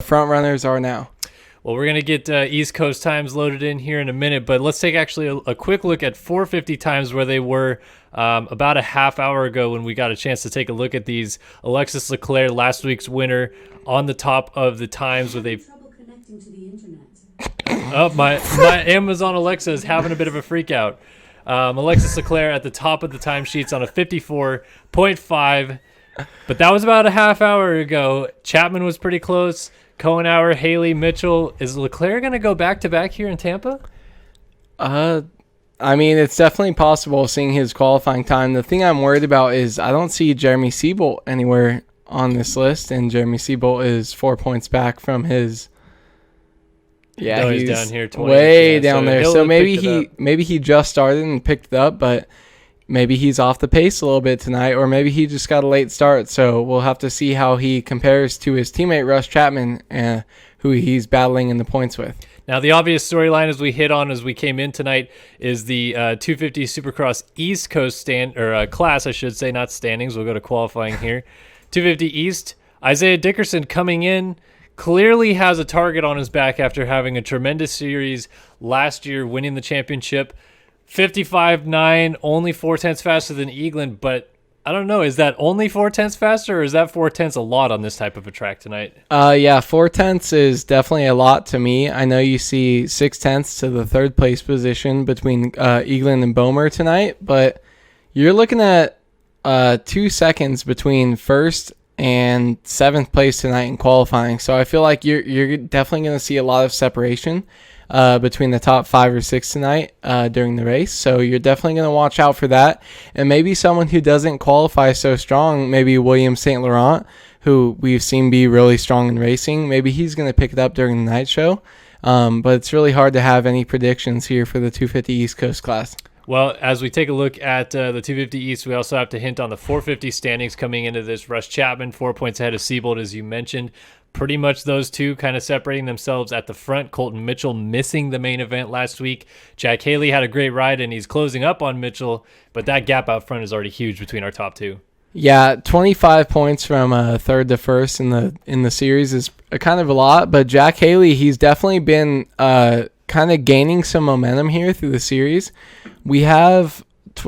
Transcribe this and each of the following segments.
front runners are now. Well, we're going to get East Coast times loaded in here in a minute, but let's take actually a quick look at 450 times where they were about a half hour ago when we got a chance to take a look at these. Alexis Leclerc, last week's winner, on the top of the times where they've... Trouble connecting to the internet. Oh, my Amazon Alexa is having a bit of a freak out. Alexis Leclerc at the top of the timesheets on a 54.5, but that was about a half hour ago. Chapman was pretty close. Kohenauer, Haley, Mitchell. Is Leclerc going to go back-to-back here in Tampa? I mean, it's definitely possible seeing his qualifying time. The thing I'm worried about is I don't see Jeremy Seabolt anywhere on this list, and Jeremy Seabolt is 4 points back from his... Yeah, no, he's down here 20. Way down there. So maybe he just started and picked it up, but maybe he's off the pace a little bit tonight, or maybe he just got a late start. So we'll have to see how he compares to his teammate Russ Chapman, who he's battling in the points with. Now, the obvious storyline as we hit on as we came in tonight is the 250 Supercross East Coast class, I should say, not standings. We'll go to qualifying here. 250 East, Isiah Dickerson coming in. Clearly has a target on his back after having a tremendous series last year, winning the championship. 55.9, only 4/10 faster than Eagland, but I don't know. Is that only 4/10 faster, or is that 4/10 a lot on this type of a track tonight? Yeah, 4/10 is definitely a lot to me. I know you see 6/10 to the third place position between Eagland and Boehmer tonight, but you're looking at 2 seconds between first and 7th place tonight in qualifying. So I feel like you're definitely going to see a lot of separation between the top 5 or 6 tonight during the race. So you're definitely going to watch out for that. And maybe someone who doesn't qualify so strong, maybe William St. Laurent, who we've seen be really strong in racing, maybe he's going to pick it up during the night show. But it's really hard to have any predictions here for the 250 East Coast class. Well, as we take a look at the 250 East, we also have to hint on the 450 standings coming into this. Russ Chapman, 4 points ahead of Seabolt, as you mentioned. Pretty much those two kind of separating themselves at the front. Colton Mitchell missing the main event last week. Jack Haley had a great ride, and he's closing up on Mitchell, but that gap out front is already huge between our top two. Yeah, 25 points from third to first in the series is kind of a lot, but Jack Haley, he's definitely been kind of gaining some momentum here through the series. We have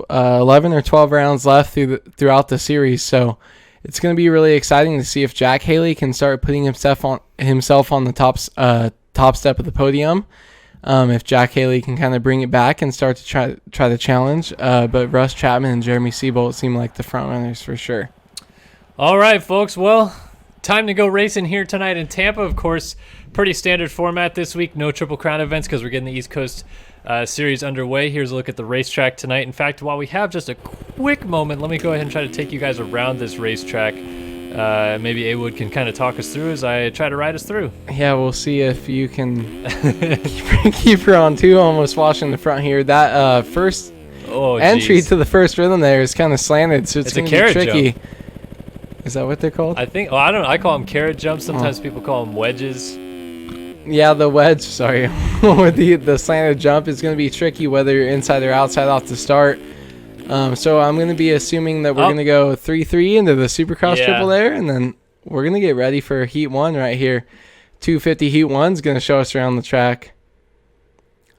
11 or 12 rounds left throughout the series, so it's going to be really exciting to see if Jack Haley can start putting himself on the top step of the podium. If Jack Haley can kind of bring it back and start to try to challenge, but Russ Chapman and Jeremy Seabolt seem like the front runners for sure. All right, folks. Well, time to go racing here tonight in Tampa. Of course, pretty standard format this week. No Triple Crown events because we're getting the East Coast series underway. Here's a look at the racetrack tonight. In fact, while we have just a quick moment, let me go ahead and try to take you guys around this racetrack. Maybe A-Wood can kind of talk us through as I try to ride us through. Yeah, we'll see if you can keep her on too. Almost watching the front here. That first entry to the first rhythm there is kind of slanted, so it's going to be tricky. Jump. Is that what they're called? I think. I don't know. I call them carrot jumps. Sometimes people call them wedges. Yeah, the wedge. Sorry, with the slanted jump is going to be tricky whether you're inside or outside off the start. So I'm going to be assuming that we're going to go 3-3 into the Supercross triple there, and then we're going to get ready for Heat 1 right here. 250 Heat 1 is going to show us around the track.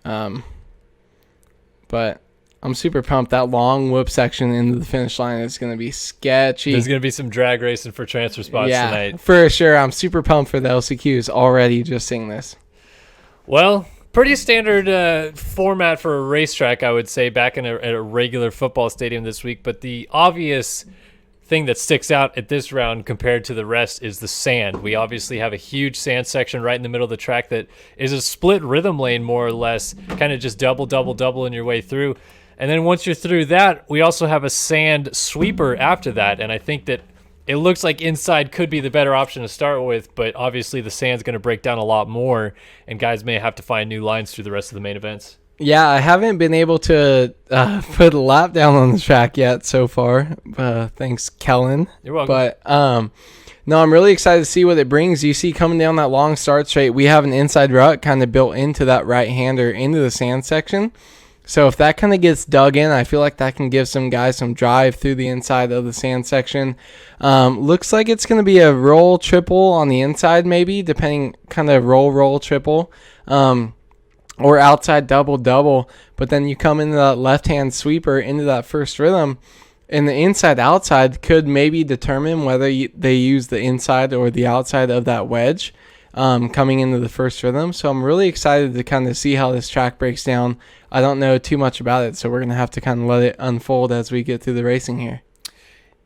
But I'm super pumped. That long whoop section into the finish line is going to be sketchy. There's going to be some drag racing for transfer spots tonight. For sure. I'm super pumped for the LCQs already just seeing this. Well, pretty standard format for a racetrack, I would say, back in a regular football stadium this week. But the obvious thing that sticks out at this round compared to the rest is the sand. We obviously have a huge sand section right in the middle of the track that is a split rhythm lane, more or less, kind of just double in your way through. And then once you're through that, we also have a sand sweeper after that. And I think that it looks like inside could be the better option to start with, but obviously the sand's going to break down a lot more, and guys may have to find new lines through the rest of the main events. Yeah, I haven't been able to put a lap down on the track yet so far. Thanks, Kellen. You're welcome. But no, I'm really excited to see what it brings. You see coming down that long start straight, we have an inside rut kind of built into that right-hander into the sand section. So if that kind of gets dug in, I feel like that can give some guys some drive through the inside of the sand section. Looks like it's going to be a roll triple on the inside, maybe, depending, kind of roll triple, or outside double. But then you come into that left-hand sweeper into that first rhythm, and the inside-outside could maybe determine whether they use the inside or the outside of that wedge coming into the first rhythm. So I'm really excited to kind of see how this track breaks down. I don't know too much about it, so we're going to have to kind of let it unfold as we get through the racing here.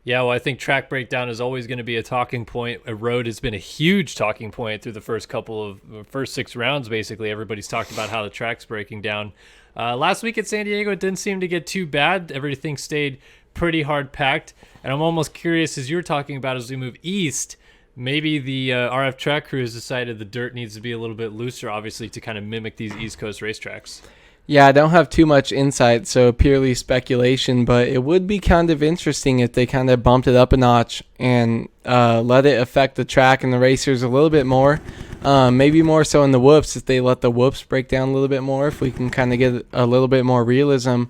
Yeah, well, I think track breakdown is always going to be a talking point. A road has been a huge talking point through the first 6 rounds, basically. Everybody's talked about how the track's breaking down. Last week at San Diego, it didn't seem to get too bad. Everything stayed pretty hard packed. And I'm almost curious, as you were talking about, as we move east, maybe the RF track crew has decided the dirt needs to be a little bit looser, obviously, to kind of mimic these East Coast racetracks. Yeah, I don't have too much insight, so purely speculation, but it would be kind of interesting if they kind of bumped it up a notch and let it affect the track and the racers a little bit more. Maybe more so in the whoops, if they let the whoops break down a little bit more, if we can kind of get a little bit more realism,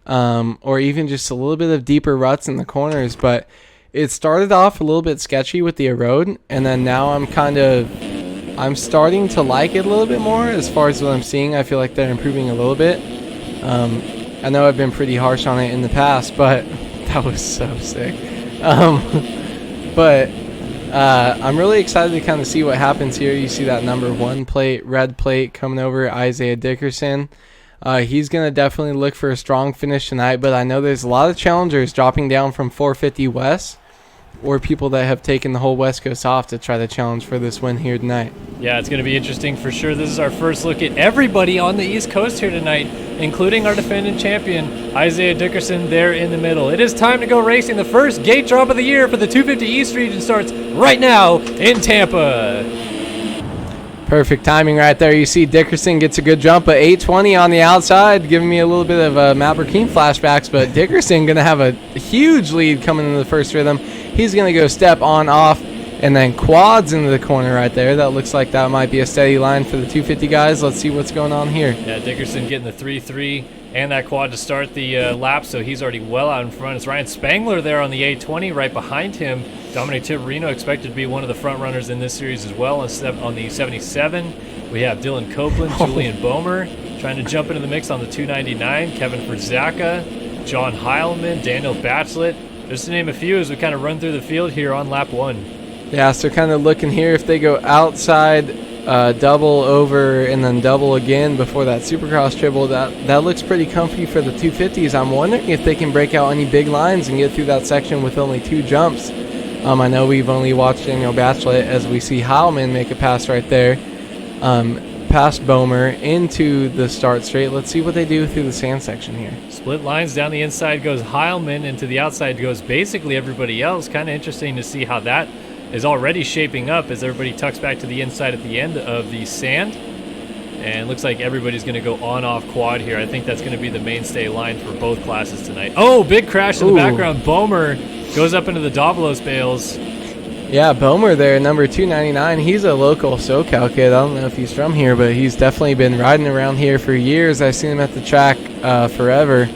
or even just a little bit of deeper ruts in the corners. But it started off a little bit sketchy with the erode, and then now I'm starting to like it a little bit more as far as what I'm seeing. I feel like they're improving a little bit. I know I've been pretty harsh on it in the past, but that was so sick. But I'm really excited to kind of see what happens here. You see that number 1 plate, red plate coming over, Isiah Dickerson. He's going to definitely look for a strong finish tonight, but I know there's a lot of challengers dropping down from 450 West, or people that have taken the whole West Coast off to try to challenge for this win here tonight. Yeah, it's going to be interesting for sure. This is our first look at everybody on the East Coast here tonight, including our defending champion, Isiah Dickerson, there in the middle. It is time to go racing. The first gate drop of the year for the 250 East region starts right now in Tampa. Perfect timing right there. You see Dickerson gets a good jump at 820 on the outside, giving me a little bit of Matt Burkeen flashbacks, but Dickerson going to have a huge lead coming into the first rhythm. He's going to go step on, off, and then quads into the corner right there. That looks like that might be a steady line for the 250 guys. Let's see what's going on here. Yeah, Dickerson getting the 3-3 and that quad to start the lap, so he's already well out in front. It's Bryan Spangler there on the 820 right behind him. Dominic Tiberi expected to be one of the front runners in this series as well. On the 77, we have Dylan Copeland, Julian Boehmer trying to jump into the mix on the 299. Kevin Frizaka, John Heilmann, Daniel Bachelet, just to name a few as we kind of run through the field here on lap 1. Yeah, so kind of looking here, if they go outside, double over, and then double again before that Supercross triple, that looks pretty comfy for the 250s. I'm wondering if they can break out any big lines and get through that section with only 2 jumps. I know we've only watched Daniel Bachelet as we see Heilmann make a pass right there, past Boehmer into the start straight. Let's see what they do through the sand section here. Split lines. Down the inside goes Heilmann, and to the outside goes basically everybody else. Kind of interesting to see how that is already shaping up as everybody tucks back to the inside at the end of the sand. And looks like everybody's going to go on-off quad here. I think that's going to be the mainstay line for both classes tonight. Oh, big crash in the background. Boehmer goes up into the Dabalos bales. Yeah, Boehmer there, number 299. He's a local SoCal kid. I don't know if he's from here, but he's definitely been riding around here for years. I've seen him at the track forever.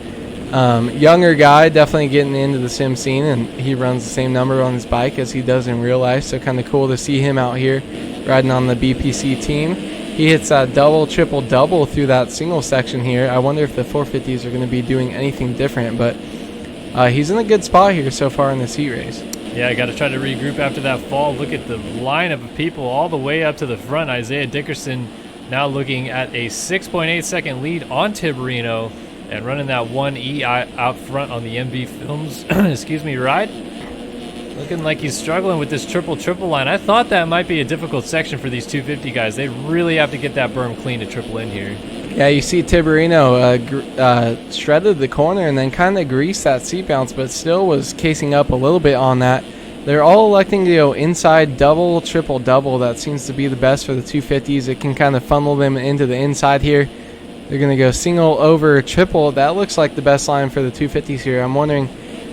Younger guy, definitely getting into the sim scene, and he runs the same number on his bike as he does in real life, so kind of cool to see him out here riding on the BPC team. He hits that double, triple, double through that single section here. I wonder if the 450s are going to be doing anything different, but he's in a good spot here so far in this heat race. Yeah, got to try to regroup after that fall. Look at the lineup of people all the way up to the front. Isiah Dickerson now looking at a 6.8 second lead on Tiberi and running that 1E out front on the MV Films ride. Looking like he's struggling with this triple line. I thought that might be a difficult section for these 250 guys. They really have to get that berm clean to triple in here. Yeah, you see Tiberi shredded the corner and then kind of greased that seat bounce, but still was casing up a little bit on that. They're all electing to go inside double, triple, double. That seems to be the best for the 250s. It can kind of funnel them into the inside here. They're going to go single, over, triple. That looks like the best line for the 250s here. I'm wondering,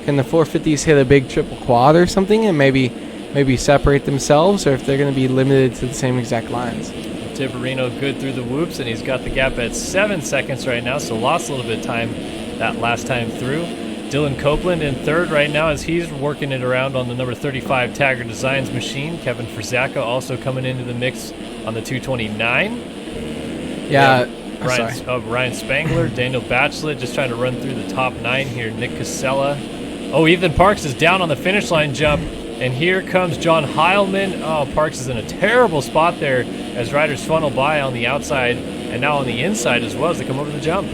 can the 450s hit a big triple quad or something and maybe separate themselves, or if they're going to be limited to the same exact lines? Tiberino good through the whoops, and he's got the gap at 7 seconds right now, so lost a little bit of time that last time through. Dylan Copeland in third right now as he's working it around on the number 35 Tagger Designs machine. Kevin Frizaka also coming into the mix on the 229. Yeah. Bryan Spangler, Daniel Bachelet just trying to run through the top 9 here. Nick Casella. Oh, Ethan Parks is down on the finish line jump. And here comes John Heilmann. Oh, Parks is in a terrible spot there as riders funnel by on the outside and now on the inside as well as they come over the jump.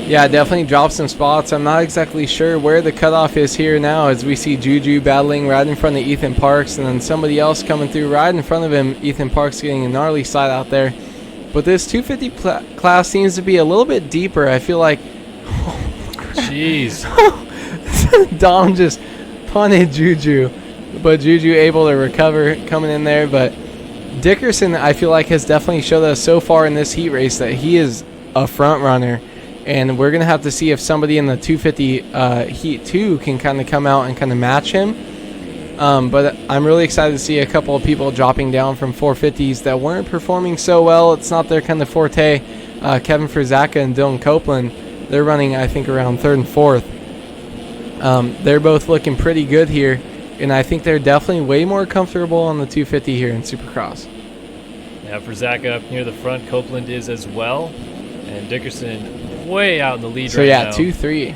Yeah, definitely dropped some spots. I'm not exactly sure where the cutoff is here now as we see Juju battling right in front of Ethan Parks and then somebody else coming through right in front of him. Ethan Parks getting a gnarly slide out there. But this 250 class seems to be a little bit deeper. I feel like... Jeez. Dom just punted Juju, but Juju able to recover coming in there. But Dickerson, I feel like, has definitely showed us so far in this heat race that he is a front runner. And we're going to have to see if somebody in the 250 heat 2 can kind of come out and kind of match him. But I'm really excited to see a couple of people dropping down from 450s that weren't performing so well. It's not their kind of forte. Kevin Frizaka and Dylan Copeland, they're running, I think, around 3rd and 4th. They're both looking pretty good here, and I think they're definitely way more comfortable on the 250 here in Supercross. Yeah, Frizaka up near the front. Copeland is as well. And Dickerson way out in the lead right now. So, yeah, 2-3.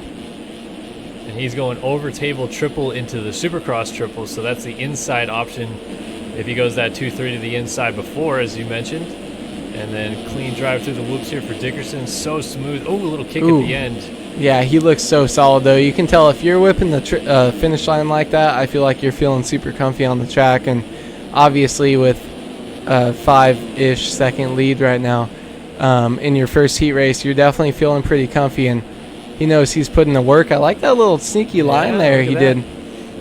And he's going over table triple into the Supercross triple, so that's the inside option if he goes that 2-3 to the inside before, as you mentioned. And then clean drive through the whoops here for Dickerson. So smooth. Oh, a little kick at the end. Yeah, he looks so solid, though. You can tell if you're whipping the finish line like that, I feel like you're feeling super comfy on the track. And obviously with a 5-ish second lead right now in your first heat race, you're definitely feeling pretty comfy. And he knows he's putting the work. I like that little sneaky line there he did.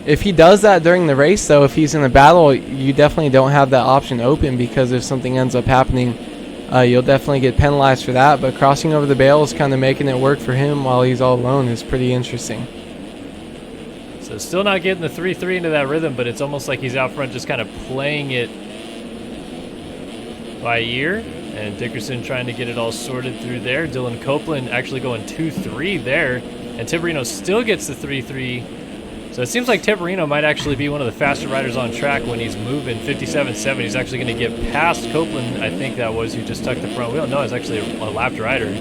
If he does that during the race, though, if he's in a battle, you definitely don't have that option open because if something ends up happening, you'll definitely get penalized for that. But crossing over the bales, kind of making it work for him while he's all alone is pretty interesting. So still not getting the 3-3 into that rhythm, but it's almost like he's out front just kind of playing it by ear. And Dickerson trying to get it all sorted through there. Dylan Copeland actually going 2-3 there. And Tiberino still gets the 3-3. So it seems like Tiberino might actually be one of the faster riders on track when he's moving 57.7. He's actually going to get past Copeland, I think that was, who just tucked the front wheel. No, it's actually a lapped rider.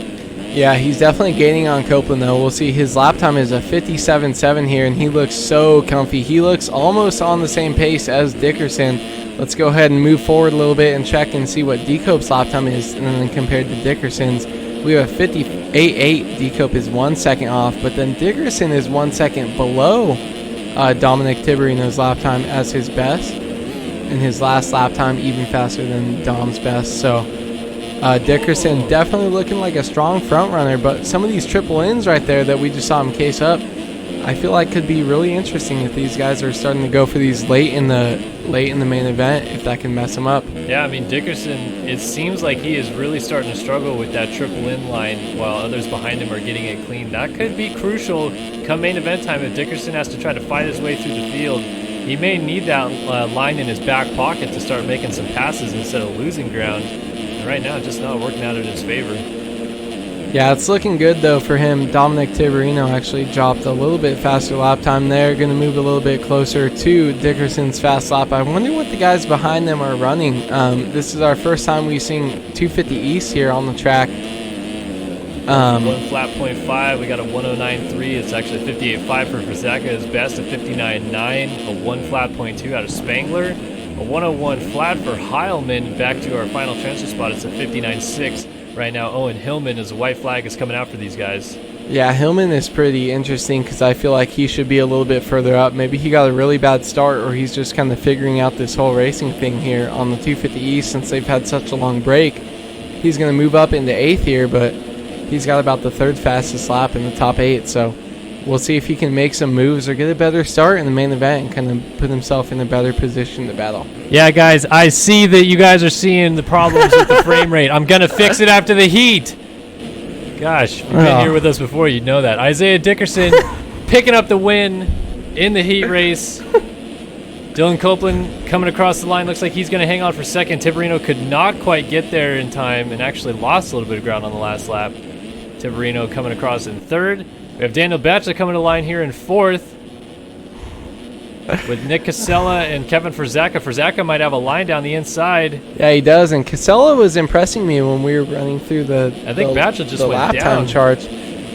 Yeah, he's definitely gaining on Copeland, though. We'll see. His lap time is a 57.7 here, and he looks so comfy. He looks almost on the same pace as Dickerson. Let's go ahead and move forward a little bit and check and see what D-Cope's lap time is, and then compared to Dickerson's. We have a 58.8. D-Cope is 1 second off, but then Dickerson is 1 second below Dominic Tiberino's lap time as his best, and his last lap time even faster than Dom's best. So Dickerson definitely looking like a strong front runner, but some of these triple ins right there that we just saw him case up, I feel like could be really interesting if these guys are starting to go for these late in the main event, if that can mess them up. Yeah, I mean, Dickerson, it seems like he is really starting to struggle with that triple in line while others behind him are getting it clean. That could be crucial come main event time if Dickerson has to try to fight his way through the field. He may need that line in his back pocket to start making some passes instead of losing ground. And right now, just not working out in his favor. Yeah, it's looking good, though, for him. Dominic Tiberino actually dropped a little bit faster lap time there. Going to move a little bit closer to Dickerson's fast lap. I wonder what the guys behind them are running. This is our first time we've seen 250 East here on the track. One Flatpoint 5, we got a 109.3. It's actually 58.5 for Frizaka, his best, a 59.9. A 1 Flatpoint 2 out of Spangler. A 101 flat for Heilmann. Back to our final transfer spot, it's a 59.6. Right now, Owen Hillman, as a white flag is coming out for these guys. Yeah, Hillman is pretty interesting because I feel like he should be a little bit further up. Maybe he got a really bad start, or he's just kind of figuring out this whole racing thing here on the 250 East since they've had such a long break. He's going to move up into 8th here, but he's got about the 3rd fastest lap in the top 8. So we'll see if he can make some moves or get a better start in the main event and kind of put himself in a better position to battle. Yeah, guys, I see that you guys are seeing the problems with the frame rate. I'm going to fix it after the heat. Gosh, if you've been here with us before, you'd know that. Isiah Dickerson picking up the win in the heat race. Dylan Copeland coming across the line. Looks like he's going to hang on for second. Tiberi could not quite get there in time and actually lost a little bit of ground on the last lap. Tiberi coming across in third. We have Daniel Bachelet coming to line here in fourth with Nick Casella and Kevin Frazaka. Frazaka might have a line down the inside. Yeah, he does. And Casella was impressing me when we were running through I think Bachelet just went lap down. time charts.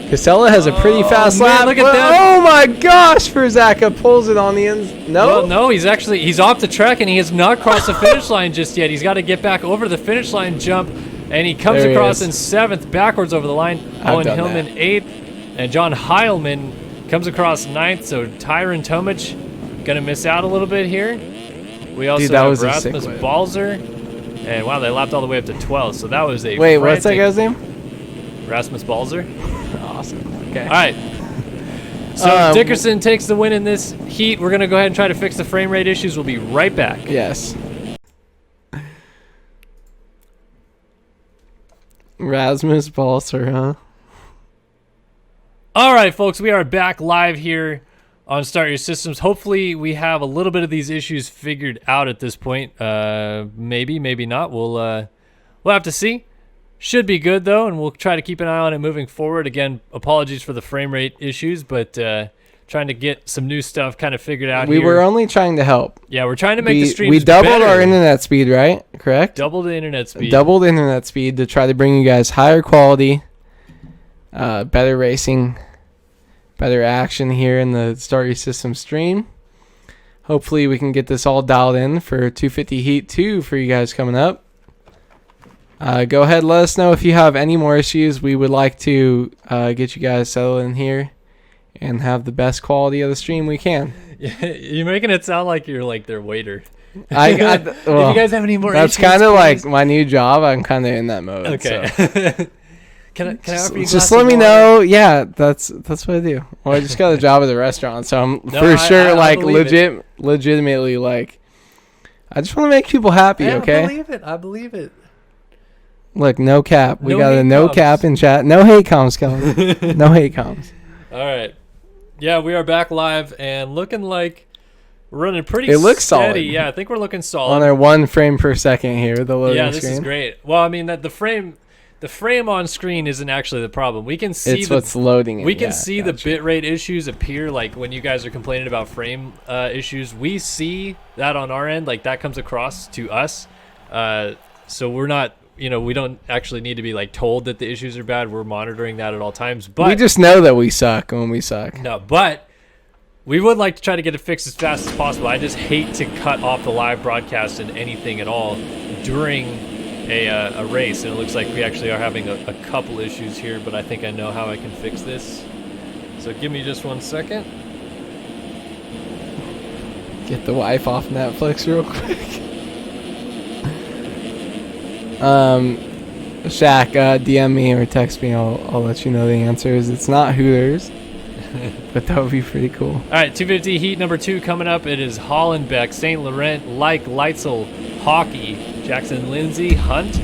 Casella has a pretty fast lap. Look at that. Oh my gosh, Frazaka pulls it on the end. No? Well, no, he's off the track and he has not crossed the finish line just yet. He's got to get back over the finish line jump, and he comes across in seventh, backwards over the line. Owen Hillman eighth, and John Heilmann comes across ninth. So Tyron Tomic gonna miss out a little bit here. We also have Rasmus Balzer, and wow, they lapped all the way up to 12. So that was a what's that guy's name? Rasmus Balzer. Awesome. Okay. All right. So Dickerson takes the win in this heat. We're going to go ahead and try to fix the frame rate issues. We'll be right back. Yes. Rasmus Balser, huh? All right, folks. We are back live here on Start Your Systems. Hopefully, we have a little bit of these issues figured out at this point. Maybe, maybe not. We'll have to see. Should be good, though, and we'll try to keep an eye on it moving forward. Again, apologies for the frame rate issues, but trying to get some new stuff kind of figured out here. We were only trying to help. Yeah, we're trying to make the streams We doubled better. our internet speed, right? Correct? Doubled the internet speed. Doubled internet speed to try to bring you guys higher quality, better racing, better action here in the Start Your System stream. Hopefully we can get this all dialed in for 250 Heat 2 for you guys coming up. Go ahead, let us know if you have any more issues. We would like to get you guys settled in here and have the best quality of the stream we can. You're making it sound like you're like their waiter. Well, if you guys have any more that's issues, kind of like my new job. I'm kind of in that mode. Okay. So. Can I offer you just let me know. Yeah, that's what I do. Well, I just got a job at the restaurant, so I'm I legitimately like. I just want to make people happy. Okay. I believe it. Look, no cap. We got a no cap in chat. No hate comms, Kelly. No hate comms. All right. Yeah, we are back live and looking like we're running pretty It looks steady. solid. Yeah, I think we're looking solid. On our 1 frame per second here, the loading screen. Yeah, this is great. Well, I mean, that the frame on screen isn't actually the problem. We can see what's loading it. We can see the bitrate issues appear, like when you guys are complaining about frame issues. We see that on our end, like that comes across to us. So we're not. We don't actually need to be like told that the issues are bad. We're monitoring that at all times. But we just know that we suck when we suck. No, but we would like to try to get it fixed as fast as possible. I just hate to cut off the live broadcast and anything at all during a race. And it looks like we actually are having a couple issues here, but I think I know how I can fix this. So give me just 1 second. Get the wife off Netflix real quick. Shaq, DM me or text me. I'll let you know the answers. It's not Hooters, but that would be pretty cool. All right, 250 Heat number 2 coming up. It is Hollenbeck, St. Laurent, Leitzel, Hockey, Jackson Lindsay, Hunt,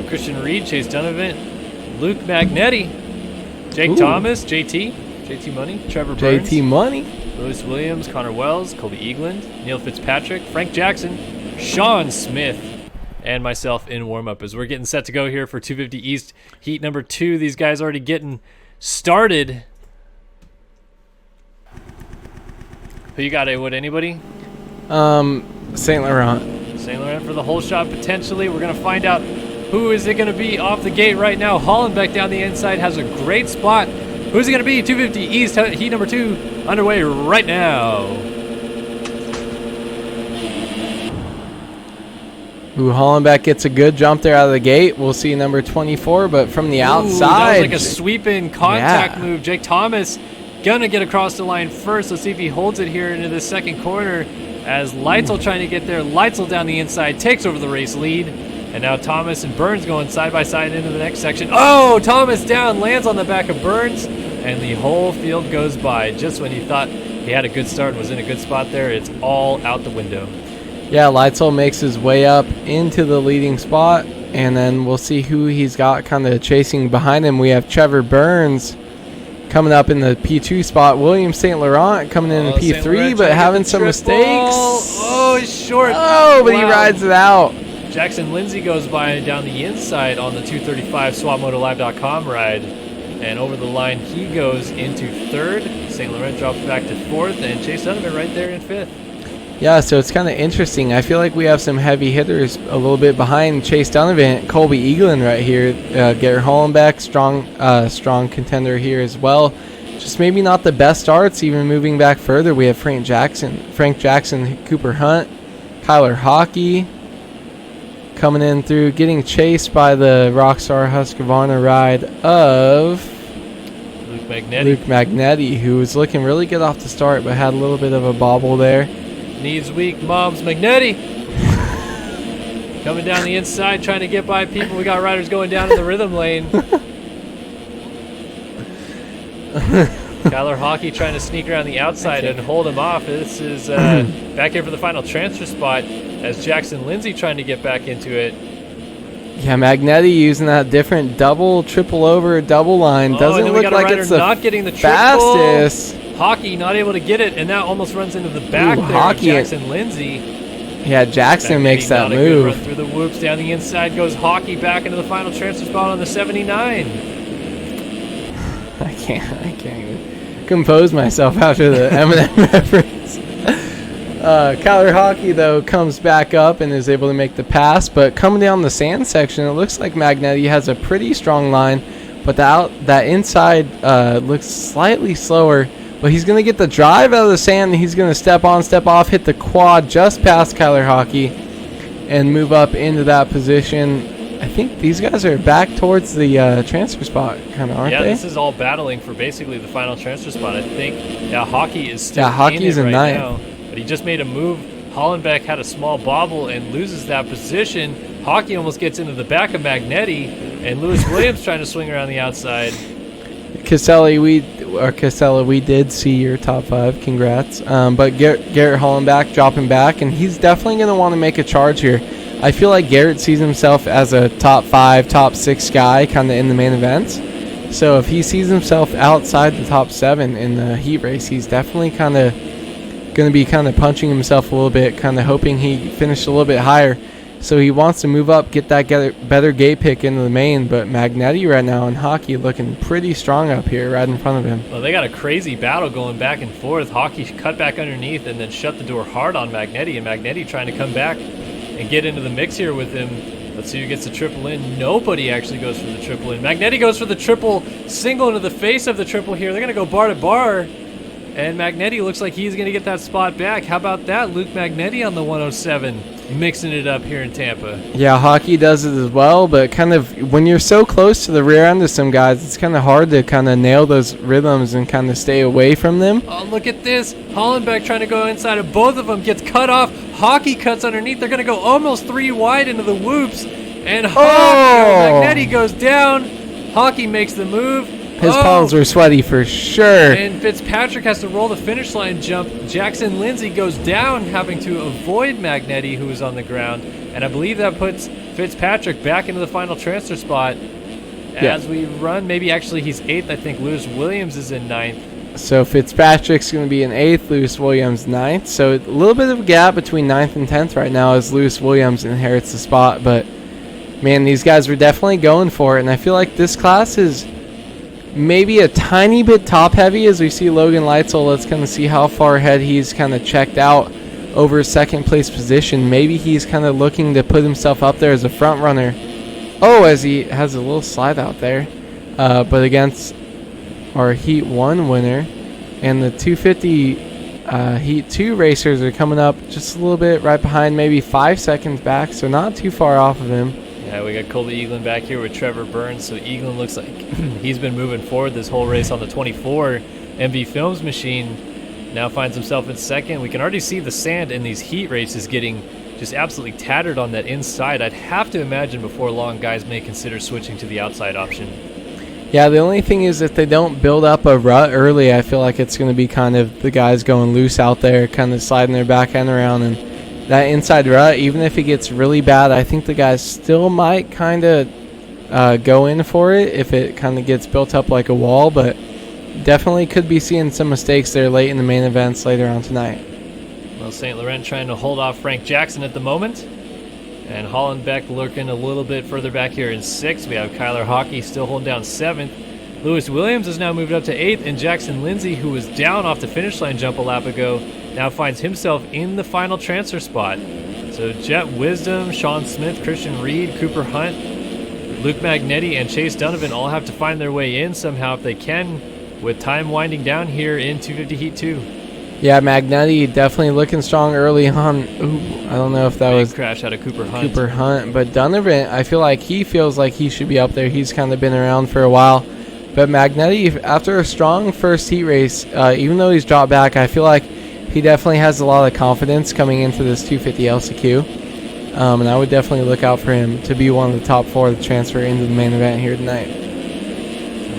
Christian Reed, Chase Donovan, Luke Magneti, Jake Thomas, JT Money, Trevor Burns, JT Money, Lewis Williams, Connor Wells, Colby Eagland, Neil Fitzpatrick, Frank Jackson, Sean Smith, and myself in warm-up as we're getting set to go here for 250 East Heat number 2. These guys already getting started. Who you got, Wood? Anybody? St. Laurent. St. Laurent for the whole shot, potentially. We're going to find out who is it going to be off the gate right now. Hollenbeck down the inside has a great spot. Who's it going to be? 250 East Heat number 2 underway right now. Hollenbeck gets a good jump there out of the gate. We'll see number 24, but from the outside. That was like a sweep-in contact move. Jake Thomas gonna get across the line first. Let's see if he holds it here into the second corner as Leitzel trying to get there. Leitzel down the inside, takes over the race lead. And now Thomas and Burns going side by side into the next section. Oh, Thomas down, lands on the back of Burns, and the whole field goes by. Just when he thought he had a good start and was in a good spot there, it's all out the window. Yeah, Leitzel makes his way up into the leading spot, and then we'll see who he's got kind of chasing behind him. We have Trevor Burns Coming up in the P2 spot, William St. Laurent coming in P3, but having some mistakes. Oh, he's short. Oh, but he rides it out. Jackson Lindsay goes by down the inside on the 235 swapmotolive.com ride. And over the line, he goes into 3rd. St. Laurent drops back to 4th, and Chase Donovan right there in 5th. Yeah, so it's kind of interesting. I feel like we have some heavy hitters a little bit behind Chase Donovan. Colby Eaglin right here. Garrett Hollenbeck, strong contender here as well. Just maybe not the best starts. Even moving back further, we have Frank Jackson, Cooper Hunt, Kyler Hockey coming in through, getting chased by the Rockstar Husqvarna ride of Luke Magneti, who was looking really good off the start, but had a little bit of a bobble there. Knees weak, mom's Magneti. Coming down the inside, trying to get by people. We got riders going down in the rhythm lane. Kyler Hockey trying to sneak around the outside and hold him off. This is back here for the final transfer spot as Jackson Lindsay trying to get back into it. Yeah, Magneti using that different double, triple over, double line. Doesn't look like it's the not getting the fastest. Hockey not able to get it, and that almost runs into the back there of Jackson Lindsay. Yeah, Jackson makes that move. Run through the whoops down the inside goes Hockey back into the final transfer spot on the 79. I can't even compose myself after the Eminem reference. Kyler Hockey, though, comes back up and is able to make the pass, but coming down the sand section, it looks like Magneti has a pretty strong line, but that inside looks slightly slower. But he's going to get the drive out of the sand, and he's going to step on, step off, hit the quad just past Kyler Hockey, and move up into that position. I think these guys are back towards the transfer spot, kind of, aren't they? Yeah, this is all battling for basically the final transfer spot. I think Hockey is still Hockey's in it right now, but he just made a move. Hollenbeck had a small bobble and loses that position. Hockey almost gets into the back of Magneti, and Lewis Williams trying to swing around the outside. Casella, we did see your top 5. Congrats. But Garrett Hollenbeck dropping back, and he's definitely going to want to make a charge here. I feel like Garrett sees himself as a top 5, top 6 guy kind of in the main events. So if he sees himself outside the top 7 in the heat race, he's definitely kind of going to be kind of punching himself a little bit, kind of hoping he finished a little bit higher. So he wants to move up, get that better gate pick into the main, but Magneti right now in Hockey looking pretty strong up here right in front of him. Well, they got a crazy battle going back and forth. Hockey cut back underneath and then shut the door hard on Magneti, and Magneti trying to come back and get into the mix here with him. Let's see who gets the triple in. Nobody actually goes for the triple in. Magneti goes for the triple single into the face of the triple here. They're going to go bar to bar, and Magneti looks like he's going to get that spot back. How about that? Luke Magneti on the 107. Mixing it up here in Tampa. Yeah, Hockey does it as well, but kind of when you're so close to the rear end of some guys, it's kind of hard to kind of nail those rhythms and kind of stay away from them. Oh, look at this. Hollenbeck trying to go inside of both of them. Gets cut off. Hockey cuts underneath. They're going to go almost 3 wide into the whoops. And Magneti goes down. Hockey makes the move. His palms were sweaty for sure. And Fitzpatrick has to roll the finish line jump. Jackson Lindsay goes down, having to avoid Magneti, who is on the ground. And I believe that puts Fitzpatrick back into the final transfer spot. As we run, maybe actually he's 8th. I think Lewis Williams is in 9th. So Fitzpatrick's going to be in 8th, Lewis Williams 9th. So a little bit of a gap between 9th and 10th right now as Lewis Williams inherits the spot. But, man, these guys were definitely going for it. And I feel like this class is maybe a tiny bit top heavy as we see Logan Leitzel. Let's kind of see how far ahead he's kind of checked out over second place position. Maybe he's kind of looking to put himself up there as a front runner. Oh, as he has a little slide out there. But against our Heat 1 winner and the 250 Heat 2 racers are coming up just a little bit right behind, maybe 5 seconds back, so not too far off of him. Yeah, we got Colby Eaglin back here with Trevor Burns. So Eaglin looks like he's been moving forward this whole race on the 24 MV Films machine. Now finds himself in second. We can already see the sand in these heat races getting just absolutely tattered on that inside. I'd have to imagine before long guys may consider switching to the outside option. Yeah, the only thing is if they don't build up a rut early, I feel like it's going to be kind of the guys going loose out there, kind of sliding their back end around, and that inside rut, even if it gets really bad, I think the guys still might kind of go in for it if it kind of gets built up like a wall. But definitely could be seeing some mistakes there late in the main events later on tonight. Well, St. Laurent trying to hold off Frank Jackson at the moment. And Hollenbeck lurking a little bit further back here in 6th. We have Kyler Hockey still holding down 7th. Lewis Williams has now moved up to 8th. And Jackson Lindsay, who was down off the finish line jump a lap ago, now finds himself in the final transfer spot. So Jet Wisdom, Sean Smith, Christian Reed, Cooper Hunt, Luke Magneti, and Chase Donovan all have to find their way in somehow if they can, with time winding down here in 250 Heat 2. Yeah, Magneti definitely looking strong early on. Ooh, I don't know if that was crash out of Cooper Hunt. But Donovan, I feel like he feels like he should be up there. He's kind of been around for a while. But Magneti, after a strong first heat race, even though he's dropped back, I feel like he definitely has a lot of confidence coming into this 250 LCQ. And I would definitely look out for him to be one of the top 4 to transfer into the main event here tonight.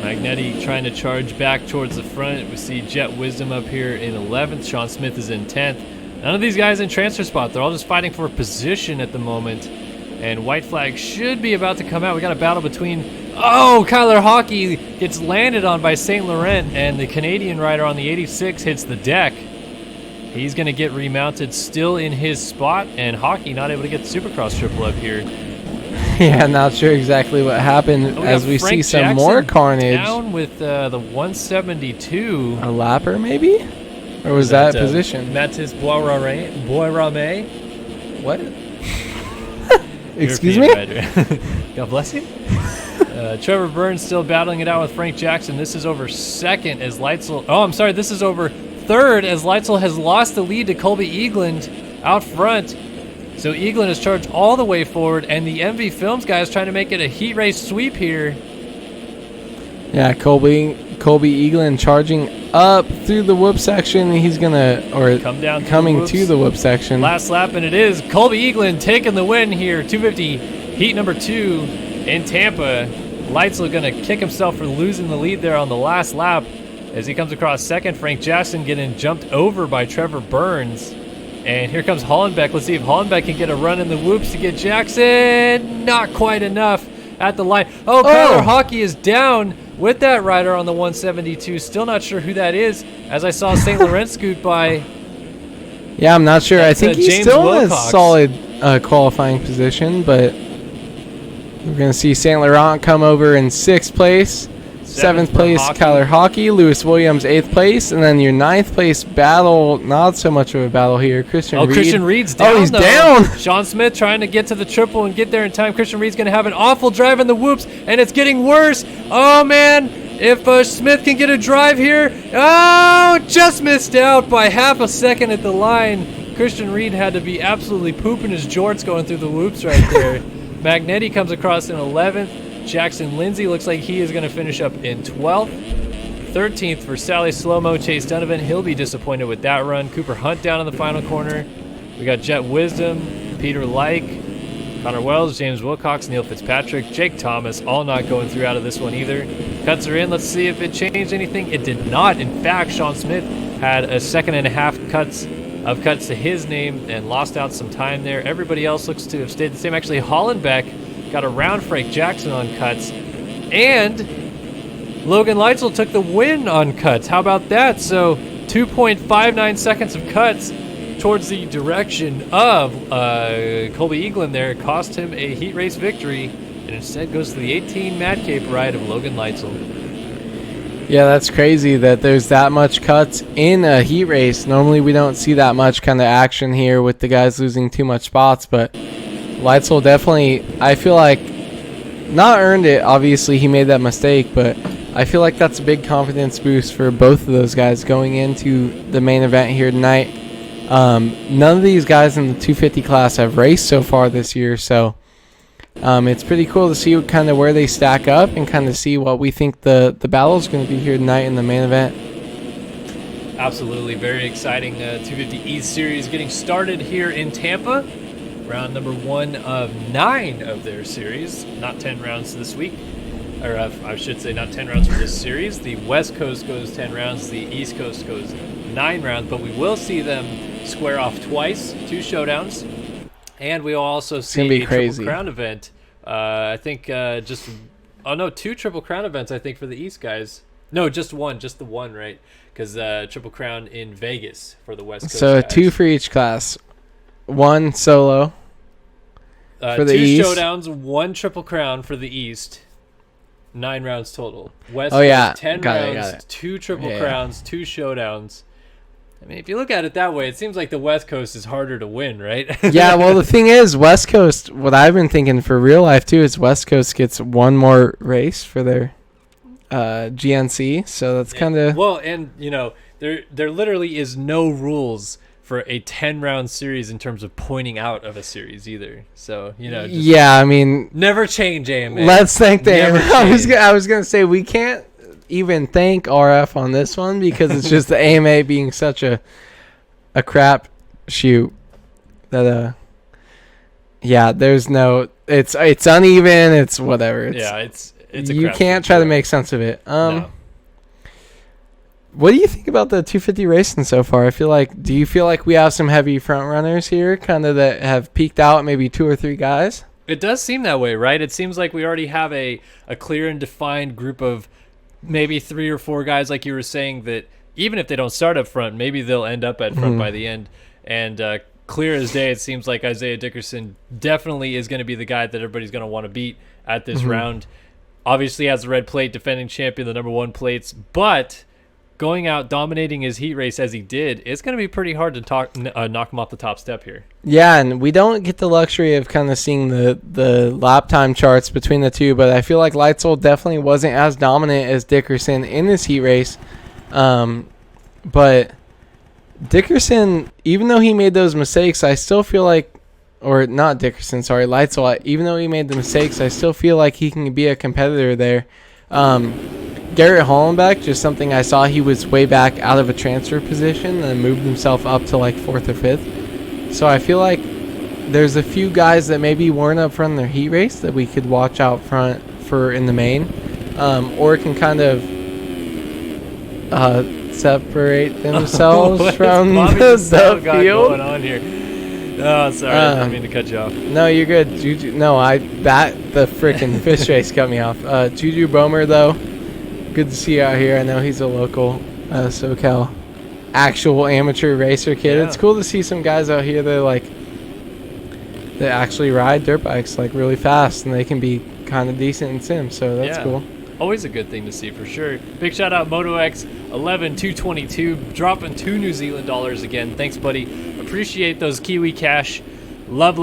Magneti trying to charge back towards the front. We see Jet Wisdom up here in 11th. Sean Smith is in 10th. None of these guys in transfer spot. They're all just fighting for a position at the moment. And white flag should be about to come out. We got a battle between... Oh, Kyler Hockey gets landed on by St. Laurent, and the Canadian rider on the 86 hits the deck. He's going to get remounted still in his spot, and Hockey not able to get the Supercross triple up here. Yeah, not sure exactly what happened as we see some Jackson more carnage. Down with the 172. A lapper, maybe? Or was that position? Mathis Boehmer. What? Excuse me? God bless you. Trevor Burns still battling it out with Frank Jackson. This is over 2nd as Leitzel. Oh, I'm sorry. This is over 3rd as Leitzel has lost the lead to Colby Eagland out front. So Eagland is charged all the way forward, and the MV Films guy is trying to make it a heat race sweep here. Yeah, Colby Eagland charging up through the whoop section. He's gonna coming to the whoop section. Last lap, and it is Colby Eagland taking the win here. 250 heat number 2 in Tampa. Leitzel gonna kick himself for losing the lead there on the last lap as he comes across 2nd. Frank Jackson getting jumped over by Trevor Burns. And here comes Hollenbeck. Let's see if Hollenbeck can get a run in the whoops to get Jackson. Not quite enough at the line. Oh, Kyler Hockey is down with that rider on the 172. Still not sure who that is, as I saw St. Laurent scoot by. Yeah, I'm not sure. That's, I think he's James still Wilcox. in a solid qualifying position, but we're going to see St. Laurent come over in 6th place. 7th place, Kyler Hockey. Lewis Williams, 8th place. And then your 9th place battle, not so much of a battle here. Christian Reed. Christian Reed's down. Oh, he's down. Sean Smith trying to get to the triple and get there in time. Christian Reed's going to have an awful drive in the whoops, and it's getting worse. Oh, man. If Smith can get a drive here. Oh, just missed out by half a second at the line. Christian Reed had to be absolutely pooping his jorts going through the whoops right there. Magneti comes across in 11th. Jackson Lindsay looks like he is going to finish up in 12th. 13th for Sally Slow-Mo, Chase Donovan. He'll be disappointed with that run. Cooper Hunt down in the final corner. We got Jet Wisdom, Peter Like, Connor Wells, James Wilcox, Neil Fitzpatrick, Jake Thomas, all not going through out of this one either. Cuts are in. Let's see if it changed anything. It did not. In fact, Sean Smith had a 2.5 cuts to his name and lost out some time there. Everybody else looks to have stayed the same. Actually, Hollenbeck got around Frank Jackson on cuts, and Logan Leitzel took the win on cuts. How about that? So 2.59 seconds of cuts towards the direction of Colby Eagland there cost him a heat race victory, and instead goes to the 18 Mad Cape ride of Logan Leitzel. Yeah, that's crazy that there's that much cuts in a heat race. Normally we don't see that much kind of action here with the guys losing too much spots, but Leitzel definitely, I feel like, not earned it. Obviously, he made that mistake, but I feel like that's a big confidence boost for both of those guys going into the main event here tonight. None of these guys in the 250 class have raced so far this year, so it's pretty cool to see kind of where they stack up and kind of see what we think the battle is going to be here tonight in the main event. Absolutely, very exciting 250 East Series getting started here in Tampa. Round number 1 of 9 of their series. Not 10 rounds this week. Or I should say not 10 rounds for this series. The West Coast goes 10 rounds. The East Coast goes 9 rounds. But we will see them square off twice. 2 showdowns. And we will also see a Triple Crown event. I think 2 Triple Crown events, I think, for the East guys. No, just the one, right? Because Triple Crown in Vegas for the West Coast. So guys. 2 for each class. 1 solo for the 2 East. showdowns, 1 Triple Crown for the East. 9 rounds total. West Oh, yeah. 10 Got rounds, it. 2 Triple Crowns, 2 showdowns. I mean, if you look at it that way, it seems like the West Coast is harder to win, right? Yeah, well, the thing is, West Coast, what I've been thinking for real life, too, is West Coast gets one more race for their GNC, so that's kind of... Well, and, there literally is no rules for a 10-round series in terms of pointing out of a series either. So, just Yeah, I mean... never change, AMA. Let's thank the Never AMA. change. I was going to say, we can't even thank RF on this one because it's just the AMA being such a crap shoot that there's no... It's uneven, it's whatever. It's a you crap can't shoot, try to yeah. make sense of it. No. What do you think about the 250 racing so far? Do you feel like we have some heavy front runners here, kind of that have peaked out, maybe 2 or 3 guys? It does seem that way, right? It seems like we already have a clear and defined group of maybe 3 or 4 guys, like you were saying, that even if they don't start up front, maybe they'll end up at front by the end. And clear as day, it seems like Isiah Dickerson definitely is going to be the guy that everybody's going to want to beat at this round. Obviously has the red plate, defending champion, the number 1 plates, but going out dominating his heat race as he did, it's going to be pretty hard to knock him off the top step here. Yeah, and we don't get the luxury of kind of seeing the lap time charts between the two, but I feel like Leitzel definitely wasn't as dominant as Dickerson in this heat race. But Dickerson, even though he made those mistakes, I still feel like, or not Dickerson, sorry, Leitzel, even though he made the mistakes, I still feel like he can be a competitor there. Garrett Hollenbeck, just something I saw, he was way back out of a transfer position and moved himself up to like 4th or 5th. So I feel like there's a few guys that maybe weren't up front in their heat race that we could watch out front for in the main, or can kind of separate themselves from the field. Going on here? Oh, sorry, I didn't mean to cut you off. No, you're good. Juju, the freaking fish race cut me off. Juju Boehmer, though, good to see you out here. I know he's a local SoCal actual amateur racer kid. Yeah. It's cool to see some guys out here that actually ride dirt bikes like really fast, and they can be kind of decent in sim. So that's cool. Always a good thing to see for sure. Big shout out MotoX 11222 dropping $2 New Zealand dollars again. Thanks, buddy. Appreciate those Kiwi cash. Love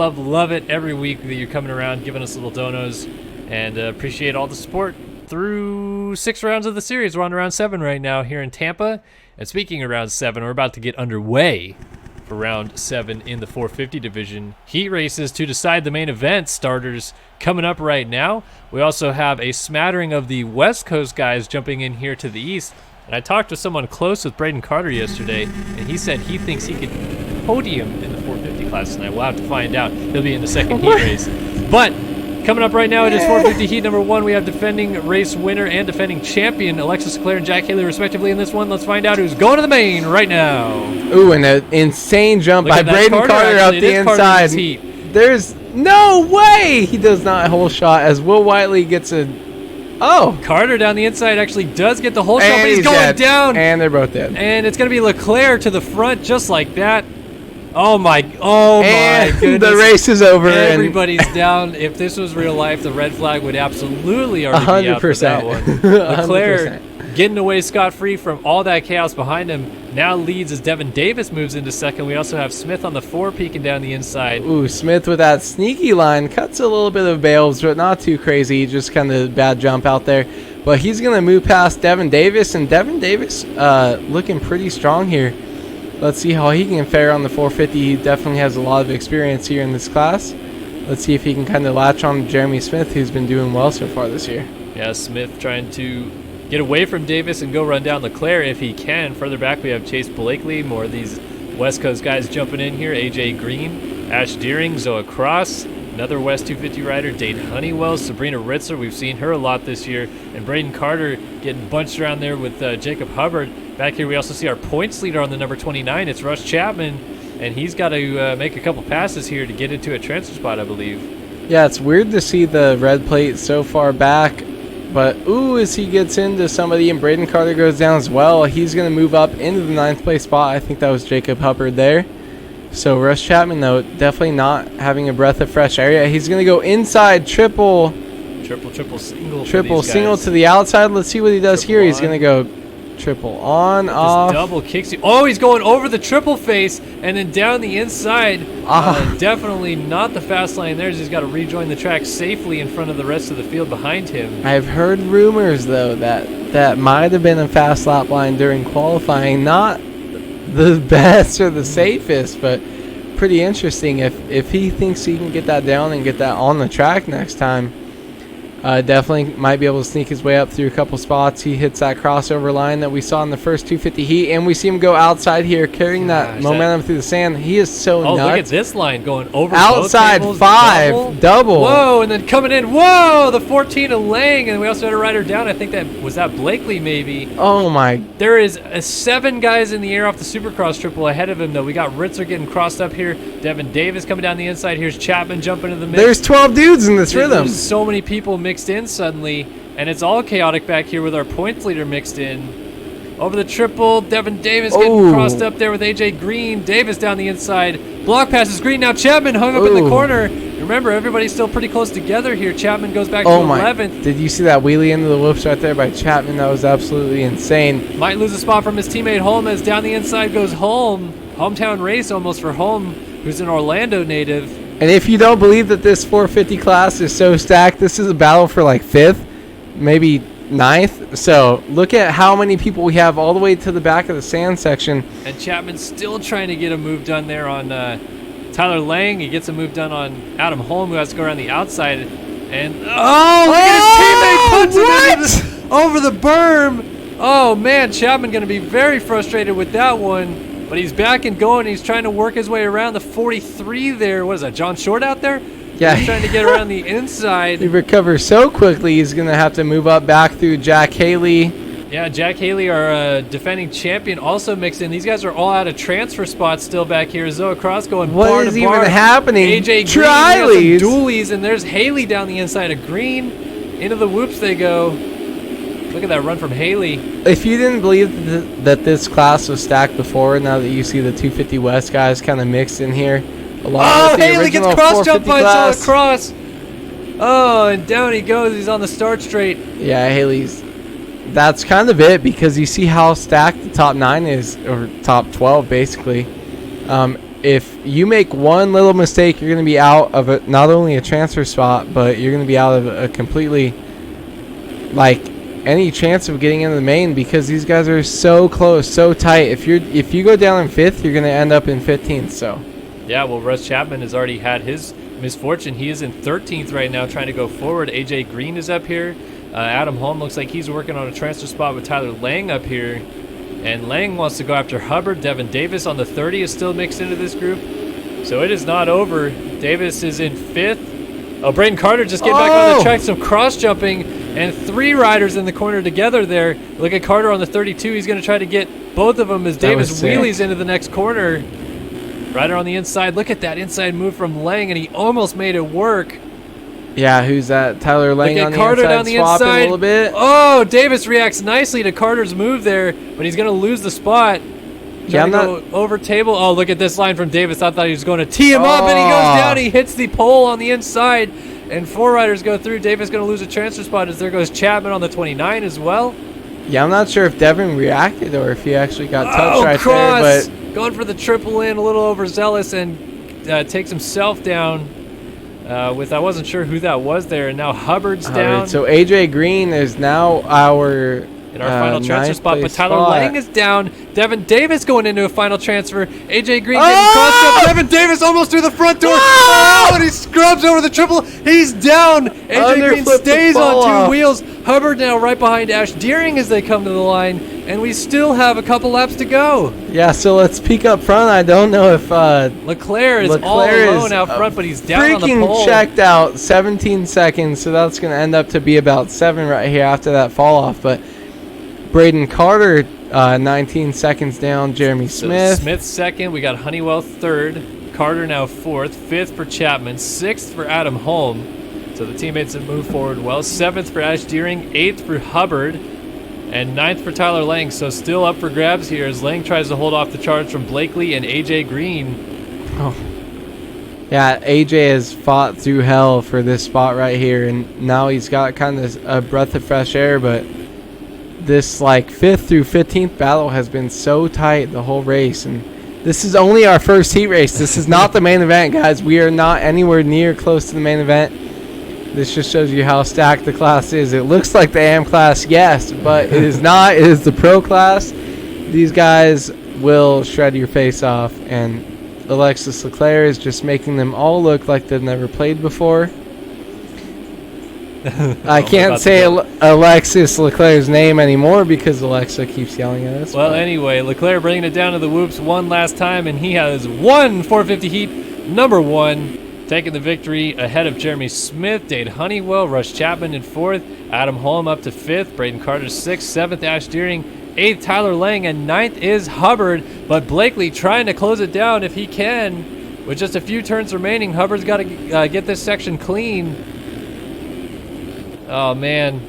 it every week that you're coming around giving us little donos, and appreciate all the support through 6 rounds of the series. We're on round 7 right now here in Tampa. And speaking of round 7, we're about to get underway for round 7 in the 450 division. Heat races to decide the main event starters coming up right now. We also have a smattering of the West Coast guys jumping in here to the east. And I talked to someone close with Braden Carter yesterday, and he said he thinks he could podium in the 450 class tonight. We'll have to find out. He'll be in the second heat race. But coming up right now, it is 450 heat number 1. We have defending race winner and defending champion Alexis Clare and Jack Haley respectively in this one. Let's find out who's going to the main right now. Ooh, and an insane jump by Braden Carter out the inside. There's no way he does not hole shot as Will Whiteley gets a... Oh. Carter down the inside actually does get the hole shot, but he's going dead. down. And they're both dead. And it's going to be Leclerc to the front just like that. Oh my goodness. The race is over. Everybody's down. If this was real life, the red flag would absolutely already be out for that one. Leclerc getting away scot-free from all that chaos behind him. Now leads as Devin Davis moves into second. We also have Smith on the 4 peeking down the inside. Ooh, Smith with that sneaky line. Cuts a little bit of bails, but not too crazy. Just kind of bad jump out there. But he's going to move past Devin Davis, and Devin Davis looking pretty strong here. Let's see how he can fare on the 450. He definitely has a lot of experience here in this class. Let's see if he can kind of latch on to Jeremy Smith, who's been doing well so far this year. Yeah, Smith trying to get away from Davis and go run down Leclerc if he can. Further back, we have Chase Blakely. More of these West Coast guys jumping in here. AJ Green, Ash Deering, Zoa Cross, another West 250 rider, Dade Honeywell, Sabrina Ritzler. We've seen her a lot this year. And Braden Carter getting bunched around there with Jacob Hubbard. Back here, we also see our points leader on the number 29. It's Russ Chapman, and he's got to make a couple passes here to get into a transfer spot, I believe. Yeah, it's weird to see the red plate so far back But, as he gets into somebody and Braden Carter goes down as well, he's going to move up into the 9th place spot. I think that was Jacob Hubbard there. So Russ Chapman, though, definitely not having a breath of fresh air. He's going to go inside, triple single to the outside. Let's see what he does here. He's going to go triple on, off. Double kicks. He's going over the triple face and then down the inside. Definitely not the fast line there. He's got to rejoin the track safely in front of the rest of the field behind him. I've heard rumors, though, that might have been a fast lap line during qualifying. Not the best or the safest, but pretty interesting. If he thinks he can get that down and get that on the track next time, definitely might be able to sneak his way up through a couple spots. He hits that crossover line that we saw in the first 250 heat, and we see him go outside here, carrying that momentum through the sand. He is so nuts. Look at this line going over outside both tables, 5, double. Whoa, and then coming in, whoa, the 14 of Lang, and we also had a rider down. I think that was Blakely maybe. Oh, my. There is 7 guys in the air off the Supercross triple ahead of him, though. We got Ritzer getting crossed up here. Devin Davis coming down the inside. Here's Chapman jumping into the mix. There's 12 dudes in this rhythm. There's so many people mixed in suddenly, and it's all chaotic back here with our points leader mixed in. Over the triple, Devin Davis getting crossed up there with AJ Green. Davis down the inside. Block passes Green. Now Chapman hung up in the corner. Remember, everybody's still pretty close together here. Chapman goes back to 11th. Did you see that wheelie into the whoops right there by Chapman? That was absolutely insane. Might lose a spot from his teammate Holm as down the inside goes Holm. Hometown race almost for Holm, who's an Orlando native. And if you don't believe that this 450 class is so stacked, this is a battle for like 5th, maybe 9th. So look at how many people we have all the way to the back of the sand section. And Chapman's still trying to get a move done there on Tyler Lang. He gets a move done on Adam Holm, who has to go around the outside. And look at his teammate puts it over the berm. Oh man, Chapman going to be very frustrated with that one. But he's back and going. He's trying to work his way around the 43 there. What is that, John Short out there? Yeah. He's trying to get around the inside. He recovers so quickly, he's going to have to move up back through Jack Haley. Yeah, Jack Haley, our defending champion, also mixed in. These guys are all out of transfer spots still back here. Zoe Cross going bar to bar. What is even happening? AJ Green, some dualies, and there's Haley down the inside of Green. Into the whoops they go. Look at that run from Haley. If you didn't believe that this class was stacked before, now that you see the 250 West guys kind of mixed in here, along with the Haley original gets cross-jumped by class. Cross. Oh, and down he goes. He's on the start straight. Yeah, Haley's. That's kind of it, because you see how stacked the top 9 is, or top 12 basically. If you make one little mistake, you're going to be out of not only a transfer spot, but you're going to be out of a completely, any chance of getting into the main, because these guys are so close, so tight. If you go down in 5th, you're going to end up in 15th. So yeah, well, Russ Chapman has already had his misfortune. He is in 13th right now, trying to go forward. AJ Green is up here. Adam Holm looks like he's working on a transfer spot with Tyler Lang up here, and Lang wants to go after Hubbard. Devin Davis on the 30 is still mixed into this group, so it is not over. Davis is in 5th. Oh, Braden Carter just getting back on the track, some cross jumping, and 3 riders in the corner together there. Look at Carter on the 32. He's going to try to get both of them as Davis wheelies into the next corner. Rider on the inside. Look at that inside move from Lang, and he almost made it work. Yeah, who's that? Tyler Lang on the Carter inside, down the swapping inside. a little bit. Oh, Davis reacts nicely to Carter's move there, but he's going to lose the spot. Trying to go over table. Oh, look at this line from Davis. I thought he was going to tee him up, and he goes down. He hits the pole on the inside, and 4 riders go through. Davis going to lose a transfer spot as there goes Chapman on the 29 as well. Yeah, I'm not sure if Devin reacted or if he actually got touched there. But going for the triple in, a little overzealous, and takes himself down. I wasn't sure who that was there, and now Hubbard's down. So AJ Green is now in our final transfer spot, but Tyler Lang is down. Devin Davis going into a final transfer. AJ Green getting crossed up. Devin Davis almost through the front door. And he scrubs over the triple. He's down. AJ Green stays on 2 wheels. Hubbard now right behind Ash Deering as they come to the line, and we still have a couple laps to go. Yeah, so let's peek up front. I don't know if Leclerc is all alone out front, but he's down on the pole. Freaking checked out, 17 seconds, so that's going to end up to be about 7 right here after that fall off. But Braden Carter, 19 seconds down. Jeremy Smith. Smith second. We got Honeywell third. Carter now 4th. 5th for Chapman. 6th for Adam Holm. So the teammates have moved forward well. 7th for Ash Deering, 8th for Hubbard, and 9th for Tyler Lang. So still up for grabs here as Lang tries to hold off the charge from Blakely and AJ Green. Oh. Yeah, AJ has fought through hell for this spot right here, and now he's got kind of a breath of fresh air, but this like 5th through 15th battle has been so tight the whole race, and this is only our first heat race. This is not the main event, guys. We are not anywhere near close to the main event. This just shows you how stacked the class is. It looks like the AM class, yes, but it is not. It is the pro class. These guys will shred your face off, and Alexis Leclerc is just making them all look like they've never played before. I can't say Alexis Leclerc's name anymore because Alexa keeps yelling at us. Well, anyway, Leclerc bringing it down to the whoops one last time, and he has one 450 heat, number 1, taking the victory ahead of Jeremy Smith, Dade Honeywell, Rush Chapman in 4th, Adam Holm up to 5th, Braden Carter 6th, 7th Ash Deering, 8th Tyler Lang, and 9th is Hubbard, but Blakely trying to close it down if he can. With just a few turns remaining, Hubbard's got to get this section clean. Oh, man.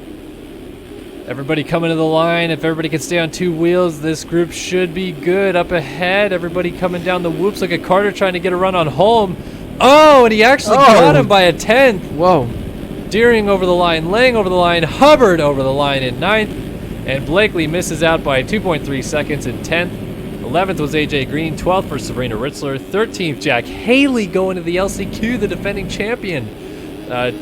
Everybody coming to the line. If everybody can stay on 2 wheels, this group should be good. Up ahead, everybody coming down the whoops. Look at Carter trying to get a run on Holm. Oh, and he actually got him by a 10th. Whoa. Deering over the line, Lang over the line, Hubbard over the line in 9th, and Blakely misses out by 2.3 seconds in 10th. 11th was AJ Green, 12th for Sabrina Ritzler, 13th Jack Haley going to the LCQ, the defending champion.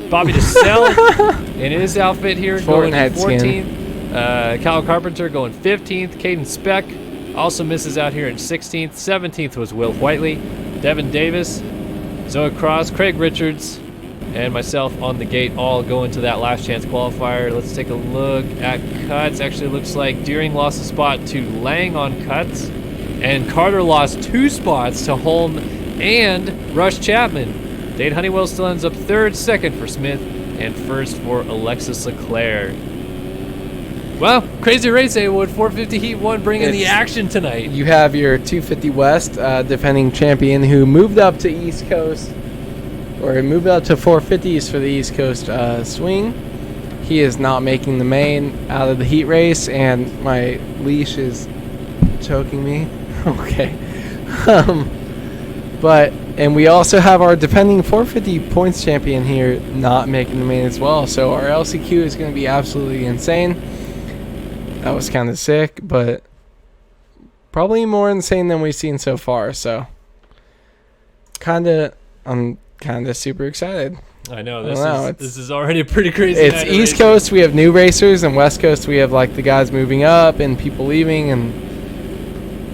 Bobby DeSell in his outfit here going 14th. Kyle Carpenter going 15th. Caden Speck also misses out here in 16th. 17th was Will Whiteley. Devin Davis, Zoe Cross, Craig Richards, and myself on the gate all going to that last chance qualifier. Let's take a look at cuts. Actually looks like Deering lost a spot to Lang on cuts, and Carter lost 2 spots to Holm and Rush Chapman. Dade Honeywell still ends up 3rd, 2nd for Smith, and 1st for Alexis Leclerc. Well, crazy race, Wood. 450 Heat 1 bringing the action tonight. You have your 250 West defending champion who moved up to East Coast, or moved up to 450s for the East Coast swing. He is not making the main out of the heat race, and my leash is choking me. Okay. And we also have our defending 450 points champion here not making the main as well. So our LCQ is going to be absolutely insane. That was kind of sick, but probably more insane than we've seen so far. So I'm kind of super excited. I know this is already a pretty crazy. It's East Coast. We have new racers, and West Coast we have like the guys moving up and people leaving, and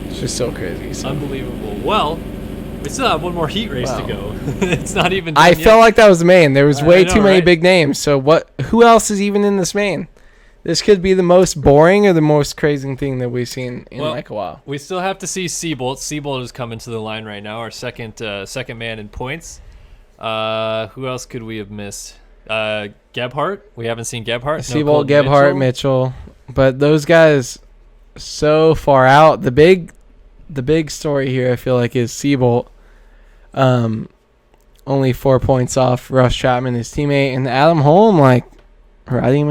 it's just so crazy. So. Unbelievable. Well, we still have one more heat race to go. It's not even done I yet. felt like that was the main. There was way too many right? big names. So who else is even in this main? This could be the most boring or the most crazy thing that we've seen in like a while. We still have to see Seabolt. Seabolt is coming to the line right now, our second man in points. Who else could we have missed? Gebhardt. We haven't seen Gebhardt. Seabolt, Gebhardt, Mitchell. But those guys so far out. The big story here, I feel like, is Seabolt. Only 4 points off Rush Chapman, his teammate, and Adam Holm, like riding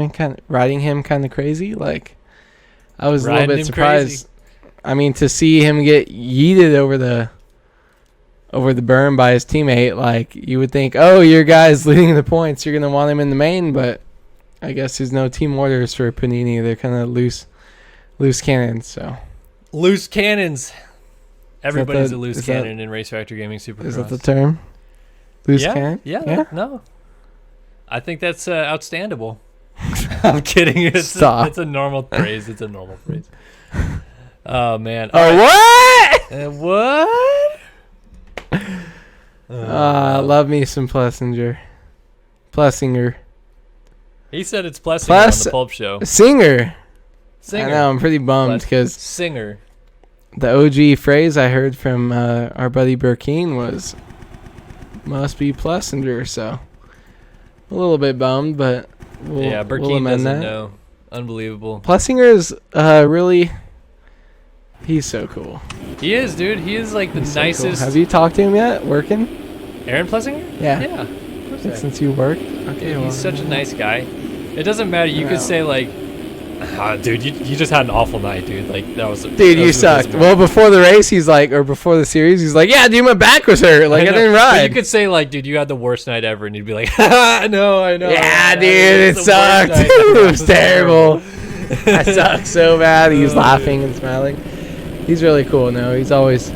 him kind of crazy. Like I was a little bit surprised. Crazy. I mean, to see him get yeeted over the berm by his teammate, like you would think, oh, your guy's leading the points, you're gonna want him in the main, but I guess there's no team orders for Panini. They're kind of loose cannons. So loose cannons. Everybody's a loose cannon in Race Factor Gaming Supercross. Is that the term? Loose cannon? Yeah. No. I think that's outstandable. I'm kidding. It's a normal phrase. It's a normal phrase. Oh, man. What? Love me some Plessinger. He said it's Plessinger on the Pulp Show. Singer. I know. I'm pretty bummed because Singer. The OG phrase I heard from our buddy Burkeen was must be Plessinger. So a little bit bummed, but Burkeen doesn't know. Unbelievable. Plessinger is really. He's so cool. He is, dude. He is like the nicest. So cool. Have you talked to him yet? Working? Aaron Plessinger? Yeah. Yeah. Of course say? Since you worked? Okay, He's such a nice guy. It doesn't matter. You could say, like, dude, you just had an awful night, dude. Like, that was... Dude, you sucked. Well, before the race, he's like, or before the series, he's like, yeah, dude, my back was hurt. Like, I didn't ride. But you could say, like, dude, you had the worst night ever. And you'd be like, no, I know. Yeah, dude, it sucked. It was terrible. I sucked so bad. He was laughing and smiling. He's really cool. No, he's always...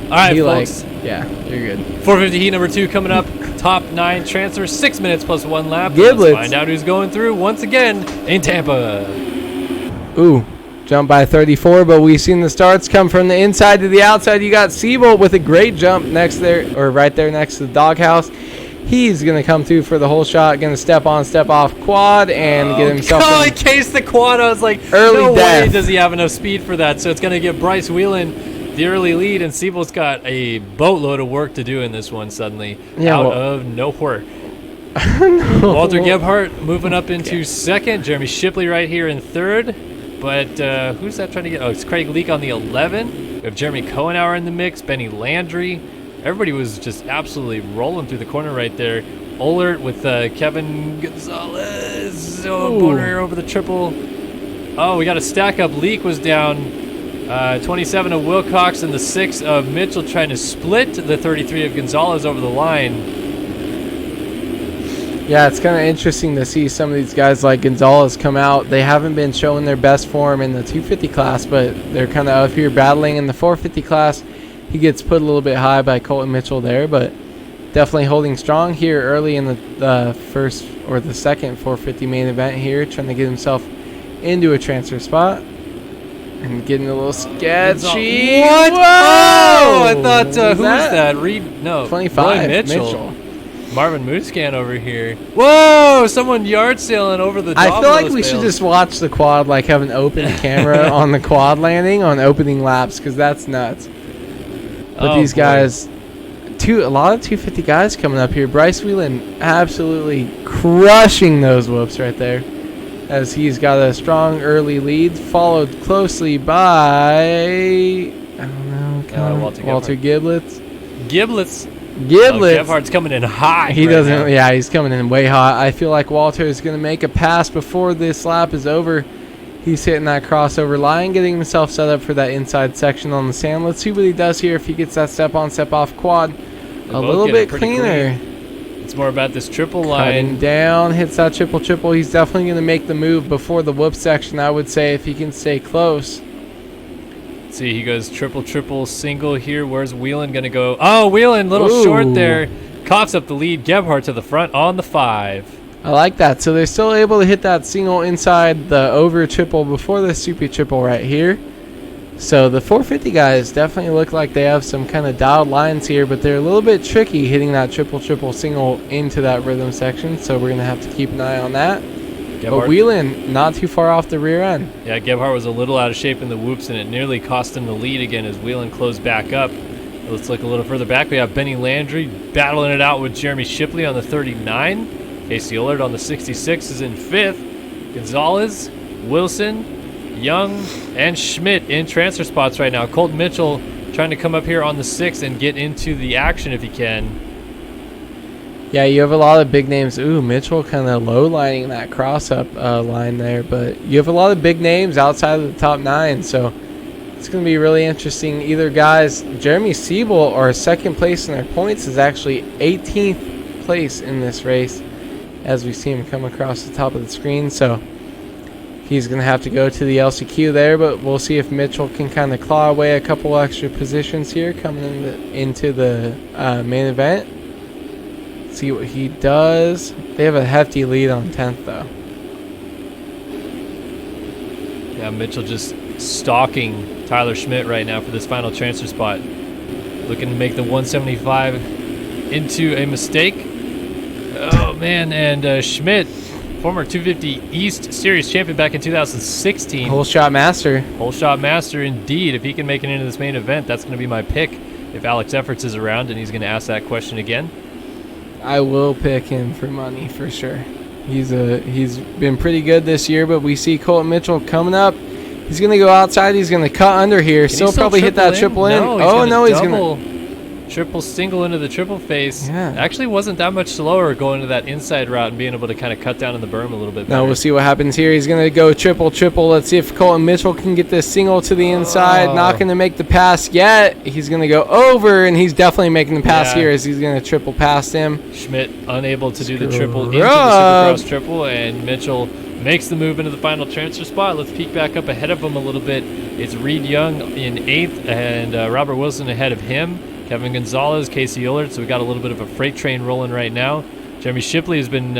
All right, folks. Yeah, you're good. 450 heat number 2 coming up. Top 9 transfer, 6 minutes plus 1 lap. Giblets. Let's find out who's going through once again in Tampa. Ooh, jump by 34, but we've seen the starts come from the inside to the outside. You got Siebel with a great jump next there, or right there next to the doghouse. He's going to come through for the whole shot, going to step on, step off quad, and get himself in case the quad. I was like, no way does he have enough speed for that. So it's going to give Bryce Whelan the early lead, and Siebel's got a boatload of work to do in this one suddenly. Out of nowhere. Walter Gebhardt moving up into second. Jeremy Shipley right here in third. But who's that trying to get? Oh, it's Craig Leake on the 11. We have Jeremy Cohenauer in the mix, Benny Landry. Everybody was just absolutely rolling through the corner right there. Ohlert with Kevin Gonzalez. Oh, corner over the triple. Oh, we got a stack up. Leake was down 27 of Wilcox and the 6 of Mitchell, trying to split the 33 of Gonzalez over the line. Yeah, it's kind of interesting to see some of these guys like Gonzalez come out. They haven't been showing their best form in the 250 class, but they're kind of up here battling in the 450 class. He gets put a little bit high by Colton Mitchell there, but definitely holding strong here early in the first or the second 450 main event here, trying to get himself into a transfer spot. And getting a little sketchy. What? Whoa! Oh, I thought, who's that? Reed? No. 25. Mitchell. Marvin Mooscan over here. Whoa! Someone yard sailing over the I feel like we should just watch the quad, like have an open camera on the quad landing on opening laps, because that's nuts. But these guys, a lot of 250 guys coming up here. Bryce Whelan absolutely crushing those whoops right there, as he's got a strong early lead, followed closely by, I don't know, Walter Giblets. Giblets. Gebhardt's coming in hot. He doesn't. Yeah, he's coming in way hot. I feel like Walter is going to make a pass before this lap is over. He's hitting that crossover line, getting himself set up for that inside section on the sand. Let's see what he does here if he gets that step on, step off quad a little bit cleaner. It's more about this triple line. Cutting down, hits that triple. He's definitely going to make the move before the whoop section, I would say, if he can stay close. Let's see, he goes triple, single here. Where's Whelan going to go? Oh, Whelan, little short there. Coughs up the lead. Gebhardt to the front on the 5. I like that. So they're still able to hit that single inside the over triple before the super triple right here. So the 450 guys definitely look like they have some kind of dialed lines here, but they're a little bit tricky hitting that triple single into that rhythm section. So we're going to have to keep an eye on that. But Whelan not too far off the rear end. Yeah, Gebhardt was a little out of shape in the whoops, and it nearly cost him the lead again as Whelan closed back up. Let's look a little further back. We have Benny Landry battling it out with Jeremy Shipley on the 39. Casey Ohlert on the 66 is in 5th. Gonzalez, Wilson, Young, and Schmidt in transfer spots right now. Colton Mitchell trying to come up here on the 6th and get into the action if he can. Yeah, you have a lot of big names. Ooh, Mitchell kind of low-lining that cross-up line there. But you have a lot of big names outside of the top 9, so it's going to be really interesting. Either guys, Jeremy Siebel, or second place in their points, is actually 18th place in this race as we see him come across the top of the screen. So he's going to have to go to the LCQ there, but we'll see if Mitchell can kind of claw away a couple extra positions here coming into the main event. See what he does. They have a hefty lead on 10th, though. Yeah, Mitchell just stalking Tyler Schmidt right now for this final transfer spot. Looking to make the 175 into a mistake. Oh, man, and Schmidt, former 250 East Series champion back in 2016. Whole shot master. Whole shot master, indeed. If he can make it into this main event, that's going to be my pick if Alex Efforts is around, and he's going to ask that question again. I will pick him for money for sure. He's been pretty good this year, but we see Colton Mitchell coming up. He's going to go outside. He's going to cut under here. Still probably hit that triple in. No, he's triple single into the triple face. Yeah. Actually wasn't that much slower going to that inside route and being able to kind of cut down in the berm a little bit better. Now we'll see what happens here. He's going to go triple. Let's see if Colton Mitchell can get this single to the inside. Not going to make the pass yet. He's going to go over, and he's definitely making the pass here as he's going to triple past him. Schmidt unable to do the triple into the Supercross triple, and Mitchell makes the move into the final transfer spot. Let's peek back up ahead of him a little bit. It's Reed Young in 8th and Robert Wilson ahead of him. Kevin Gonzalez, Casey Ullert, so we got a little bit of a freight train rolling right now. Jeremy Shipley has been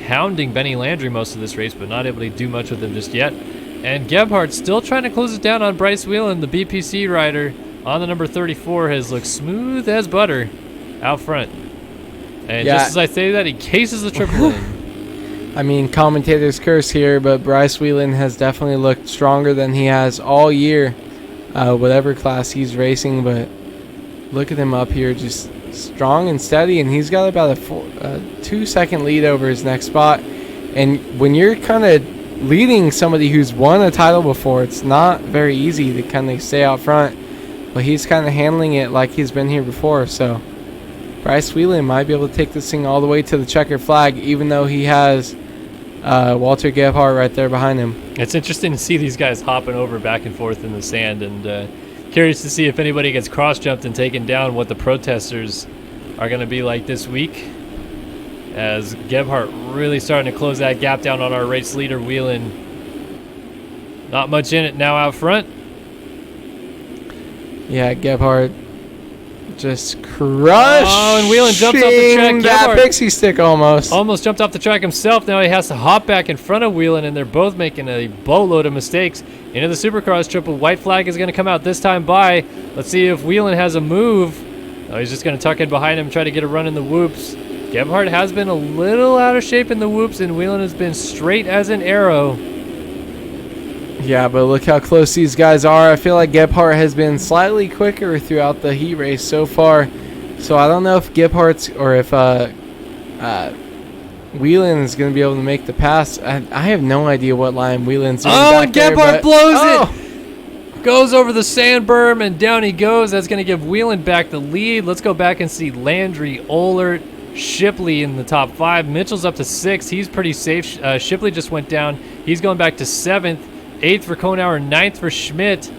hounding Benny Landry most of this race, but not able to do much with him just yet. And Gebhardt still trying to close it down on Bryce Whelan, the BPC rider on the number 34, has looked smooth as butter out front. And just as I say that, he cases the triple in. I mean, commentators curse here, but Bryce Whelan has definitely looked stronger than he has all year, whatever class he's racing. But look at him up here, just strong and steady, and he's got about a 2-second lead over his next spot. And when you're kind of leading somebody who's won a title before, it's not very easy to kind of stay out front. But he's kind of handling it like he's been here before, so Bryce Whelan might be able to take this thing all the way to the checker flag, even though he has Walter Gebhardt right there behind him. It's interesting to see these guys hopping over back and forth in the sand, and curious to see if anybody gets cross-jumped and taken down, what the protesters are going to be like this week, as Gebhardt really starting to close that gap down on our race leader, Whelan. Not much in it now out front. Yeah, Gebhardt just crushed. Oh, and Whelan jumps off the track. That pixie stick almost. Almost jumped off the track himself. Now he has to hop back in front of Whelan, and they're both making a boatload of mistakes. Into the Supercross triple. White flag is going to come out this time by. Let's see if Whelan has a move. Oh, he's just going to tuck in behind him, try to get a run in the whoops. Gebhardt has been a little out of shape in the whoops, and Whelan has been straight as an arrow. Yeah, but look how close these guys are. I feel like Gebhardt has been slightly quicker throughout the heat race so far. So I don't know if Gebhardt's or if Whelan is going to be able to make the pass. I have no idea what line Whelan's doing back and there, Gebhardt blows it. Goes over the sand berm, and down he goes. That's going to give Whelan back the lead. Let's go back and see Landry, Ullert, Shipley in the top 5. Mitchell's up to 6th. He's pretty safe. Shipley just went down. He's going back to 7th. 8th for Kohnauer, 9th for Schmidt.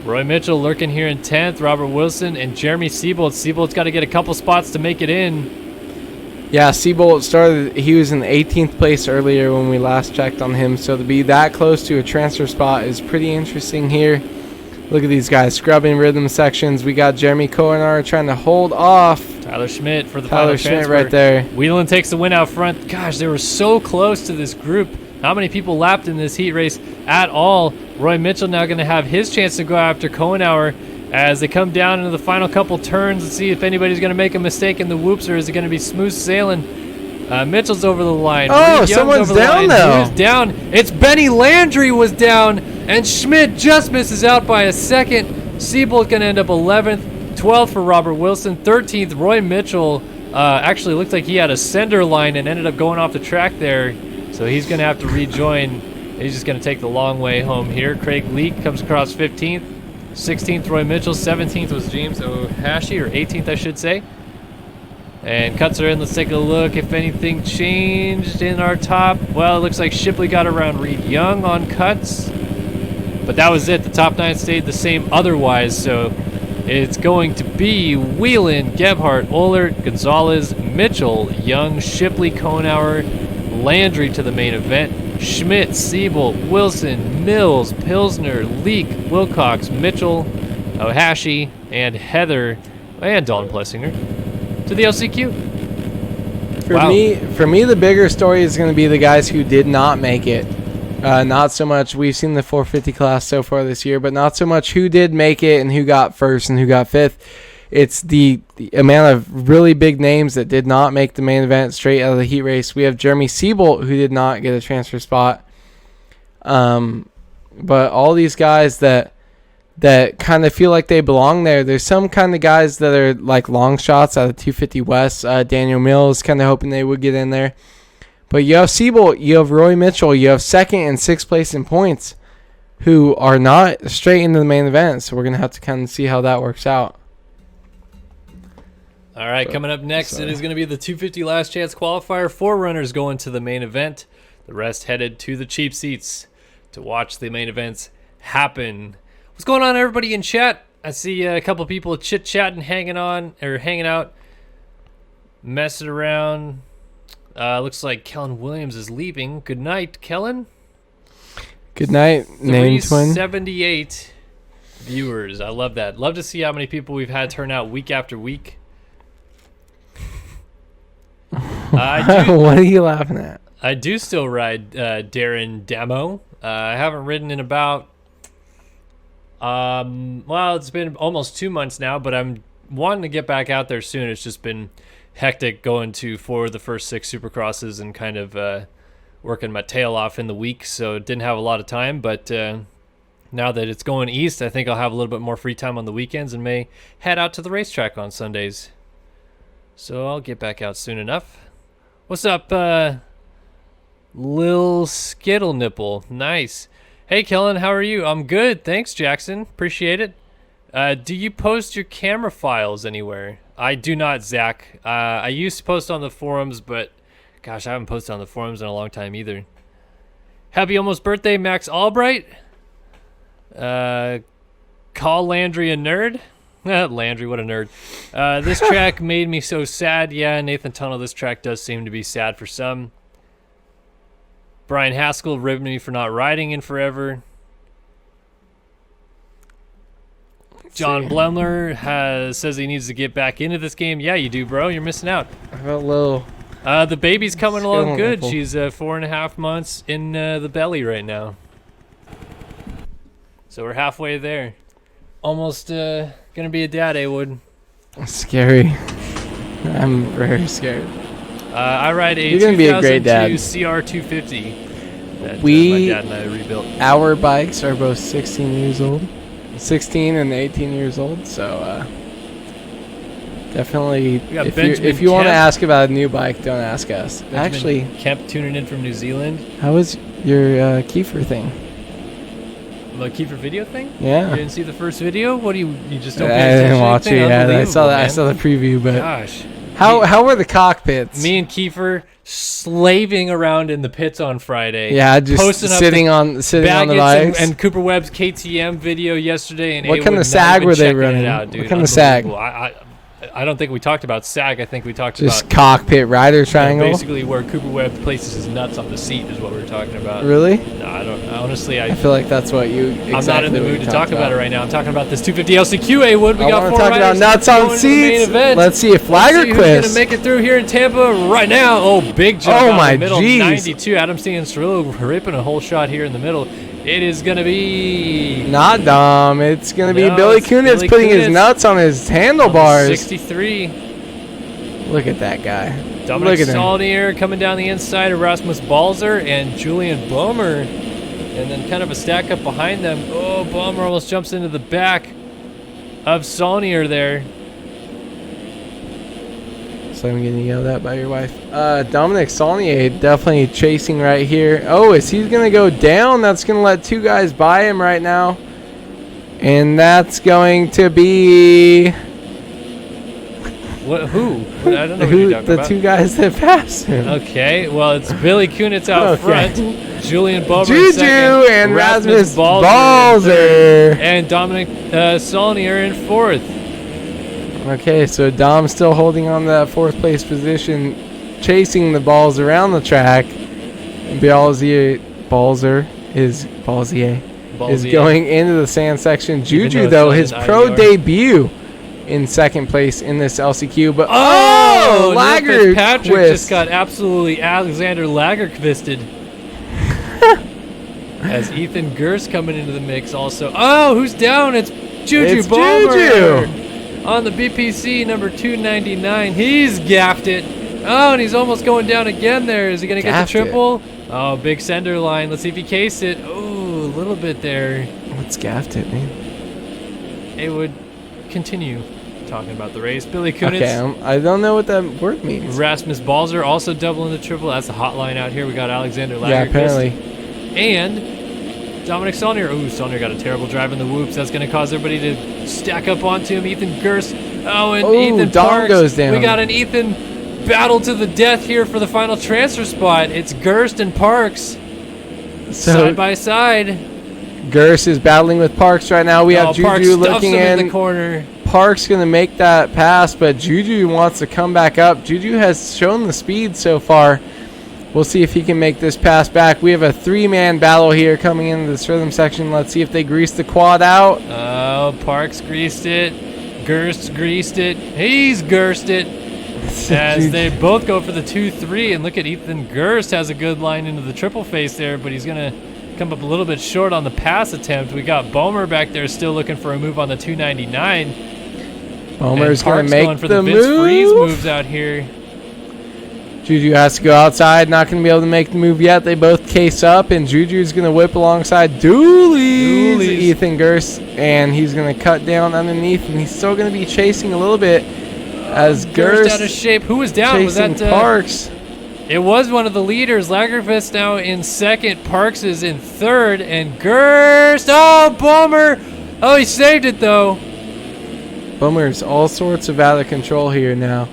Roy Mitchell lurking here in 10th. Robert Wilson and Jeremy Seabolt. Seabolt's got to get a couple spots to make it in. Yeah, Seabolt started, he was in the 18th place earlier when we last checked on him. So to be that close to a transfer spot is pretty interesting here. Look at these guys scrubbing rhythm sections. We got Jeremy Kohnauer trying to hold off Tyler Schmidt for the Tyler final Schmidt transfer. right there. Whelan takes the win out front. Gosh, they were so close to this group. How many people lapped in this heat race at all? Roy Mitchell now going to have his chance to go after Kohnauer as they come down into the final couple turns and see if anybody's going to make a mistake in the whoops, or is it going to be smooth sailing. Mitchell's over the line. Oh, someone's down now. Who's down? It's Benny Landry was down, and Schmidt just misses out by a second. Seabolt going to end up 11th, 12th for Robert Wilson, 13th. Roy Mitchell actually looked like he had a sender line and ended up going off the track there. So he's going to have to rejoin. He's just going to take the long way home here. Craig Leake comes across 15th. 16th, Roy Mitchell. 17th was James Ohashi, or 18th, I should say. And cuts are in. Let's take a look if anything changed in our top. Well, it looks like Shipley got around Reed Young on cuts. But that was it. The top 9 stayed the same otherwise. So it's going to be Whelan, Gebhardt, Ullert, Gonzalez, Mitchell, Young, Shipley, Kohnauer, Landry to the main event. Schmidt, Seabolt, Wilson, Mills, Pilsner, Leake, Wilcox, Mitchell, Ohashi, and Heather, and Dalton Plessinger to the LCQ. For me, the bigger story is going to be the guys who did not make it. Not so much, we've seen the 450 class so far this year, but not so much who did make it and who got first and who got fifth. It's the amount of really big names that did not make the main event straight out of the heat race. We have Jeremy Seabolt, who did not get a transfer spot. But all these guys that kind of feel like they belong there. There's some kind of guys that are like long shots out of 250 West. Daniel Mills kind of hoping they would get in there. But you have Seabolt, you have Roy Mitchell, you have 2nd and 6th place in points who are not straight into the main event. So we're going to have to kind of see how that works out. All right, coming up next, it is going to be the 250 last chance qualifier. 4 runners going to the main event. The rest headed to the cheap seats to watch the main events happen. What's going on, everybody in chat? I see a couple people chit-chatting, hanging out, messing around. Looks like Kellen Williams is leaving. Good night, Kellen. Good night, name twin. 378 viewers. I love that. Love to see how many people we've had turn out week after week. What are you laughing at? I do still ride Darren Demo. I haven't ridden in about, well, it's been almost 2 months now, but I'm wanting to get back out there soon. It's just been hectic going to 4 of the first 6 Supercrosses and kind of working my tail off in the week, so didn't have a lot of time. But now that it's going east, I think I'll have a little bit more free time on the weekends and may head out to the racetrack on Sundays. So I'll get back out soon enough. What's up, Lil Skittle Nipple? Nice. Hey, Kellen, how are you? I'm good. Thanks, Jackson. Appreciate it. Do you post your camera files anywhere? I do not, Zach. I used to post on the forums, but gosh, I haven't posted on the forums in a long time either. Happy almost birthday, Max Albright. Call Landry a nerd. Landry, what a nerd. This track made me so sad. Yeah, Nathan Tunnel, this track does seem to be sad for some. Brian Haskell ribbed me for not riding in forever. John Blemler says he needs to get back into this game. Yeah, you do, bro. You're missing out. I felt a little... the baby's coming along good. She's 4.5 months in the belly right now. So we're halfway there. Almost gonna be a dad, Wood. Scary. I'm very scared. I ride a You're gonna be a great dad. CR250 that my dad and I rebuilt. Our bikes are both 16 years old. 16 and 18 years old, so definitely if you want to ask about a new bike, don't ask us. Benjamin Actually, Kemp tuning in from New Zealand. How was your Kiefer thing? The Kiefer video thing? Yeah. You didn't see the first video? What do you just don't pay I attention? didn't watch it. Yeah, I saw that. Man. I saw the preview, but gosh, how were the cockpits? Me and Kiefer slaving around in the pits on Friday. Yeah, just sitting on the bikes. And Cooper Webb's KTM video yesterday. And what kind of sag were they running? What kind of sag? I don't think we talked about sag. I think we talked just about cockpit rider triangle. Basically, where Cooper Webb places his nuts on the seat is what we were talking about. Really? No, I don't. Honestly, I feel like that's what you. Exactly I'm not in the mood to talk about it right now. I'm talking about this 250 LCQ. Wood. We got 4 talk riders about nuts on seats. Let's see if Flagger quiz. Who's gonna make it through here in Tampa right now? Oh, big jump out in the middle. 92. Adam C. and Cirillo ripping a whole shot here in the middle. It is going to be... Not Dom. It's going to be Billy Kunitz putting his nuts on his handlebars. 63. Look at that guy. Dominic Saulnier coming down the inside of Rasmus Balzer and Julian Boehmer. And then kind of a stack up behind them. Oh, Boehmer almost jumps into the back of Saulnier there. So I'm getting yelled at by your wife. Dominic Saulnier definitely chasing right here. Oh, is he going to go down? That's going to let 2 guys by him right now. And that's going to be... What? Who? I don't know who you're talking about. The 2 guys that passed him. Okay, well, it's Billy Kunitz out front. Julian Boehmer Juju second. and Rasmus Balzer. And Dominic Saulnier in 4th. Okay, so Dom's still holding on to that 4th place position, chasing the balls around the track. Balzer is going into the sand section. Juju, though, his pro debut in 2nd place in this LCQ. But Lager Patrick just got absolutely Alexander Lagerkvisted. As Ethan Gers coming into the mix also. Oh, who's down? It's Juju Boehmer. On the BPC number 299. He's gaffed it. Oh, and he's almost going down again there. Is he going to get the triple? Oh, big sender line. Let's see if he cased it. Oh, a little bit there. What's gaffed it, man? It would continue talking about the race. Billy Kunitz. Okay, I don't know what that word means. Rasmus Balzer also doubling the triple. That's the hotline out here. We got Alexander Lager. Yeah, apparently. And Dominic Saulnier. Ooh, Saulnier got a terrible drive in the whoops. That's going to cause everybody to stack up onto him. Ethan Gerst. Oh, and Ethan Dom Parks. goes down. We got an Ethan battle to the death here for the final transfer spot. It's Gerst and Parks side by side. Gerst is battling with Parks right now. We have Parks Juju stuffs looking him in the corner. Parks going to make that pass, but Juju wants to come back up. Juju has shown the speed so far. We'll see if he can make this pass back. We have a three-man battle here coming into this rhythm section. Let's see if they grease the quad out. Oh, Parks greased it. Gerst greased it. He's Gerst it. As they both go for the 2-3. And look at Ethan Gerst has a good line into the triple face there, but he's going to come up a little bit short on the pass attempt. We got Boehmer back there still looking for a move on the 299. Boehmer's going to make going for the Vince move. Freeze moves out here. Juju has to go outside. Not going to be able to make the move yet. They both case up, and Juju's going to whip alongside Dooley's Ethan Gerst, and he's going to cut down underneath, and he's still going to be chasing a little bit as Gerst out of shape. Who was down? Was that Parks? It was one of the leaders. Lagerfist now in second. Parks is in third, and Gerst. Oh, Boehmer. Oh, he saved it though. Boehmer's all sorts of out of control here now.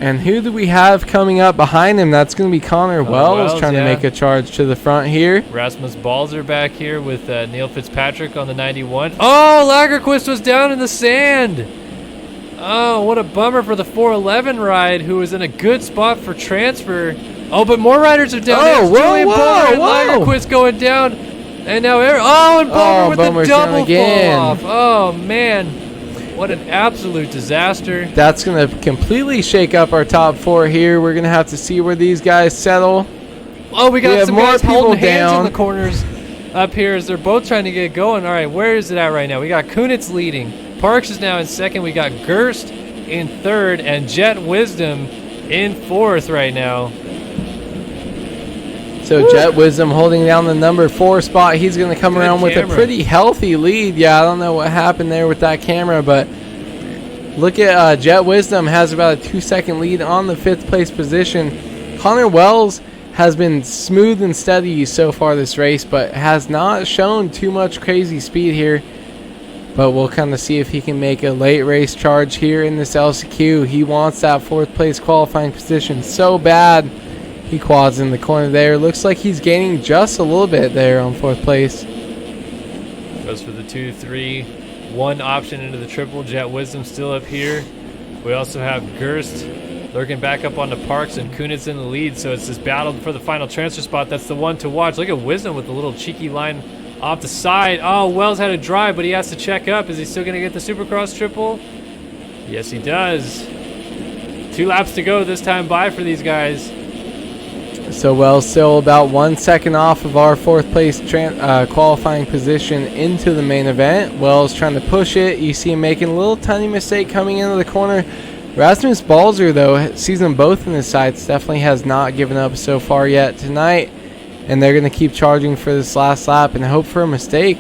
And who do we have coming up behind him? That's going to be Connor Wells trying to make a charge to the front here. Rasmus Balzer back here with Neil Fitzpatrick on the 91. Oh, Lagerquist was down in the sand. Oh, what a bummer for the 411 ride, who was in a good spot for transfer. Oh, but more riders are down. Oh, Julian Boehmer and Lagerquist going down. And now, and Boehmer with the double fall off. Oh, man. What an absolute disaster. That's going to completely shake up our top four here. We're going to have to see where these guys settle. Oh, we got some more guys holding hands in the corners up here as they're both trying to get going. All right, where is it at right now? We got Kunitz leading. Parks is now in second. We got Gerst in third and Jet Wisdom in fourth right now. So Jet Wisdom holding down the number 4 spot. He's going to come around with a pretty healthy lead. Yeah, I don't know what happened there with that camera, but look at Jet Wisdom has about a 2-second lead on the 5th place position. Connor Wells has been smooth and steady so far this race, but has not shown too much crazy speed here. But we'll kind of see if he can make a late race charge here in this LCQ. He wants that 4th place qualifying position so bad. He quads in the corner there. Looks like he's gaining just a little bit there on 4th place. Goes for the 2-3. One option into the triple. Jet Wisdom still up here. We also have Gerst lurking back up onto Parks and Kunitz in the lead. So it's this battle for the final transfer spot. That's the one to watch. Look at Wisdom with the little cheeky line off the side. Oh, Wells had a drive, but he has to check up. Is he still going to get the Supercross triple? Yes, he does. 2 laps to go this time by for these guys. So Wells still about 1 second off of our 4th place qualifying position into the main event. Wells trying to push it. You see him making a little tiny mistake coming into the corner. Rasmus Balzer, though, sees them both in his sights. Definitely has not given up so far yet tonight. And they're going to keep charging for this last lap and hope for a mistake.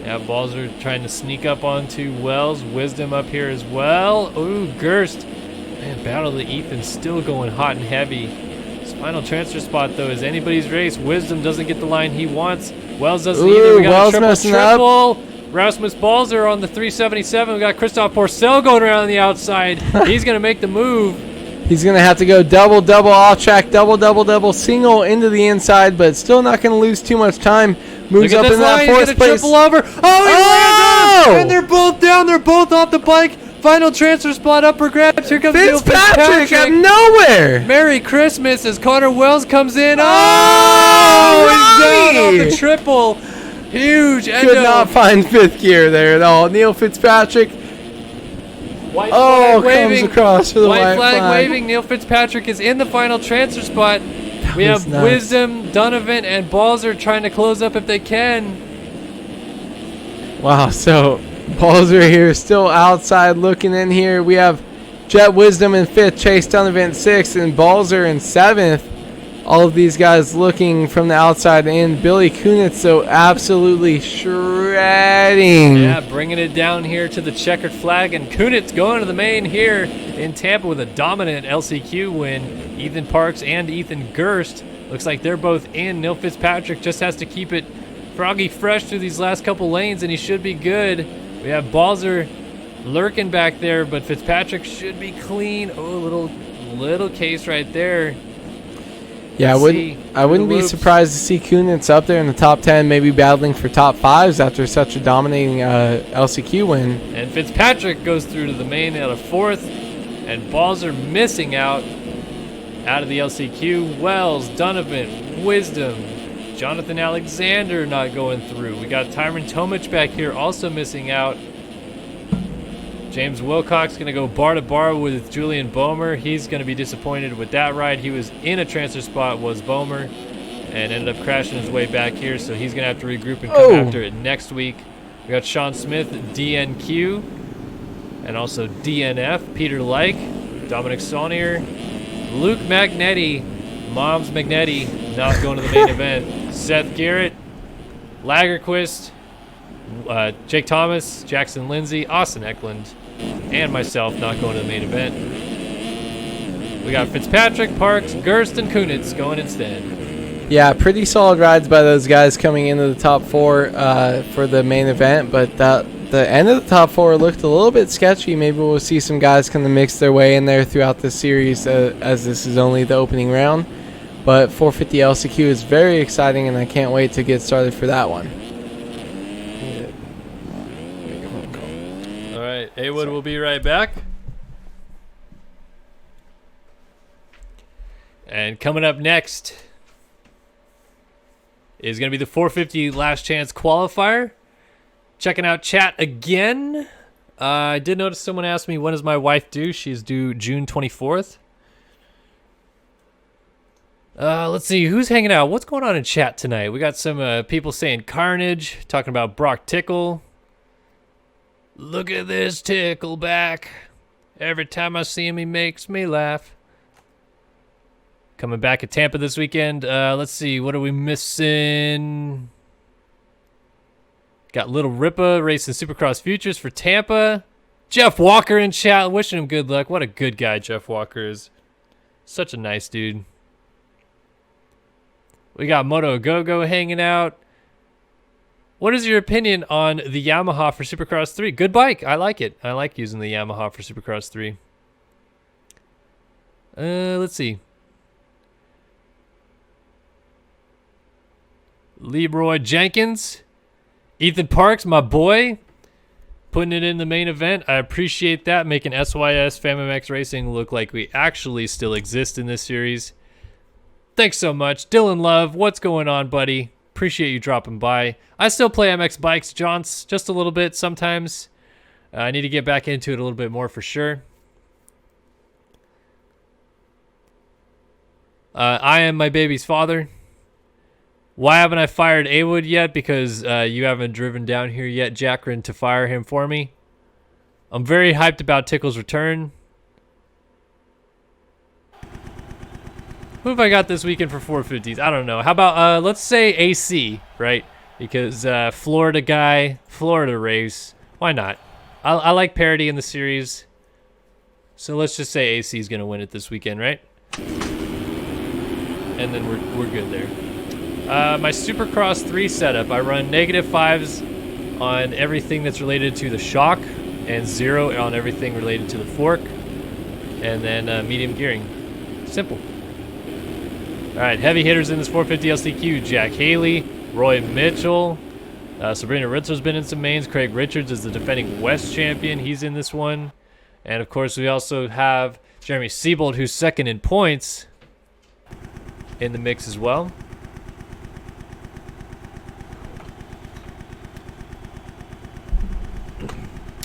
Yeah, Balzer trying to sneak up onto Wells. Wisdom up here as well. Ooh, Gerst. Man, Battle of the Ethan's still going hot and heavy. This final transfer spot, though, is anybody's race. Wisdom doesn't get the line he wants. Wells doesn't either. We got a triple. Rasmus Balzer on the 377. We got Christoph Porcel going around on the outside. He's going to make the move. He's going to have to go double off track, double single into the inside, but still not going to lose too much time. Moves up in that 4th place. Triple over. Oh, he lands on him! And they're both down. They're both off the bike. Final transfer spot up for grabs. Here comes Fitzpatrick out of nowhere. Merry Christmas as Connor Wells comes in. Oh, he's down off the triple. Huge. Could not find 5th gear there at all. Neil Fitzpatrick. White flag waving. Comes across for the white flag waving. Neil Fitzpatrick is in the final transfer spot. We have Wisdom, Donovan, and Balzer trying to close up if they can. Wow, so Balzer here still outside looking in here. We have Jet Wisdom in 5th, Chase Donovan 6th, and Balzer in 7th. All of these guys looking from the outside in. Billy Kunitz, so absolutely shredding. Yeah, bringing it down here to the checkered flag. And Kunitz going to the main here in Tampa with a dominant LCQ win. Ethan Parks and Ethan Gerst Looks like they're both in. Neil Fitzpatrick just has to keep it froggy fresh through these last couple lanes, and he should be good. We have Balzer lurking back there, but Fitzpatrick should be clean. Oh, little case right there. Yeah, I wouldn't be surprised to see Kunitz up there in the top 10, maybe battling for top 5s after such a dominating LCQ win. And Fitzpatrick goes through to the main out of 4th, and Balzer missing out of the LCQ. Wells, Donovan, Wisdom, Jonathan Alexander not going through. We got Tyron Tomic back here also missing out. James Wilcox going to go bar to bar with Julian Boehmer. He's going to be disappointed with that ride. He was in a transfer spot, was Boehmer, and ended up crashing his way back here, so he's going to have to regroup and come after it next week. We got Sean Smith, DNQ, and also DNF, Peter Like, Dominic Saunier, Luke Magneti, Mom's Magneti, not going to the main event. Seth Garrett, Lagerquist, Jake Thomas, Jackson Lindsay, Austin Eklund, and myself not going to the main event. We got Fitzpatrick, Parks, Gerst, and Kunitz going instead. Yeah, pretty solid rides by those guys coming into the top 4 for the main event, but the end of the top 4 looked a little bit sketchy. Maybe we'll see some guys kind of mix their way in there throughout the series as this is only the opening round. But 450 LCQ is very exciting, and I can't wait to get started for that one. All right, Haywood will be right back. And coming up next is going to be the 450 Last Chance Qualifier. Checking out chat again. I did notice someone asked me, when is my wife due? She's due June 24th. Let's see, who's hanging out? What's going on in chat tonight? We got some people saying Carnage, talking about Brock Tickle. Look at this Tickle back. Every time I see him, he makes me laugh. Coming back at Tampa this weekend. Let's see, what are we missing? Got Little Ripa racing Supercross Futures for Tampa. Jeff Walker in chat, wishing him good luck. What a good guy Jeff Walker is. Such a nice dude. We got Moto Go-Go hanging out. What is your opinion on the Yamaha for Supercross 3? Good bike. I like it. I like using the Yamaha for Supercross 3. Let's see. Leroy Jenkins. Ethan Parks, my boy. Putting it in the main event. I appreciate that. Making SYS FamMX Racing look like we actually still exist in this series. Thanks so much. Dylan Love, what's going on, buddy? Appreciate you dropping by. I still play MX Bikes, Jaunts, just a little bit sometimes. I need to get back into it a little bit more for sure. I am my baby's father. Why haven't I fired Awood yet? Because you haven't driven down here yet, Jackrin, to fire him for me. I'm very hyped about Tickle's return. Who have I got this weekend for 450s? I don't know. How about, let's say AC, right? Because Florida guy, Florida race. Why not? I like parity in the series. So let's just say AC is going to win it this weekend, right? And then we're good there. My Supercross 3 setup, I run -5s on everything that's related to the shock and 0 on everything related to the fork. And then medium gearing. Simple. All right, heavy hitters in this 450 LCQ. Jack Haley, Roy Mitchell, Sabrina Ritzler's been in some mains. Craig Richards is the defending West champion. He's in this one. And, of course, we also have Jeremy Siebold, who's second in points, in the mix as well.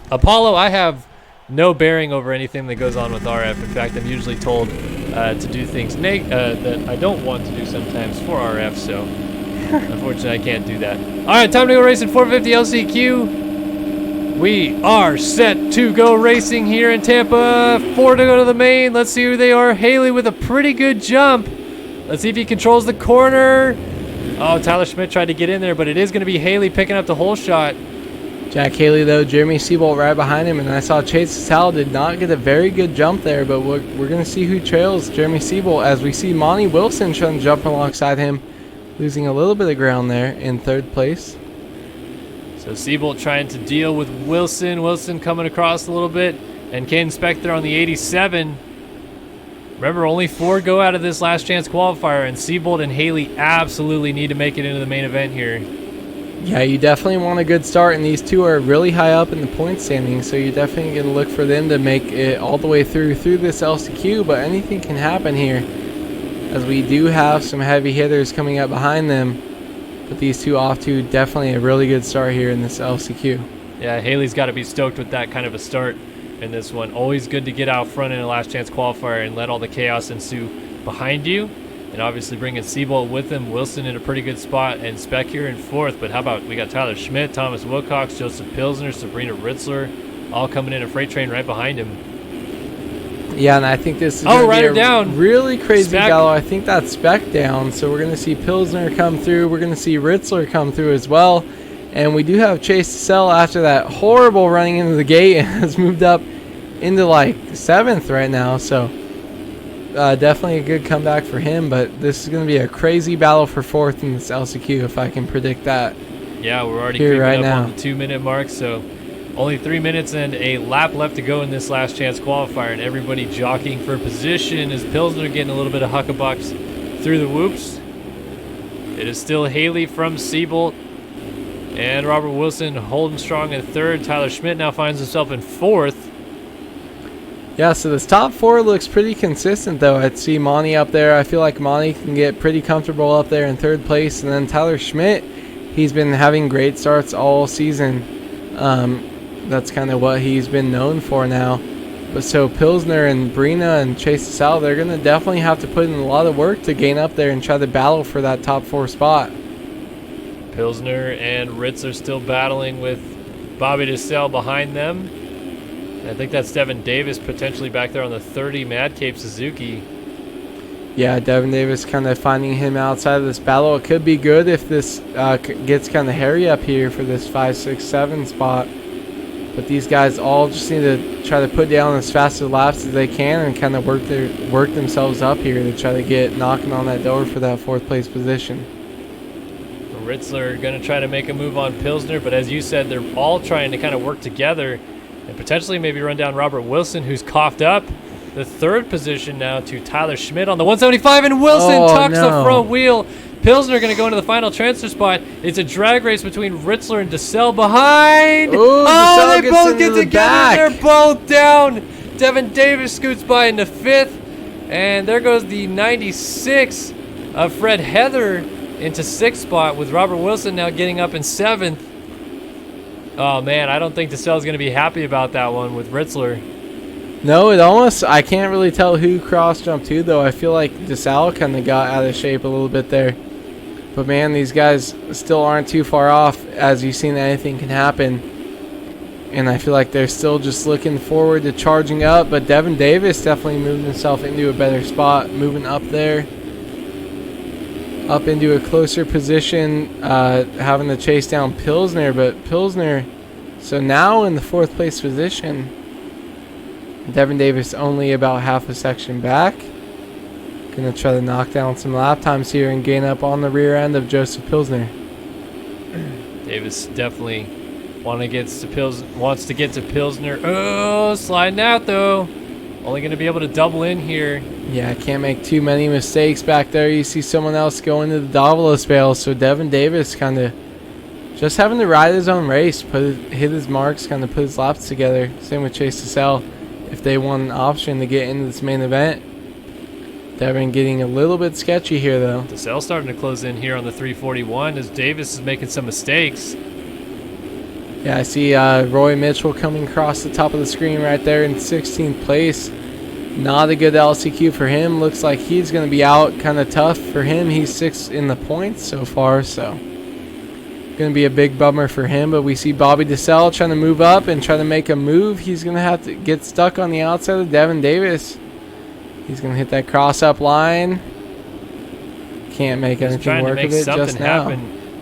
Apollo, I have no bearing over anything that goes on with RF. In fact, I'm usually told to do things that I don't want to do sometimes for RF, so unfortunately I can't do that. All right, time to go racing 450 LCQ. We are set to go racing here in Tampa. 4 to go to the main. Let's see who they are. Haley with a pretty good jump. Let's see if he controls the corner. Oh, Tyler Schmidt tried to get in there, but it is going to be Haley picking up the whole shot. Jack Haley, though, Jeremy Seabolt right behind him, and I saw Chase Casella did not get a very good jump there, but we're going to see who trails Jeremy Seabolt as we see Monty Wilson trying to jump alongside him, losing a little bit of ground there in third place. So Seabolt trying to deal with Wilson. Wilson coming across a little bit, and Caden Spector on the 87. Remember, only 4 go out of this last chance qualifier, and Seabolt and Haley absolutely need to make it into the main event here. Yeah, you definitely want a good start, and these two are really high up in the point standing, so you're definitely going to look for them to make it all the way through this LCQ, but anything can happen here, as we do have some heavy hitters coming up behind them, but these two off to definitely a really good start here in this LCQ. Yeah, Haley's got to be stoked with that kind of a start in this one. Always good to get out front in a last chance qualifier and let all the chaos ensue behind you. And obviously bringing Seabolt with him. Wilson in a pretty good spot, and Speck here in 4th. But how about we got Tyler Schmidt, Thomas Wilcox, Joseph Pilsner, Sabrina Ritzler, all coming in a freight train right behind him. Yeah, and I think this is going to be a really crazy Speck. battle. I think that's Speck down, so we're going to see Pilsner come through. We're going to see Ritzler come through as well. And we do have Chase Sell after that horrible running into the gate and has moved up into like 7th right now. So definitely a good comeback for him. But this is going to be a crazy battle for 4th in this LCQ if I can predict that. Yeah, we're already here creeping right up now on the 2-minute mark. So only 3 minutes and a lap left to go in this last chance qualifier. And everybody jockeying for position as Pilsner getting a little bit of huckabucks through the whoops. It is still Haley from Seabolt. And Robert Wilson holding strong in 3rd. Tyler Schmidt now finds himself in 4th. Yeah, so this top 4 looks pretty consistent, though. I'd see Monty up there. I feel like Monty can get pretty comfortable up there in 3rd place. And then Tyler Schmidt, he's been having great starts all season. That's kind of what he's been known for now. But so Pilsner and Brina and Chase Sal, they're going to definitely have to put in a lot of work to gain up there and try to battle for that top 4 spot. Pilsner and Ritz are still battling with Bobby DeSalle behind them. And I think that's Devin Davis potentially back there on the 30 Mad Cape Suzuki. Yeah, Devin Davis kind of finding him outside of this battle. It could be good if this gets kind of hairy up here for this 5, 6, 7 spot. But these guys all just need to try to put down as fast of laps as they can and kind of work themselves up here to try to get knocking on that door for that 4th place position. Ritzler going to try to make a move on Pilsner, but as you said, they're all trying to kind of work together and potentially maybe run down Robert Wilson, who's coughed up the 3rd position now to Tyler Schmidt on the 175, and Wilson tucks the front wheel. Pilsner going to go into the final transfer spot. It's a drag race between Ritzler and DeSalle behind. Oh, they both get together. They're both down. Devin Davis scoots by into 5th, and there goes the 96 of Fred Heather into 6th spot, with Robert Wilson now getting up in 7th. Oh man, I don't think DeSalle's going to be happy about that one with Ritzler. No, I can't really tell who cross jumped who, though. I feel like DeSalle kind of got out of shape a little bit there. But man, these guys still aren't too far off. As you've seen, anything can happen. And I feel like they're still just looking forward to charging up. But Devin Davis definitely moved himself into a better spot, moving up there. Up into a closer position, having to chase down Pilsner. But Pilsner, so now in the 4th place position, Devin Davis only about half a section back. Going to try to knock down some lap times here and gain up on the rear end of Joseph Pilsner. Davis definitely wants to get to Pilsner. Oh, sliding out though. Only going to be able to double in here. Yeah, can't make too many mistakes back there. You see someone else go into the Davalos bail, so Devin Davis kind of just having to ride his own race, hit his marks, kind of put his laps together. Same with Chase Sell. If they want an option to get into this main event. Devin getting a little bit sketchy here, though. DeSalle starting to close in here on the 341 as Davis is making some mistakes. Yeah, I see Roy Mitchell coming across the top of the screen right there in 16th place. Not a good LCQ for him. Looks like he's going to be out. Kind of tough for him. He's 6th in the points so far, so going to be a big bummer for him. But we see Bobby DeSalle trying to move up and try to make a move. He's going to have to get stuck on the outside of Devin Davis. He's going to hit that cross-up line. Can't make anything work of it just now.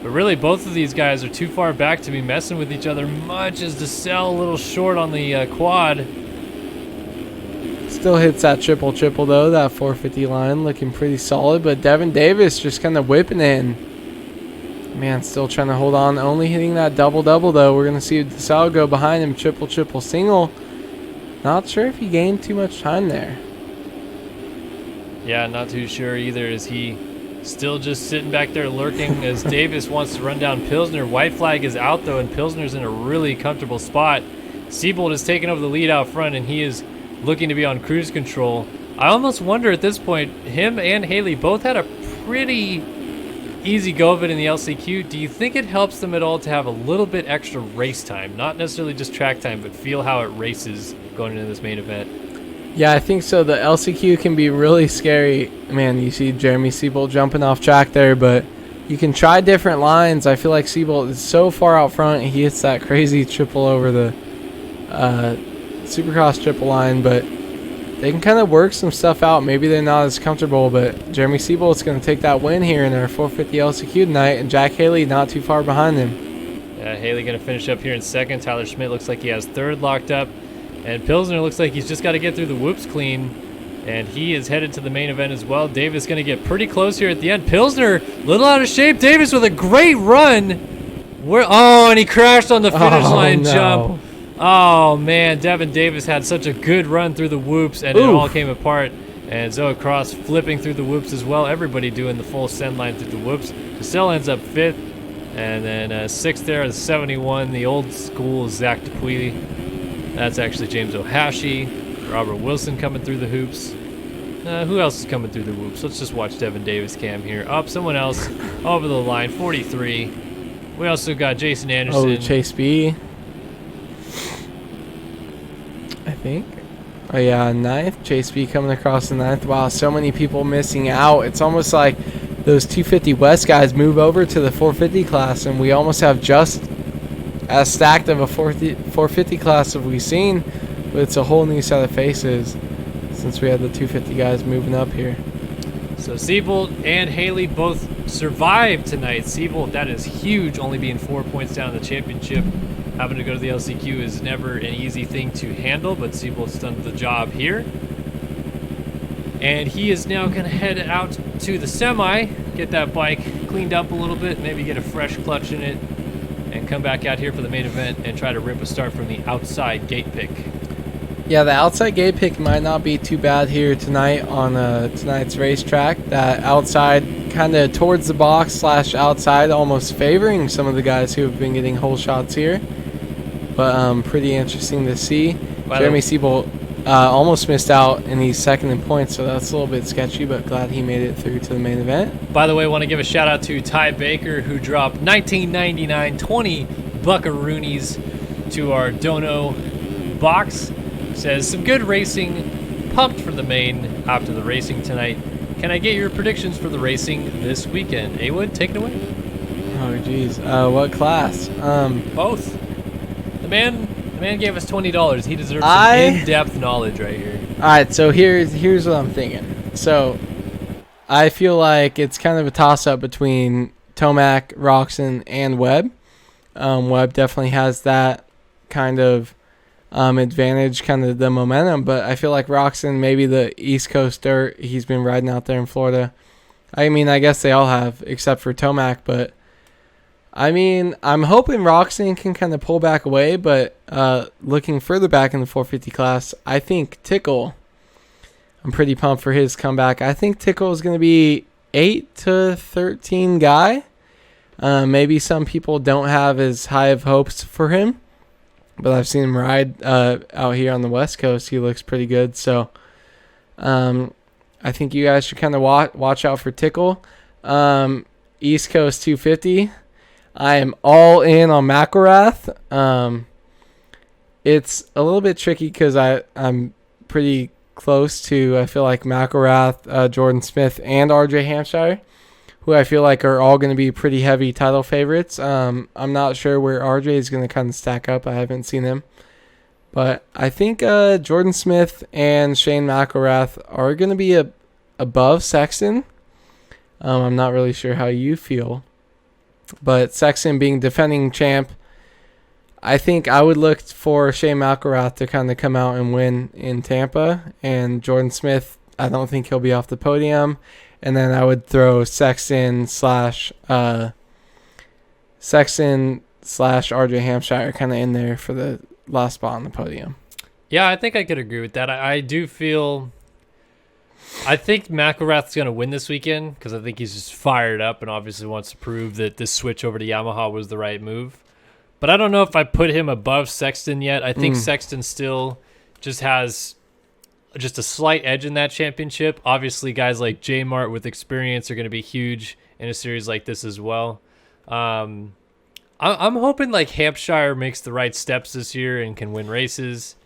But really, both of these guys are too far back to be messing with each other much as to sell a little short on the quad. Still hits that triple though, that 450 line looking pretty solid, but Devin Davis just kind of whipping in. Man, still trying to hold on, only hitting that double though. We're going to see Casella go behind him, triple single. Not sure if he gained too much time there. Yeah, not too sure either. Is he still just sitting back there lurking as Davis wants to run down Pilsner? White flag is out though, and Pilsner's in a really comfortable spot. Seabold has taken over the lead out front, and he is looking to be on cruise control. I almost wonder at this point, him and Haley both had a pretty easy go of it in the LCQ. Do you think it helps them at all to have a little bit extra race time? Not necessarily just track time, but feel how it races going into this main event. Yeah, I think so. The LCQ can be really scary. Man, you see Jeremy Seabold jumping off track there, but you can try different lines. I feel like Seabold is so far out front. He hits that crazy triple over the Supercross triple line, but they can kind of work some stuff out. Maybe they're not as comfortable, but Jeremy Seabold's going to take that win here in our 450 LCQ tonight, and Jack Haley not too far behind him. Yeah, Haley going to finish up here in second. Tyler Schmidt looks like he has third locked up. And Pilsner looks like he's just got to get through the whoops clean. And he is headed to the main event as well. Davis going to get pretty close here at the end. Pilsner, a little out of shape. Davis with a great run. And he crashed on the finish line jump. Oh, man. Devin Davis had such a good run through the whoops, and it all came apart. And Zoe Cross flipping through the whoops as well. Everybody doing the full send line through the whoops. Casella ends up fifth. And then sixth there is 71, the old school Zach DePuy. That's actually James Ohashi. Robert Wilson coming through the hoops. Who else is coming through the whoops? Let's just watch Devin Davis cam here. Someone else over the line, 43. We also got Jason Anderson. Oh, Chase B. I think. Oh, yeah, ninth. Chase B coming across the ninth. Wow, so many people missing out. It's almost like those 250 West guys move over to the 450 class, and we almost have just as stacked of a 450 class as we've seen, but it's a whole new set of faces since we had the 250 guys moving up here. So Seabold and Haley both survived tonight. Seabold, that is huge, only being 4 points down in the championship. Having to go to the LCQ is never an easy thing to handle, but Seabold's done the job here. And he is now going to head out to the semi, get that bike cleaned up a little bit, maybe get a fresh clutch in it, and come back out here for the main event and try to rip a start from the outside gate pick. Yeah, the outside gate pick might not be too bad here tonight on tonight's racetrack. That outside kind of towards the box / outside, almost favoring some of the guys who have been getting hole shots here. But pretty interesting to see. Jeremy Seabold almost missed out, and he's second in points, so that's a little bit sketchy, but glad he made it through to the main event. By the way, I want to give a shout out to Ty Baker, who dropped $19.99 20 buckaroonies to our Dono box. Says some good racing, pumped for the main after the racing tonight. Can I get your predictions for the racing this weekend? A-Wood, take it away. Oh, geez. What class? Both. The man gave us $20. He deserves some in-depth knowledge right here. All right, so here's what I'm thinking. So I feel like it's kind of a toss-up between Tomac, Roxon, and Webb. Webb definitely has that kind of advantage, kind of the momentum, but I feel like Roxon, maybe the East Coast dirt, he's been riding out there in Florida. I mean, I guess they all have, except for Tomac, but I mean, I'm hoping Roxon can kind of pull back away, but looking further back in the 450 class, I think Tickle, I'm pretty pumped for his comeback. I think Tickle is going to be 8 to 13 guy. Maybe some people don't have as high of hopes for him, but I've seen him ride out here on the West Coast. He looks pretty good, so I think you guys should kind of watch out for Tickle. East Coast 250. I am all in on McElrath. It's a little bit tricky because I'm pretty close to, I feel like, McElrath, Jordan Smith, and RJ Hampshire, who I feel like are all going to be pretty heavy title favorites. I'm not sure where RJ is going to kind of stack up. I haven't seen him. But I think Jordan Smith and Shane McElrath are going to be above Sexton. I'm not really sure how you feel. But Sexton being defending champ, I think I would look for Shane McElrath to kind of come out and win in Tampa. And Jordan Smith, I don't think he'll be off the podium. And then I would throw Sexton slash RJ Hampshire kind of in there for the last spot on the podium. Yeah, I think I could agree with that. I think McElrath's going to win this weekend because I think he's just fired up and obviously wants to prove that this switch over to Yamaha was the right move. But I don't know if I put him above Sexton yet. I think Sexton still just has just a slight edge in that championship. Obviously, guys like J Mart with experience are going to be huge in a series like this as well. I'm hoping like Hampshire makes the right steps this year and can win races.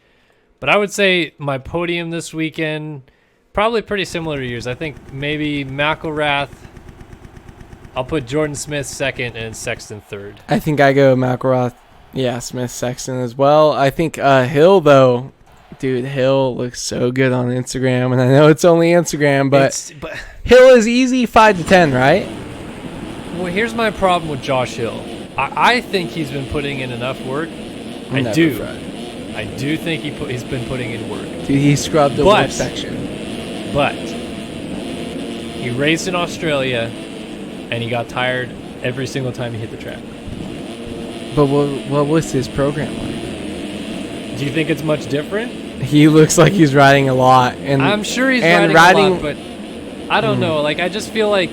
But I would say my podium this weekend, probably pretty similar to yours. I think maybe McElrath. I'll put Jordan Smith second and Sexton third. I think I go McElrath, Smith, Sexton as well. I think Hill, though, dude, Hill looks so good on Instagram. And I know it's only Instagram, but Hill is easy 5 to 10, right? Well, here's my problem with Josh Hill. I think he's been putting in enough work. I do think he's been putting in work. Dude, he scrubbed the whip section. But he raced in Australia, and he got tired every single time he hit the track. But what was his program like? Do you think it's much different? He looks like he's riding a lot. And I'm sure he's riding a lot, but I don't know. Like, I just feel like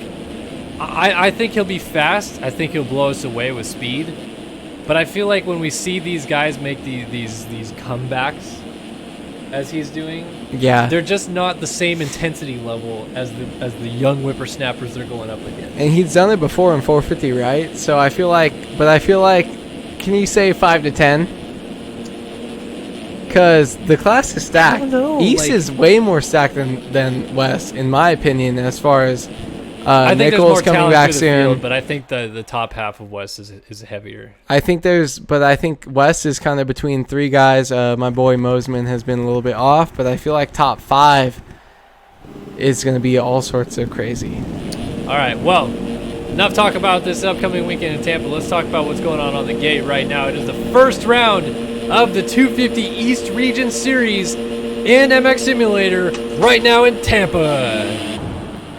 I think he'll be fast. I think he'll blow us away with speed. But I feel like when we see these guys make these comebacks as he's doing, they're just not the same intensity level as the young whippersnappers they're going up against. And he's done it before in 450, right? So I feel like, can you say 5 to 10? Because the class is stacked. I don't know, East is way more stacked than West, in my opinion, as far as I think Nichols coming back soon. Field, but I think the top half of West is heavier. I think West is kind of between three guys. My boy Mosman has been a little bit off, but I feel like top 5 is going to be all sorts of crazy. All right, well, enough talk about this upcoming weekend in Tampa. Let's talk about what's going on the gate right now. It is the first round of the 250 East Region Series in MX Simulator right now in Tampa.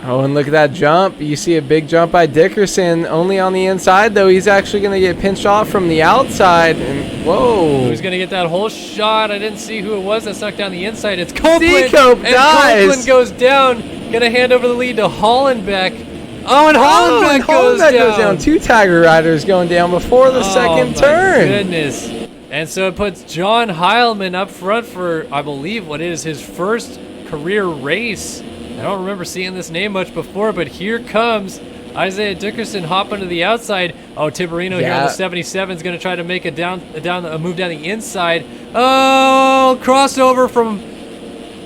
Oh, and look at that jump. You see a big jump by Dickerson, only on the inside, though. He's actually going to get pinched off from the outside. And whoa. Who's going to get that whole shot? I didn't see who it was that snuck down the inside. It's Copeland. D-Cope dies. Copeland goes down. Going to hand over the lead to Hollenbeck. Oh, and Hollenbeck goes down. 2 Tiger Riders going down before the second turn. Oh, my goodness. And so it puts John Heilmann up front for, I believe, what is his first career race. I don't remember seeing this name much before, but here comes Isiah Dickerson hopping to the outside. Oh, Tiberino here on the 77 is going to try to make a move down the inside. Oh, crossover from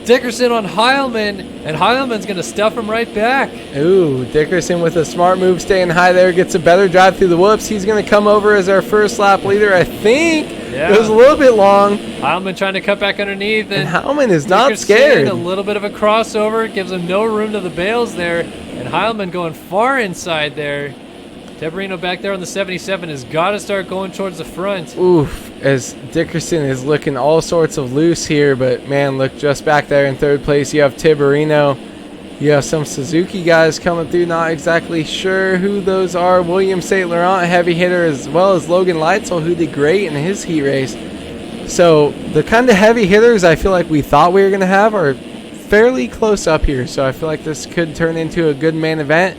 Dickerson on Heilmann, and Heilmann's going to stuff him right back. Ooh, Dickerson with a smart move, staying high there, gets a better drive through the whoops. He's going to come over as our first lap leader, I think. Yeah. It was a little bit long. Heilmann trying to cut back underneath. And Heilmann is not Dickerson, scared. A little bit of a crossover, gives him no room to the bales there. And Heilmann going far inside there. Tiberino back there on the 77 has got to start going towards the front. Oof, as Dickerson is looking all sorts of loose here. But, man, look, just back there in third place, you have Tiberino. You have some Suzuki guys coming through, not exactly sure who those are. William St. Laurent, a heavy hitter, as well as Logan Leitzel, who did great in his heat race. So the kind of heavy hitters I feel like we thought we were going to have are fairly close up here. So I feel like this could turn into a good main event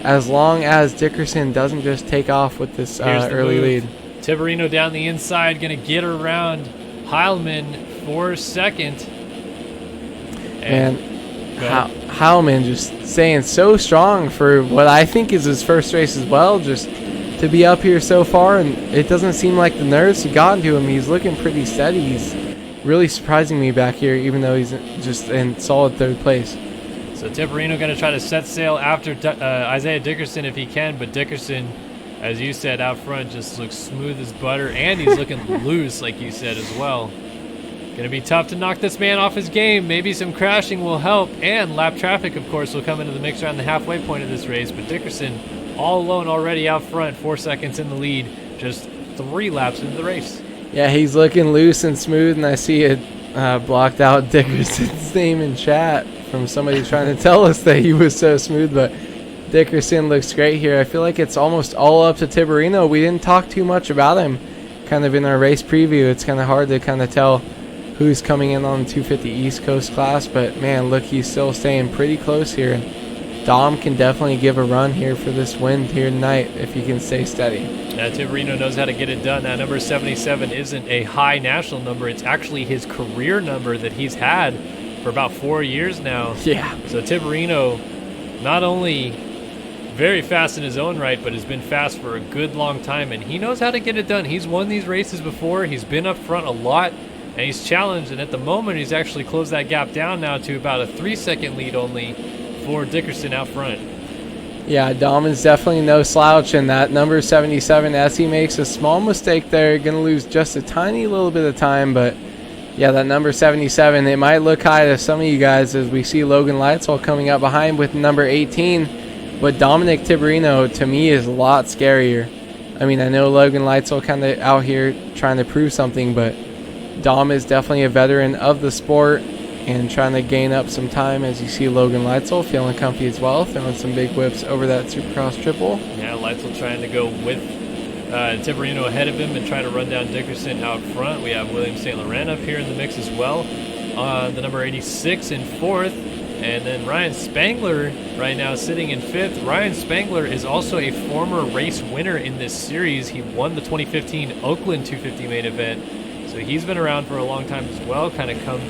as long as Dickerson doesn't just take off with this early lead. Tiberino down the inside, going to get around Heilmann for second. And Heilmann just staying so strong for what I think is his first race as well, just to be up here so far, and it doesn't seem like the nerves have gotten to him. He's looking pretty steady. He's really surprising me back here, even though he's just in solid third place. So Tiberino going to try to set sail after Isiah Dickerson if he can, but Dickerson, as you said, out front just looks smooth as butter, and he's looking loose, like you said as well. Going to be tough to knock this man off his game. Maybe some crashing will help, and lap traffic, of course, will come into the mix around the halfway point of this race, but Dickerson all alone already out front, 4 seconds in the lead, just 3 laps into the race. Yeah, he's looking loose and smooth, and I see it blocked out Dickerson's name in chat from somebody trying to tell us that he was so smooth, but Dickerson looks great here. I feel like it's almost all up to Tiberi. We didn't talk too much about him kind of in our race preview. It's kind of hard to kind of tell who's coming in on the 250 East Coast class, but man, look, he's still staying pretty close here. Dom can definitely give a run here for this win here tonight if he can stay steady. Yeah, Tiberi knows how to get it done. That number 77 isn't a high national number. It's actually his career number that he's had for about 4 years now. Yeah. So Tiberi not only very fast in his own right, but has been fast for a good long time, and he knows how to get it done. He's won these races before. He's been up front a lot, and he's challenged, and at the moment he's actually closed that gap down now to about a 3-second lead only for Dickerson out front. Yeah, Dom is definitely no slouch, and that number 77, as he makes a small mistake there, going to lose just a tiny little bit of time, but yeah, that number 77, it might look high to some of you guys as we see Logan Lightsall coming up behind with number 18, but Dominic Tiberi, to me, is a lot scarier. I mean, I know Logan Lightsall kind of out here trying to prove something, but Dom is definitely a veteran of the sport and trying to gain up some time as you see Logan Lightsall feeling comfy as well, throwing some big whips over that Supercross triple. Yeah, Lightsall trying to go with Tiberi ahead of him and trying to run down Dickerson out front. We have William St. Laurent up here in the mix as well. The number 86 in 4th. And then Bryan Spangler right now sitting in 5th. Bryan Spangler is also a former race winner in this series. He won the 2015 Oakland 250 main event. So he's been around for a long time as well, kind of come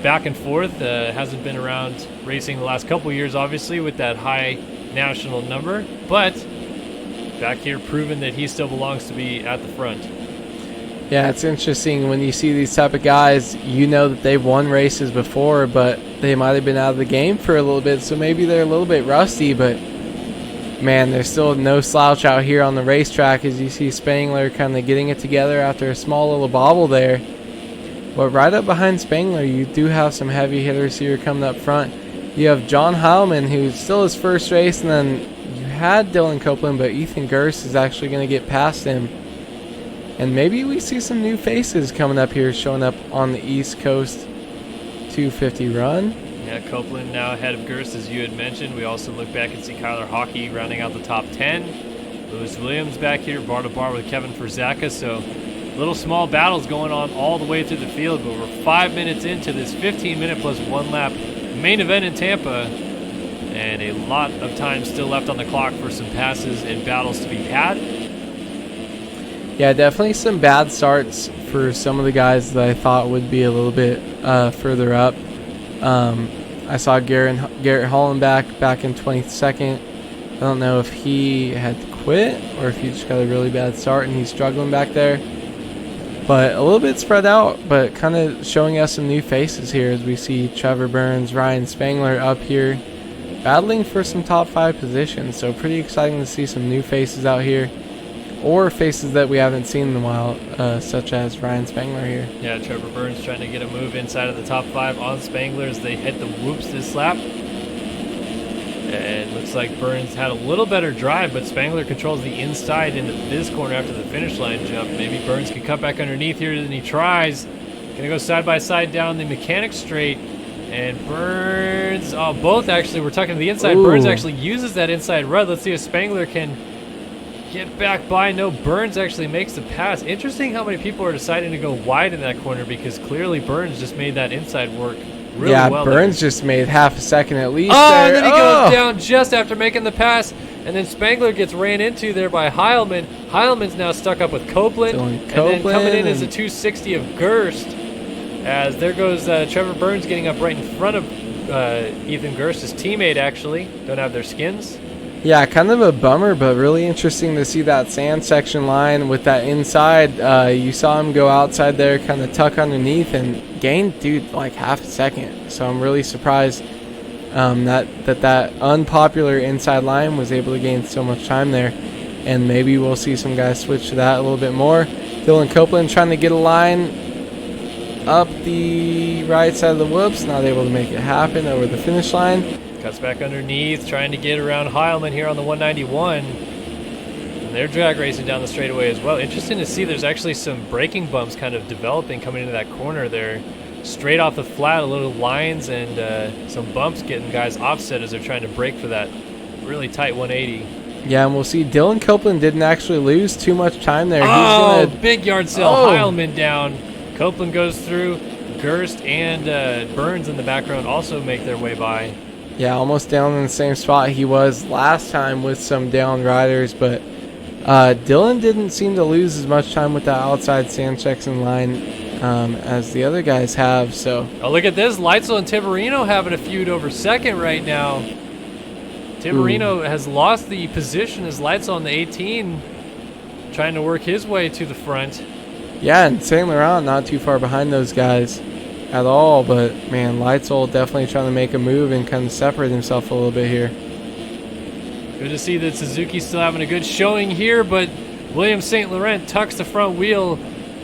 back and forth. Hasn't been around racing the last couple years, obviously, with that high national number. But back here proving that he still belongs to be at the front. Yeah, it's interesting when you see these type of guys, you know that they've won races before, but they might have been out of the game for a little bit, so maybe they're a little bit rusty, but man, there's still no slouch out here on the racetrack as you see Spangler kind of getting it together after a small little bobble there. But right up behind Spangler, you do have some heavy hitters here coming up front. You have John Heilmann, who's still his first race, and then you had Dylan Copeland, but Ethan Gerst is actually going to get past him. And maybe we see some new faces coming up here, showing up on the East Coast 250 run. Yeah, Copeland now ahead of Gerst, as you had mentioned. We also look back and see Kyler Hockey rounding out the top 10. Lewis Williams back here, bar to bar with Kevin Furzaka. So little small battles going on all the way through the field, but we're 5 minutes into this 15-minute plus 1 lap main event in Tampa, and a lot of time still left on the clock for some passes and battles to be had. Yeah, definitely some bad starts for some of the guys that I thought would be a little bit further up. I saw Garrett Hollenbeck back in 22nd. I don't know if he had to quit or if he just got a really bad start and he's struggling back there. But a little bit spread out, but kind of showing us some new faces here as we see Trevor Burns, Bryan Spangler up here battling for some top 5 positions. So pretty exciting to see some new faces out here, or faces that we haven't seen in a while, such as Bryan Spangler here. Yeah, Trevor Burns trying to get a move inside of the top 5 on Spangler as they hit the whoops this lap. And looks like Burns had a little better drive, but Spangler controls the inside into this corner after the finish line jump. Maybe Burns can cut back underneath here, and he tries. Gonna go side by side down the mechanic straight. And Burns, both actually were tucking to the inside. Ooh. Burns actually uses that inside run. Let's see if Spangler can get back by. No, Burns actually makes the pass. Interesting how many people are deciding to go wide in that corner, because clearly Burns just made that inside work really well. Yeah, Burns there. just made half a second at least. And then he goes down just after making the pass. And then Spangler gets ran into there by Heilmann. Heilmann's now stuck up with Copeland. And then coming in is a 260 of Gerst. As there goes Trevor Burns getting up right in front of Ethan Gerst, his teammate actually. Don't have their skins. Yeah, kind of a bummer, but really interesting to see that sand section line with that inside. You saw him go outside there, kind of tuck underneath, and gain, like half a second. So I'm really surprised that unpopular inside line was able to gain so much time there. And maybe we'll see some guys switch to that a little bit more. Dylan Copeland trying to get a line up the right side of the whoops, not able to make it happen over the finish line. Cuts back underneath, trying to get around Heilmann here on the 191. And they're drag racing down the straightaway as well. Interesting to see there's actually some braking bumps kind of developing coming into that corner there. Straight off the flat, a little lines and some bumps getting guys offset as they're trying to brake for that really tight 180. Yeah, and we'll see Dylan Copeland didn't actually lose too much time there. Oh, He's gonna, big yard sale. Heilmann down. Copeland goes through. Gerst and Burns in the background also make their way by. Yeah, almost down in the same spot he was last time with some down riders, but Dylan didn't seem to lose as much time with the outside sand checks in line as the other guys have. So, oh, look at this. Leitzel and Tiberi having a feud over second right now. Tiberi has lost the position as Leitzel on the 18, trying to work his way to the front. Yeah, and St. Laurent not too far behind those guys at all, but man, Leitzel definitely trying to make a move and kind of separate himself a little bit here. Good to see that Suzuki's still having a good showing here, but William St. Laurent tucks the front wheel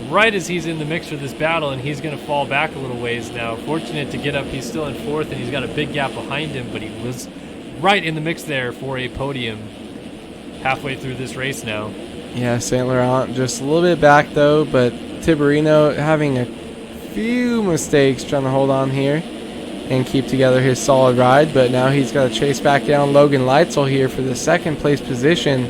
right as he's in the mix for this battle, and he's going to fall back a little ways now. Fortunate to get up. He's still in fourth, and he's got a big gap behind him, but he was right in the mix there for a podium halfway through this race now. Yeah, St. Laurent just a little bit back, though, but Tiberi having a few mistakes trying to hold on here and keep together his solid ride, but now he's got to chase back down Logan Leitzel here for the second place position.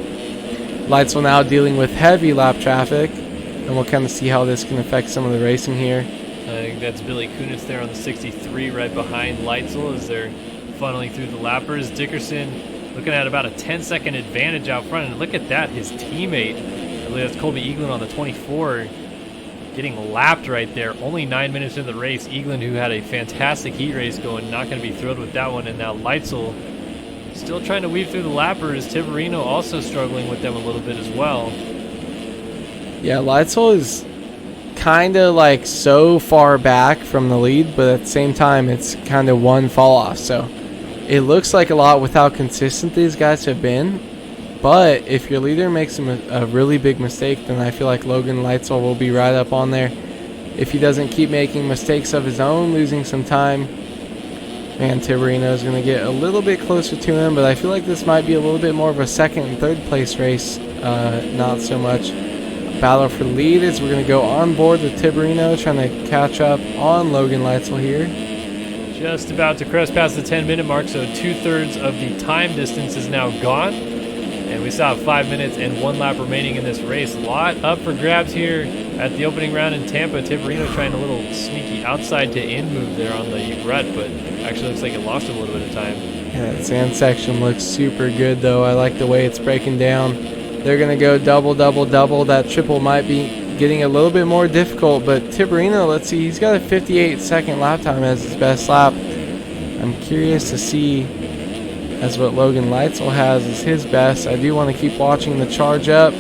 Leitzel now dealing with heavy lap traffic, and we'll kind of see how this can affect some of the racing here. I think that's Billy Kunitz there on the 63 right behind Leitzel as they're funneling through the lappers. Dickerson looking at about a 10-second advantage out front, and look at that, his teammate, I believe that's Colby Eaglin on the 24, getting lapped right there. Only 9 minutes into the race. Eaglin, who had a fantastic heat race going, not going to be thrilled with that one. And now Leitzel still trying to weave through the lappers. Tiberi also struggling with them a little bit as well. Yeah, Leitzel is kind of like so far back from the lead, but at the same time, it's kind of one fall off. So it looks like a lot with how consistent these guys have been. But if your leader makes a really big mistake, then I feel like Logan Leitzel will be right up on there. If he doesn't keep making mistakes of his own, losing some time, man, Tiberi is going to get a little bit closer to him. But I feel like this might be a little bit more of a second and third place race, not so much battle for the lead. As we're going to go on board with Tiberi trying to catch up on Logan Leitzel here. Just about to crest past the 10-minute mark, so 2/3 of the time distance is now gone. And we still have 5 minutes and 1 lap remaining in this race. A lot up for grabs here at the opening round in Tampa. Tiberi trying a little sneaky outside to in move there on the rut, but actually looks like it lost a little bit of time. Yeah, that sand section looks super good, though. I like the way it's breaking down. They're going to go double, double, double. That triple might be getting a little bit more difficult, but Tiberi, let's see, he's got a 58-second lap time as his best lap. I'm curious to see as what Logan Leitzel has as his best. I do want to keep watching the charge up.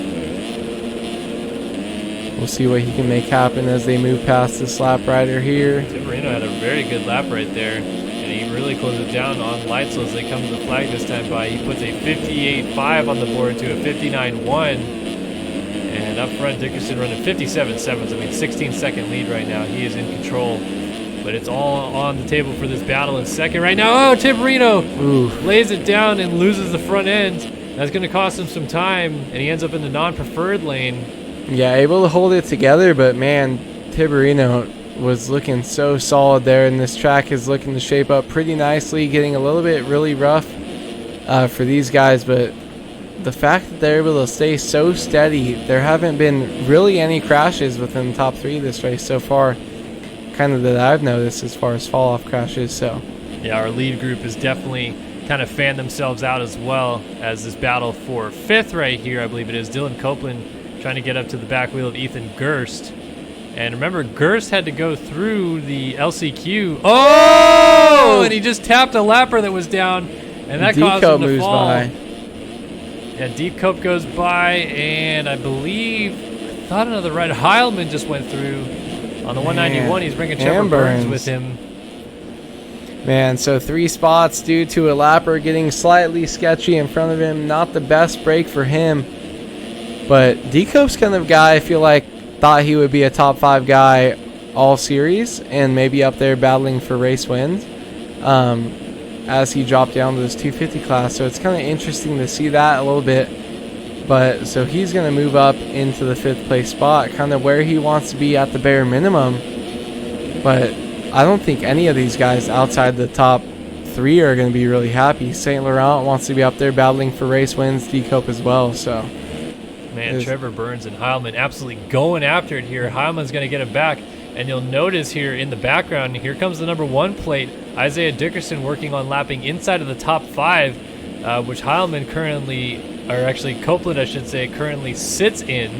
We'll see what he can make happen as they move past this lap rider here. Tiberi had a very good lap right there, and he really closed it down on Leitzel as they come to the flag this time by. He puts a 58.5 on the board to a 59.1. And up front, Dickerson running 57.7. I mean, 16-second lead right now. He is in control. But it's all on the table for this battle in second right now. Oh, Tiberi lays it down and loses the front end. That's going to cost him some time, and he ends up in the non-preferred lane. Yeah, able to hold it together, but man, Tiberi was looking so solid there, and this track is looking to shape up pretty nicely, getting a little bit really rough for these guys, but the fact that they're able to stay so steady, there haven't been really any crashes within the top 3 of this race so far, kind of that I've noticed as far as fall-off crashes. So yeah, our lead group is definitely kind of fanned themselves out as well as this battle for 5th right here. I believe it is Dylan Copeland trying to get up to the back wheel of Ethan Gerst. And remember, Gerst had to go through the LCQ. Oh! And he just tapped a lapper that was down, and that caused him to fall. By. Yeah, Deep Cope goes by, and I thought another rider, Heilmann, just went through. On the 191, he's bringing Trevor Burns with him. Man, so 3 spots due to a lapper getting slightly sketchy in front of him. Not the best break for him. But D-Cope's kind of guy I feel like thought he would be a top 5 guy all series and maybe up there battling for race wins as he dropped down to this 250 class. So it's kind of interesting to see that a little bit. But so he's going to move up into the 5th place spot, kind of where he wants to be at the bare minimum. But I don't think any of these guys outside the top 3 are going to be really happy. St. Laurent wants to be up there battling for race wins, D-Cope as well. So, man, Trevor Burns and Heilmann absolutely going after it here. Heilmann's going to get him back. And you'll notice here in the background, here comes the number 1 plate. Isiah Dickerson working on lapping inside of the top 5, which Heilmann currently, or actually Copeland, I should say, currently sits in.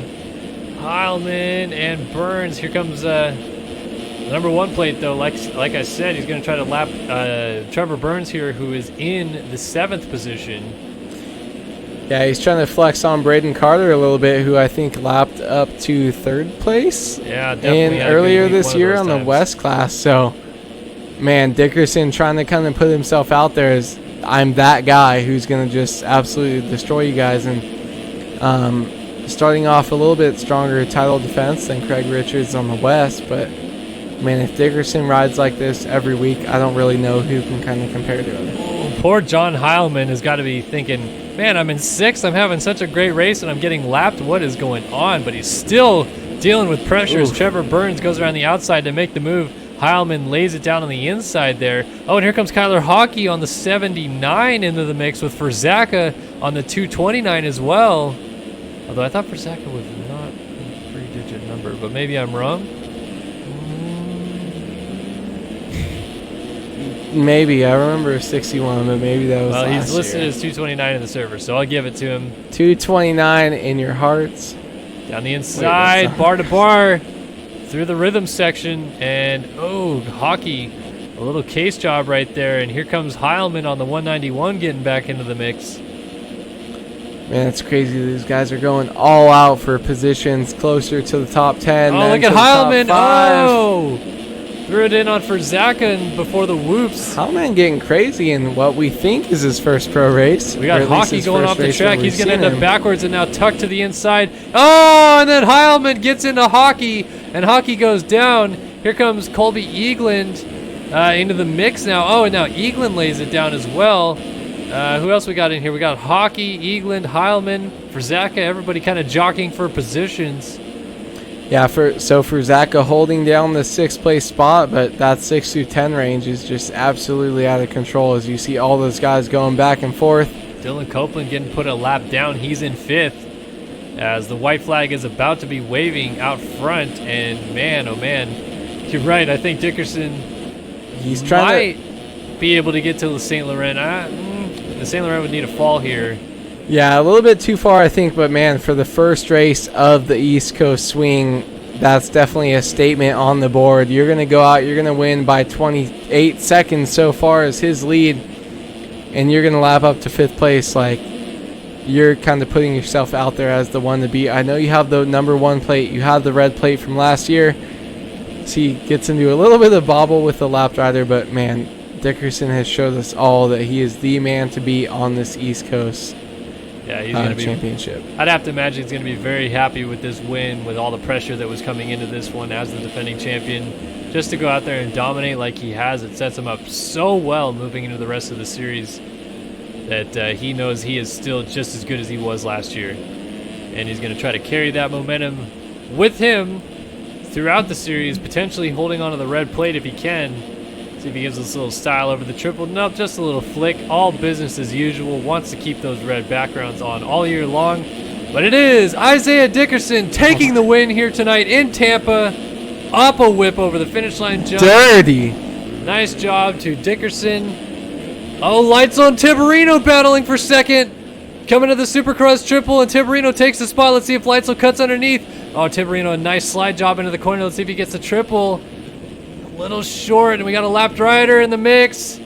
Heilmann and Burns. Here comes the number 1 plate, though. Like I said, he's going to try to lap Trevor Burns here, who is in the 7th position. Yeah, he's trying to flex on Braden Carter a little bit, who I think lapped up to 3rd place. Yeah, definitely. Earlier this year on the West class. So, man, Dickerson trying to kind of put himself out there as I'm that guy who's going to just absolutely destroy you guys. And starting off a little bit stronger title defense than Craig Richards on the West. But, man, if Dickerson rides like this every week, I don't really know who can kind of compare to him. Poor John Heilmann has got to be thinking, man, I'm in 6th. I'm having such a great race, and I'm getting lapped. What is going on? But he's still dealing with pressures. Trevor Burns goes around the outside to make the move. Heilmann lays it down on the inside there. Oh, and here comes Kyler Hockey on the 79 into the mix with Furzaka on the 229 as well. Although I thought Furzaka was not a 3-digit number, but maybe I'm wrong. Maybe. I remember 61, but maybe that was last he's listed year. as 229 in the server, so I'll give it to him. 229 in your hearts. Down the inside, bar to bar, through the rhythm section, and Hockey, a little case job right there, and here comes Heilmann on the 191 getting back into the mix. Man, it's crazy. These guys are going all out for positions closer to the top 10. Oh, look at Heilmann. Oh! Threw it in on Furzaka before the whoops. Heilmann getting crazy in what we think is his first pro race. We got Hockey going off the track. He's going to end up backwards and now tucked to the inside. Oh, and then Heilmann gets into Hockey, and Hockey goes down. Here comes Colby Eagland into the mix now. Oh, and now Eagland lays it down as well. Who else we got in here? We got Hockey, Eagland, Heilmann, Furzaka, everybody kind of jockeying for positions. Yeah, for Zaka holding down the 6th place spot, but that 6 through 10 range is just absolutely out of control as you see all those guys going back and forth. Dylan Copeland getting put a lap down. He's in 5th as the white flag is about to be waving out front. And man, oh man, you're right. I think Dickerson might be able to get to the St. Laurent. The St. Laurent would need a fall here. Yeah, a little bit too far, I think, but man, for the first race of the East Coast swing, that's definitely a statement on the board. You're going to go out, you're going to win by 28 seconds so far as his lead, and you're going to lap up to 5th place. Like, you're kind of putting yourself out there as the one to beat. I know you have the number 1 plate, you have the red plate from last year, so he gets into a little bit of bobble with the lap rider, but man, Dickerson has showed us all that he is the man to beat on this East Coast. Yeah, he's going to be championship. I'd have to imagine he's going to be very happy with this win, with all the pressure that was coming into this one as the defending champion. Just to go out there and dominate like he has, it sets him up so well moving into the rest of the series that he knows he is still just as good as he was last year. And he's going to try to carry that momentum with him throughout the series, potentially holding onto the red plate if he can. See if he gives us a little style over the triple. Nope, just a little flick. All business as usual. Wants to keep those red backgrounds on all year long. But it is Isiah Dickerson taking the win here tonight in Tampa. Up a whip over the finish line jump. Dirty. Nice job to Dickerson. Oh, lights on Tiberino battling for second. Coming to the Supercross triple, and Tiberino takes the spot. Let's see if Lightsell cuts underneath. Oh, Tiberino, a nice slide job into the corner. Let's see if he gets the triple. Little short, and we got a lapped rider in the mix.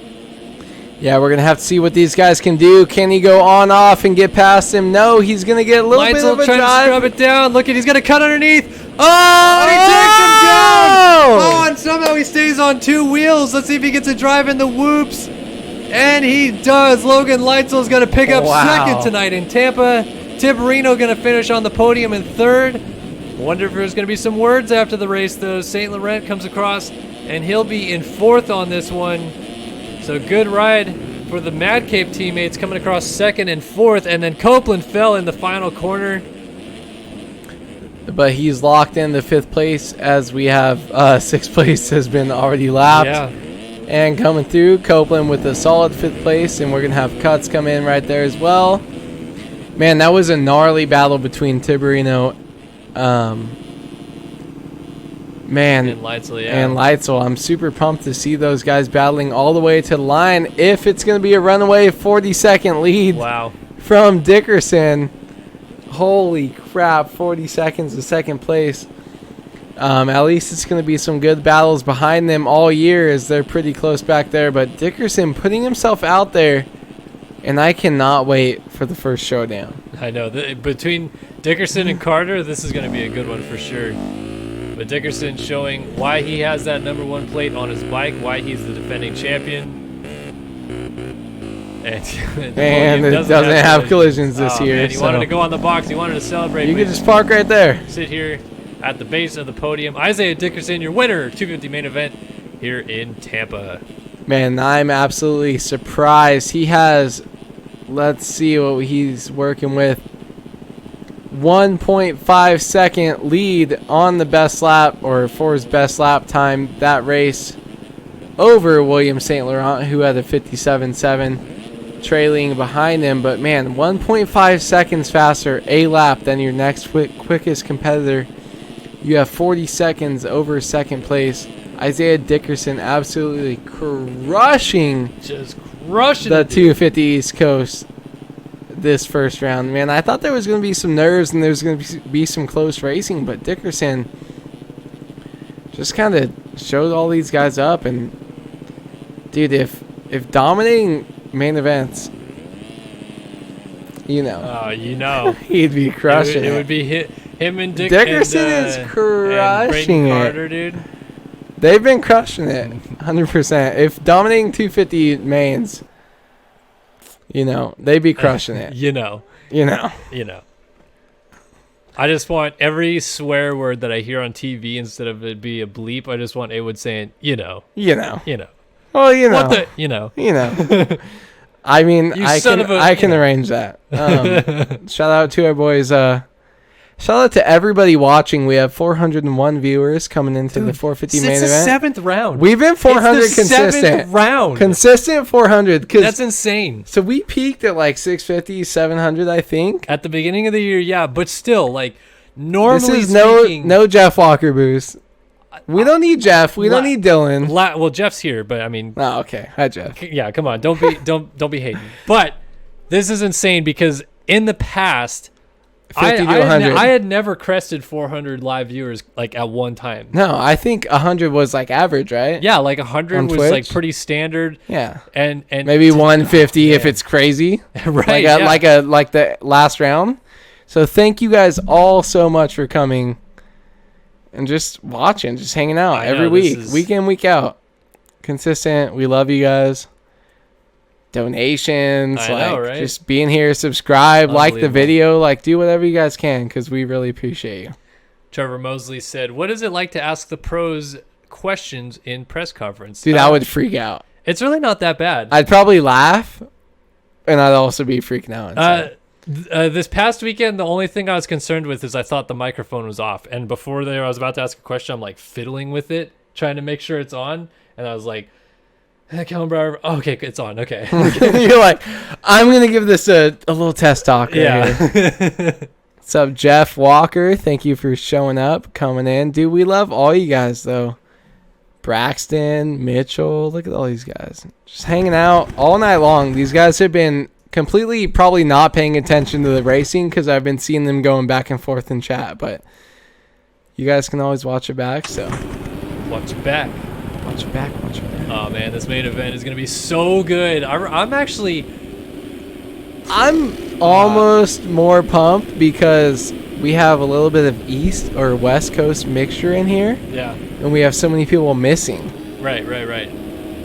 Yeah, we're going to have to see what these guys can do. Can he go on, off, and get past him? No, he's going to get a little bit of a trying drive. to scrub it down. Look at, he's going to cut underneath. Oh, he takes him down. Oh, and somehow he stays on 2 wheels. Let's see if he gets a drive in the whoops. And he does. Logan Lightsell's going to pick up second tonight in Tampa. Tiberino going to finish on the podium in 3rd. Wonder if there's going to be some words after the race, though. St. Laurent comes across, and he'll be in 4th on this one. So good ride for the Mad Cape teammates coming across second and fourth, and then Copeland fell in the final corner. But he's locked in the 5th place as we have 6th place has been already lapped. Yeah. And coming through, Copeland with a solid 5th place, and we're going to have Cuts come in right there as well. Man, that was a gnarly battle between Tiberi And Leitzel, yeah. And Leitzel. I'm super pumped to see those guys battling all the way to the line if it's going to be a runaway 40-second lead from Dickerson. Holy crap, 40 seconds to second place. At least it's going to be some good battles behind them all year as they're pretty close back there. But Dickerson putting himself out there, and I cannot wait for the first showdown. I know. Between Dickerson and Carter, this is going to be a good one for sure. But Dickerson showing why he has that number 1 plate on his bike, why he's the defending champion. And it doesn't have collisions this year. Man, he wanted to go on the box. He wanted to celebrate. You could just park right there. Sit here at the base of the podium. Isiah Dickerson, your winner, 250 main event here in Tampa. Man, I'm absolutely surprised. He has, let's see what he's working with. 1.5 second lead on the best lap, or for his best lap time that race over William St. Laurent, who had a 57.7 trailing behind him. But man, 1.5 seconds faster a lap than your next quickest competitor. You have 40 seconds over second place. Isiah Dickerson absolutely crushing the 250 East Coast this first round. Man, I thought there was going to be some nerves and there was going to be some close racing, but Dickerson just kind of showed all these guys up. And dude, if dominating main events, he'd be crushing it would be him and Dickerson is crushing and Carter, dude. They've been crushing it 100%. If dominating 250 mains, they'd be crushing it. I just want every swear word that I hear on TV, instead of it be a bleep, I just want A-Wood saying, Well, I mean, I can arrange that. Shout out to our boys. Shout out to everybody watching. We have 401 viewers coming into the 450 main event. It's the 7th round. We've been 400 consistent. 7th round. Consistent 400. That's insane. So we peaked at like 650, 700, I think. At the beginning of the year, yeah. But still, like, normally this is no Jeff Walker boost. We don't need Jeff. We don't need Dylan. Well, Jeff's here, but I mean. Oh, okay. Hi, Jeff. Yeah, come on. Don't be hating. But this is insane because in the past, 50 to 100. I had never crested 400 live viewers like at one time. No, I think 100 was like average, right? Yeah, like 100 was Twitch? like pretty standard. Yeah, and maybe 150 if it's crazy, right? Like the last round. So thank you guys all so much for coming and just watching, just hanging out every week, week in, week out, consistent. We love you guys. Donations, right? Just being here, subscribe, like the video, do whatever you guys can because we really appreciate you. Trevor Mosley said, "What is it like to ask the pros questions in press conference?" Dude, I would freak out. It's really not that bad. I'd probably laugh, and I'd also be freaking out. This past weekend, the only thing I was concerned with is I thought the microphone was off, and before there, I was about to ask a question. I'm like fiddling with it, trying to make sure it's on, and I was like, okay, it's on. Okay. You're like, I'm going to give this a little test talk. Yeah. What's up, Jeff Walker? Thank you for showing up, coming in. Dude, we love all you guys, though. Braxton, Mitchell, look at all these guys. Just hanging out all night long. These guys have been completely probably not paying attention to the racing because I've been seeing them going back and forth in chat. But you guys can always watch it back, so. Watch it back. Watch it back. Oh man, this main event is gonna be so good. I'm almost more pumped because we have a little bit of East or West Coast mixture in here. Yeah. And we have so many people missing. Right.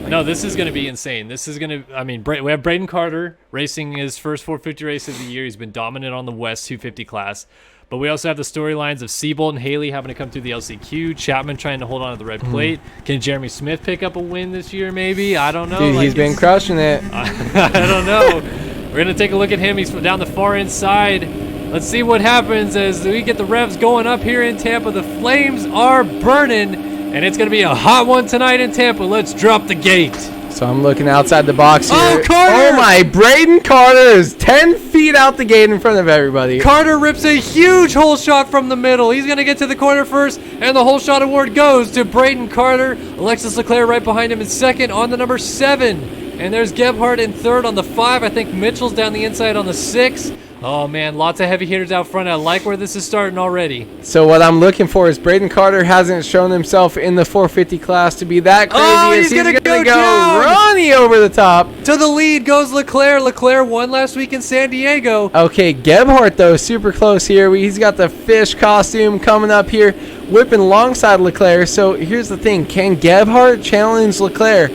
No, this is going to be insane. This is going to, I mean, we have Braden Carter racing his first 450 race of the year. He's been dominant on the West 250 class. But we also have the storylines of Seabolt and Haley having to come through the LCQ, Chapman trying to hold on to the red plate. Can Jeremy Smith pick up a win this year maybe? I don't know. Dude, he's been crushing it. I don't know. We're going to take a look at him. He's down the far inside. Let's see what happens as we get the revs going up here in Tampa. The flames are burning. And it's going to be a hot one tonight in Tampa. Let's drop the gate. So I'm looking outside the box here. Oh, Carter! Oh, my. Braden Carter is 10 feet out the gate in front of everybody. Carter rips a huge hole shot from the middle. He's going to get to the corner first, and the hole shot award goes to Braden Carter. Alexis Leclerc right behind him in second on the number 7. And there's Gebhardt in third on the 5. I think Mitchell's down the inside on the 6. Oh, man, lots of heavy hitters out front. I like where this is starting already. So what I'm looking for is Braden Carter hasn't shown himself in the 450 class to be that crazy. Oh, he's going to go down. Ronnie over the top. To the lead goes Leclerc. Leclerc won last week in San Diego. Okay, Gebhardt, though, super close here. He's got the fish costume coming up here, whipping alongside Leclerc. So here's the thing. Can Gebhardt challenge Leclerc?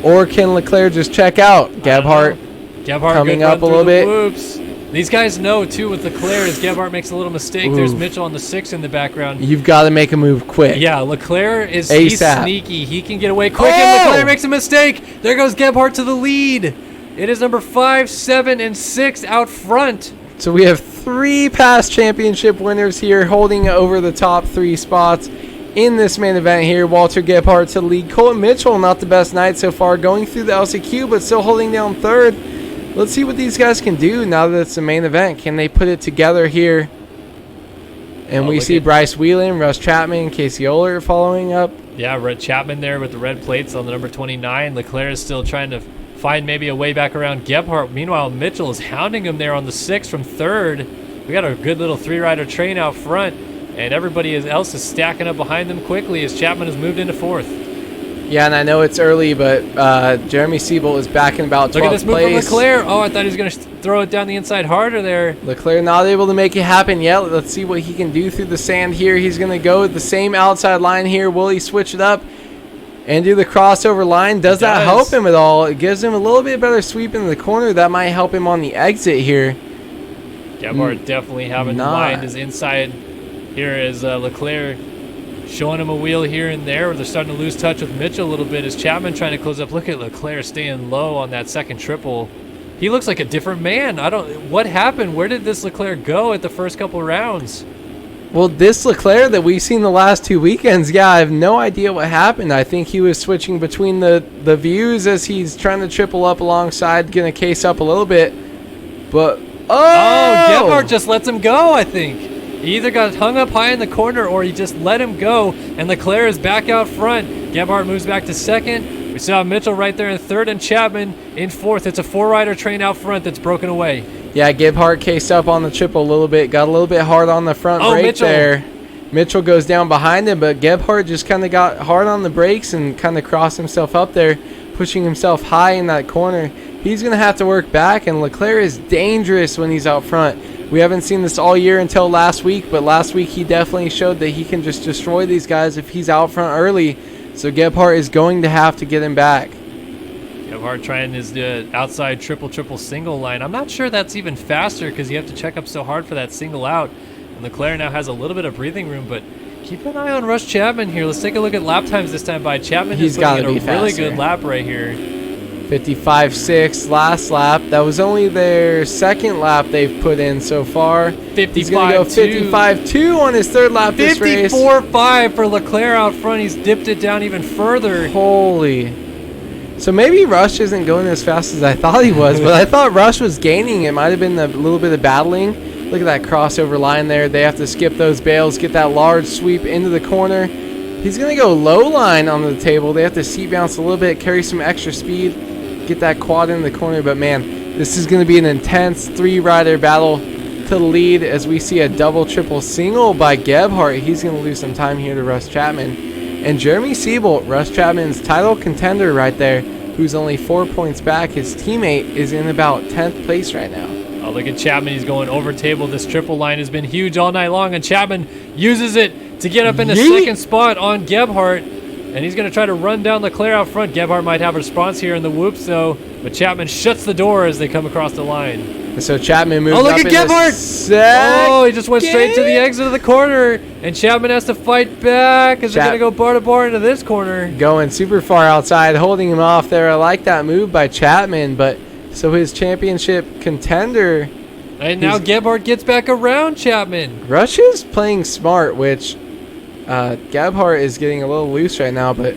Or can Leclerc just check out? Gebhardt coming up a little bit. Whoops. These guys know, too, with Leclerc, as Gebhardt makes a little mistake. There's Mitchell on the 6 in the background. You've got to make a move quick. Yeah, Leclerc is he's sneaky. He can get away quick, and Leclerc makes a mistake. There goes Gebhardt to the lead. It is number 5, 7, and 6 out front. So we have 3 past championship winners here holding over the top 3 spots in this main event here. Walter Gebhardt to the lead. Colton Mitchell, not the best night so far, going through the LCQ, but still holding down third. Let's see what these guys can do now that it's the main event. Can they put it together here? And we see Bryce Whelan, Russ Chapman, Casey Oler following up. Yeah, Red Chapman there with the red plates on the number 29. Leclerc is still trying to find maybe a way back around Gebhardt. Meanwhile, Mitchell is hounding him there on the 6 from third. We got a good little 3-rider train out front, and everybody else is stacking up behind them quickly as Chapman has moved into 4th. Yeah, and I know it's early, but Jeremy Seabolt is back in about 12th place. Look at this move from Leclerc. Oh, I thought he was going to throw it down the inside harder there. Leclerc not able to make it happen yet. Let's see what he can do through the sand here. He's going to go with the same outside line here. Will he switch it up and do the crossover line? Does that help him at all? It gives him a little bit better sweep into the corner. That might help him on the exit here. Gebhardt definitely having to mind his inside here as Leclerc showing him a wheel here and there. They're starting to lose touch with Mitchell a little bit as Chapman trying to close up. Look at Leclerc staying low on that second triple. He looks like a different man. What happened? Where did this Leclerc go at the first couple rounds? Well, this Leclerc that we've seen the last 2 weekends, yeah, I have no idea what happened. I think he was switching between the views as he's trying to triple up alongside, going to case up a little bit. But, Gebhardt just lets him go, I think. He either got hung up high in the corner or he just let him go, and Leclerc is back out front. Gebhardt moves back to second. We saw Mitchell right there in third and Chapman in 4th. It's a 4-rider train out front that's broken away. Yeah, Gebhardt cased up on the triple a little bit. Got a little bit hard on the front brake there. Mitchell goes down behind him, but Gebhardt just kind of got hard on the brakes and kind of crossed himself up there, pushing himself high in that corner. He's going to have to work back, and Leclerc is dangerous when he's out front. We haven't seen this all year until last week, but last week he definitely showed that he can just destroy these guys if he's out front early. So Gebhardt is going to have to get him back. Gebhardt trying his outside triple single line. I'm not sure that's even faster because you have to check up so hard for that single out. And Leclerc now has a little bit of breathing room, but keep an eye on Russ Chapman here. Let's take a look at lap times this time by Chapman. He's got a really good lap right here. 55.6 last lap. That was only their second lap they've put in so far. 55.2. He's going to go 55.2 on his third lap this race. 54.5 for Leclerc out front. He's dipped it down even further. Holy. So maybe Rush isn't going as fast as I thought he was, but I thought Rush was gaining. It might have been a little bit of battling. Look at that crossover line there. They have to skip those bales, get that large sweep into the corner. He's going to go low line on the table. They have to seat bounce a little bit, carry some extra speed, get that quad in the corner. But man, this is going to be an intense 3-rider battle to the lead as we see a double triple single by Gebhardt. He's going to lose some time here to Russ Chapman. And Jeremy Seabolt, Russ Chapman's title contender right there, who's only 4 points back. His teammate is in about 10th place right now. Oh, look at Chapman. He's going over table. This triple line has been huge all night long, and Chapman uses it to get up in the second spot on Gebhardt and he's going to try to run down Leclerc out front. Gebhardt might have a response here in the whoops, though, but Chapman shuts the door as they come across the line. And so Chapman moves up. Oh, look at Gebhardt! Oh, he just went straight to the exit of the corner, and Chapman has to fight back as they're going to go bar to bar into this corner. Going super far outside, holding him off there. I like that move by Chapman, but so his championship contender. And now Gebhardt gets back around Chapman. Rush is playing smart, which Gebhardt is getting a little loose right now, but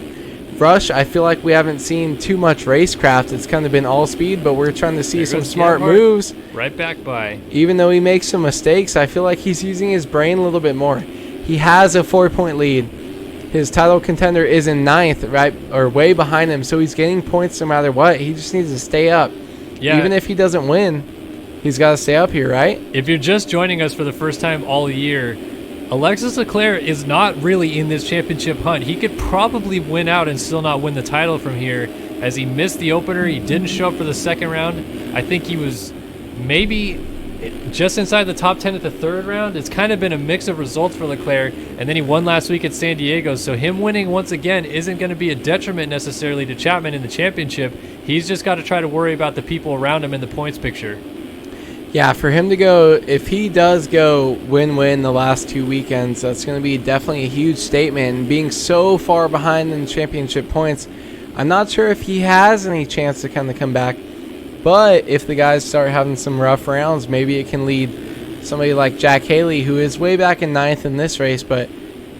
Rush, I feel like we haven't seen too much racecraft. It's kind of been all speed, but we're trying to see some smart moves. Right back by. Even though he makes some mistakes, I feel like he's using his brain a little bit more. He has a 4-point lead. His title contender is in 9th, right, or way behind him, so he's getting points no matter what. He just needs to stay up. Yeah. Even if he doesn't win, he's got to stay up here, right? If you're just joining us for the first time all year, Alexis Leclerc is not really in this championship hunt. He could probably win out and still not win the title from here, as he missed the opener. He didn't show up for the second round. I think he was maybe just inside the top 10 at the third round. It's kind of been a mix of results for Leclerc, and then he won last week at San Diego, so him winning once again isn't going to be a detriment necessarily to Chapman in the championship. He's just got to try to worry about the people around him in the points picture. Yeah, for him to go, if he does go win-win the last 2 weekends, that's going to be definitely a huge statement. And being so far behind in championship points, I'm not sure if he has any chance to kind of come back. But if the guys start having some rough rounds, maybe it can lead somebody like Jack Haley, who is way back in 9th in this race. But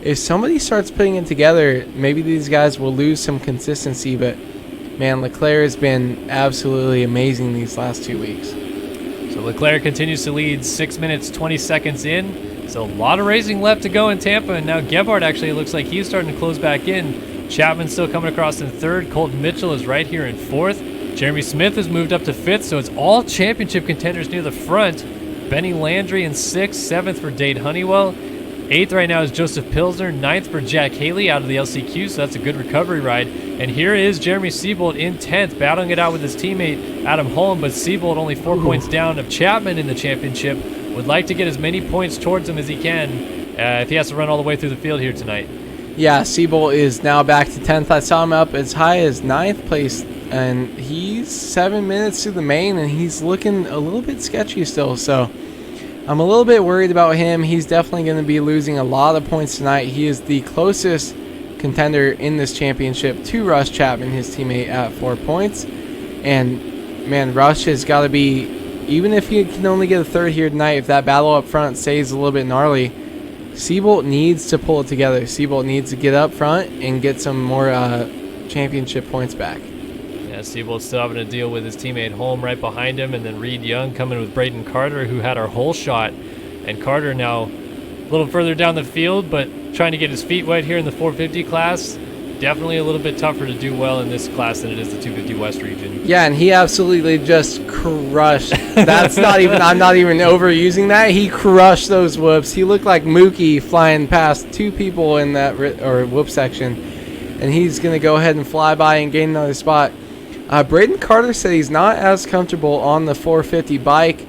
if somebody starts putting it together, maybe these guys will lose some consistency. But, man, Leclerc has been absolutely amazing these last 2 weeks. So Leclerc continues to lead 6 minutes, 20 seconds in. So a lot of racing left to go in Tampa. And now Gebhardt actually looks like he's starting to close back in. Chapman's still coming across in 3rd. Colton Mitchell is right here in 4th. Jeremy Smith has moved up to 5th. So it's all championship contenders near the front. Benny Landry in 6th. 7th for Dade Honeywell. 8th right now is Joseph Pilsner. 9th for Jack Haley out of the LCQ. So that's a good recovery ride. And here is Jeremy Seabold in 10th, battling it out with his teammate Adam Holm, but Seabold only 4 points down of Chapman in the championship. Would like to get as many points towards him as he can if he has to run all the way through the field here tonight. Yeah, Seabold is now back to 10th. I saw him up as high as 9th place, and he's 7 minutes to the main, and he's looking a little bit sketchy still. So I'm a little bit worried about him. He's definitely going to be losing a lot of points tonight. He is the closest contender in this championship to Rush Chapman, his teammate, at 4 points. And, man, Rush has got to be, even if he can only get a 3rd here tonight, if that battle up front stays a little bit gnarly, Seabold needs to pull it together. Seabold needs to get up front and get some more championship points back. Yeah, Seabold's still having to deal with his teammate Holm right behind him, and then Reed Young coming with Braden Carter, who had our whole shot. And Carter now a little further down the field, but trying to get his feet wet here in the 450 class. Definitely a little bit tougher to do well in this class than it is the 250 West region. Yeah, and he absolutely just crushed. That's not even, I'm not even overusing that. He crushed those whoops. He looked like Mookie flying past 2 people in that whoop section. And he's going to go ahead and fly by and gain another spot. Braden Carter said he's not as comfortable on the 450 bike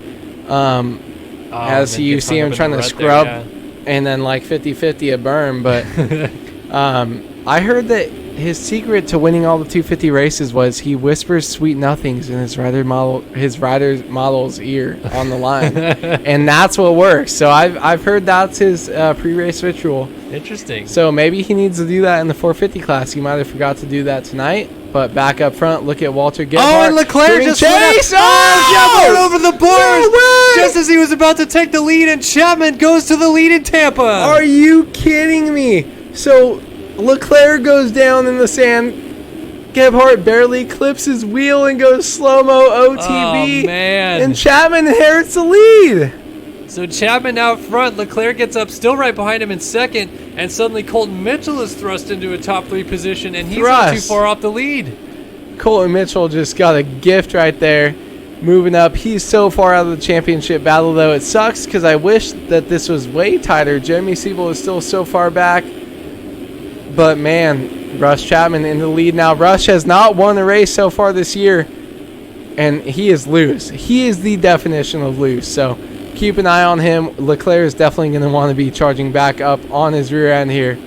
as you see him trying to scrub and then like 50-50 a berm. But I heard that his secret to winning all the 250 races was he whispers sweet nothings in his rider's model's ear on the line, and that's what works. So I've heard that's his pre-race ritual. Interesting. So maybe he needs to do that in the 450 class. He might have forgot to do that tonight. But back up front, look at Walter Gebhardt. Oh, and Leclerc just chase! Gebhardt over the board just as he was about to take the lead, and Chapman goes to the lead in Tampa. Are you kidding me? So Leclerc goes down in the sand. Gebhardt barely clips his wheel and goes slow-mo OTB. Oh, man. And Chapman inherits the lead. So Chapman out front, Leclerc gets up still right behind him in 2nd, and suddenly Colton Mitchell is thrust into a top 3 position, and he's not too far off the lead. Colton Mitchell just got a gift right there, moving up. He's so far out of the championship battle, though. It sucks because I wish that this was way tighter. Jeremy Seabold is still so far back. But, man, Rush Chapman in the lead now. Rush has not won a race so far this year, and he is loose. He is the definition of loose, so keep an eye on him. Leclerc is definitely going to want to be charging back up on his rear end here.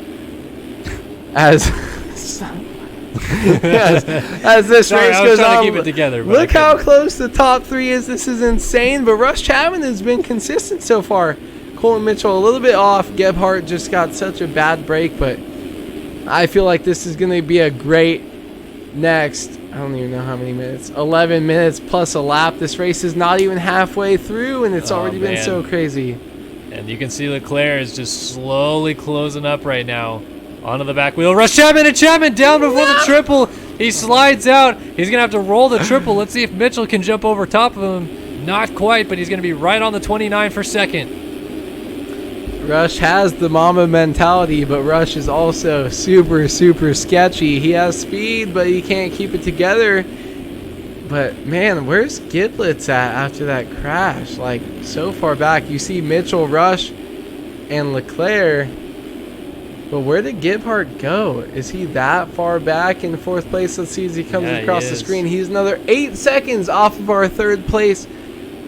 As Yes, as this race goes trying on. to keep it together. Look how close the top 3 is. This is insane. But Rush Chapman has been consistent so far. Colton Mitchell a little bit off. Gebhardt just got such a bad break, but I feel like this is going to be a great next, I don't even know how many minutes, 11 minutes plus a lap. This race is not even halfway through, and it's already been so crazy. And you can see Leclerc is just slowly closing up right now. Onto the back wheel. Rush Chapman, and Chapman down before the triple. He slides out. He's going to have to roll the triple. Let's see if Mitchell can jump over top of him. Not quite, but he's going to be right on the 29 for second. Rush has the mama mentality, but Rush is also super, super sketchy. He has speed, but he can't keep it together. But, man, where's Gidlitz at after that crash? Like, so far back. You see Mitchell, Rush, and Leclerc. But where did Gebhardt go? Is he that far back in 4th place? Let's see as he comes across the screen. He's another 8 seconds off of our 3rd place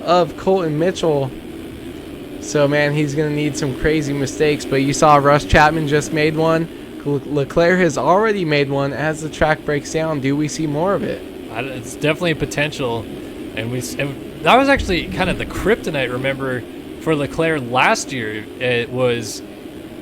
of Colton Mitchell. So, man, he's going to need some crazy mistakes. But you saw Rush Chapman just made one. Leclerc has already made one. As the track breaks down, do we see more of it? It's definitely a potential. And that was actually kind of the kryptonite, remember, for Leclerc last year. It was,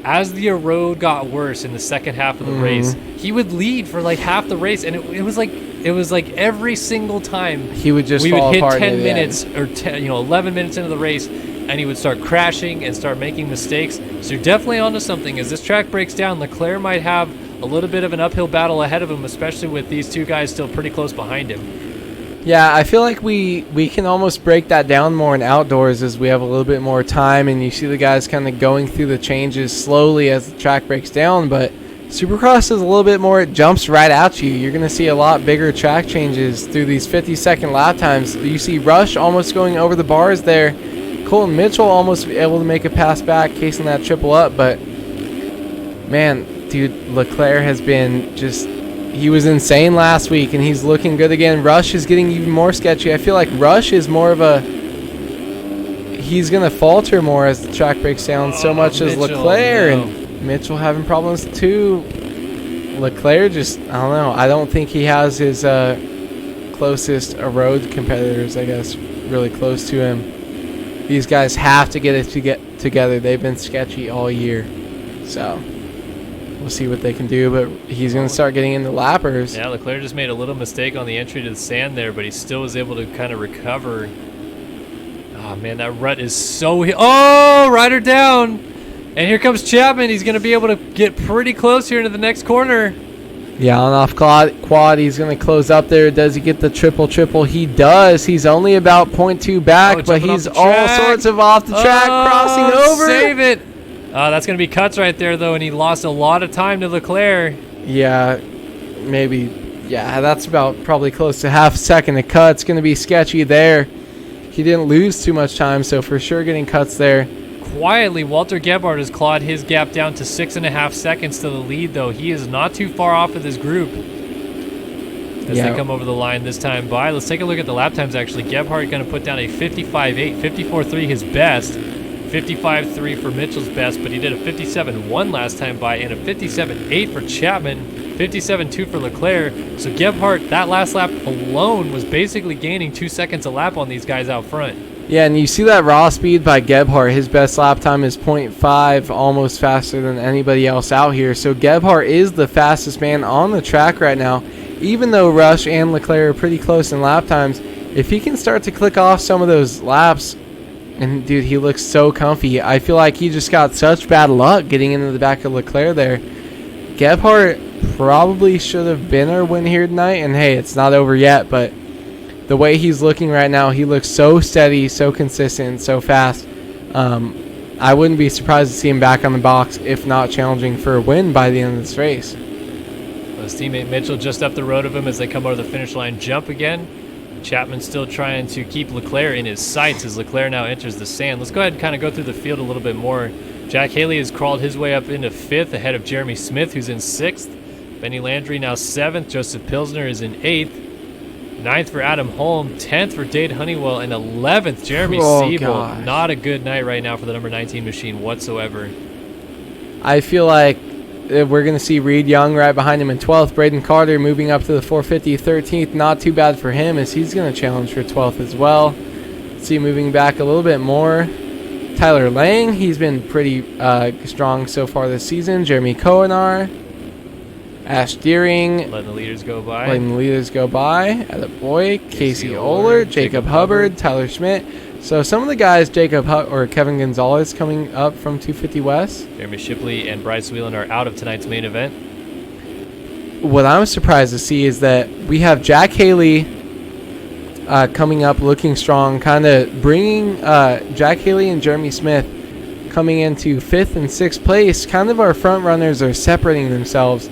as the road got worse in the second half of the race, he would lead for like half the race. And it was like every single time he would just we fall would hit apart 10 minutes or 11 minutes into the race, and he would start crashing and start making mistakes. So you're definitely onto something. As this track breaks down, Leclerc might have a little bit of an uphill battle ahead of him, especially with these two guys still pretty close behind him. Yeah, I feel like we can almost break that down more in outdoors as we have a little bit more time, and you see the guys kind of going through the changes slowly as the track breaks down. But Supercross is a little bit more, it jumps right at you. You're going to see a lot bigger track changes through these 50-second lap times. You see Rush almost going over the bars there. Colton Mitchell almost able to make a pass back, casing that triple up. But, man, dude, Leclerc has been just, he was insane last week, and he's looking good again. Rush is getting even more sketchy. I feel like Rush is more of a, he's going to falter more as the track breaks down so much as Leclerc. And Mitchell having problems too. Leclerc just, I don't know. I don't think he has his closest road competitors, I guess, really close to him. These guys have to get it together. They've been sketchy all year. So we'll see what they can do, but he's going to start getting into lappers. Yeah, Leclerc just made a little mistake on the entry to the sand there, but he still was able to kind of recover. Oh, man, that rut is so... Oh, rider down. And here comes Chapman. He's going to be able to get pretty close here into the next corner. Yeah, on off quad, he's going to close up there. Does he get the triple? He does. He's only about 0.2 back, but he's all sorts of off the track, crossing over. Save it. That's going to be cuts right there, though, and he lost a lot of time to Leclerc. Yeah, maybe. Yeah, that's about probably close to half a second of cuts. Going to be sketchy there. He didn't lose too much time, so for sure getting cuts there. Quietly, Walter Gebhardt has clawed his gap down to 6.5 seconds to the lead, though. He is not too far off of this group as they come over the line this time by. Let's take a look at the lap times, actually. Gebhardt going to put down a 55.8, 54.3 his best, 55.3 for Mitchell's best, but he did a 57.1 last time by, and a 57.8 for Chapman, 57.2 for Leclerc. So Gebhardt, that last lap alone, was basically gaining 2 seconds a lap on these guys out front. Yeah, and you see that raw speed by Gebhardt. His best lap time is 0.5, almost faster than anybody else out here. So Gebhardt is the fastest man on the track right now. Even though Rush and Leclerc are pretty close in lap times, if he can start to click off some of those laps, and dude, he looks so comfy. I feel like he just got such bad luck getting into the back of Leclerc there. Gebhardt probably should have been our win here tonight, and hey, it's not over yet, but the way he's looking right now, he looks so steady, so consistent, so fast. I wouldn't be surprised to see him back on the box, if not challenging for a win by the end of this race. His teammate Mitchell just up the road of him as they come over the finish line jump again. Chapman still trying to keep Leclerc in his sights as Leclerc now enters the sand. Let's go ahead and kind of go through the field a little bit more. Jack Haley has crawled his way up into 5th ahead of Jeremy Smith, who's in 6th. Benny Landry now 7th. Joseph Pilsner is in 8th. 9th for Adam Holm, 10th for Dade Honeywell, and 11th Jeremy Siebel. Not a good night right now for the number 19 machine whatsoever. I feel like we're going to see Reed Young right behind him in 12th. Braden Carter moving up to the 450 13th. Not too bad for him as he's going to challenge for 12th as well. Let's see, moving back a little bit more. Tyler Lang, he's been pretty strong so far this season. Jeremy Koenar. Ash Deering. Letting the leaders go by. Attaboy. Casey Ohlert. Jacob Hubbard. Tyler Schmidt. So some of the guys, Kevin Gonzalez coming up from 250 West. Jeremy Shipley and Bryce Whelan are out of tonight's main event. What I'm surprised to see is that we have Jack Haley coming up looking strong, kind of bringing Jack Haley and Jeremy Smith coming into 5th and 6th place. Kind of our front runners are separating themselves.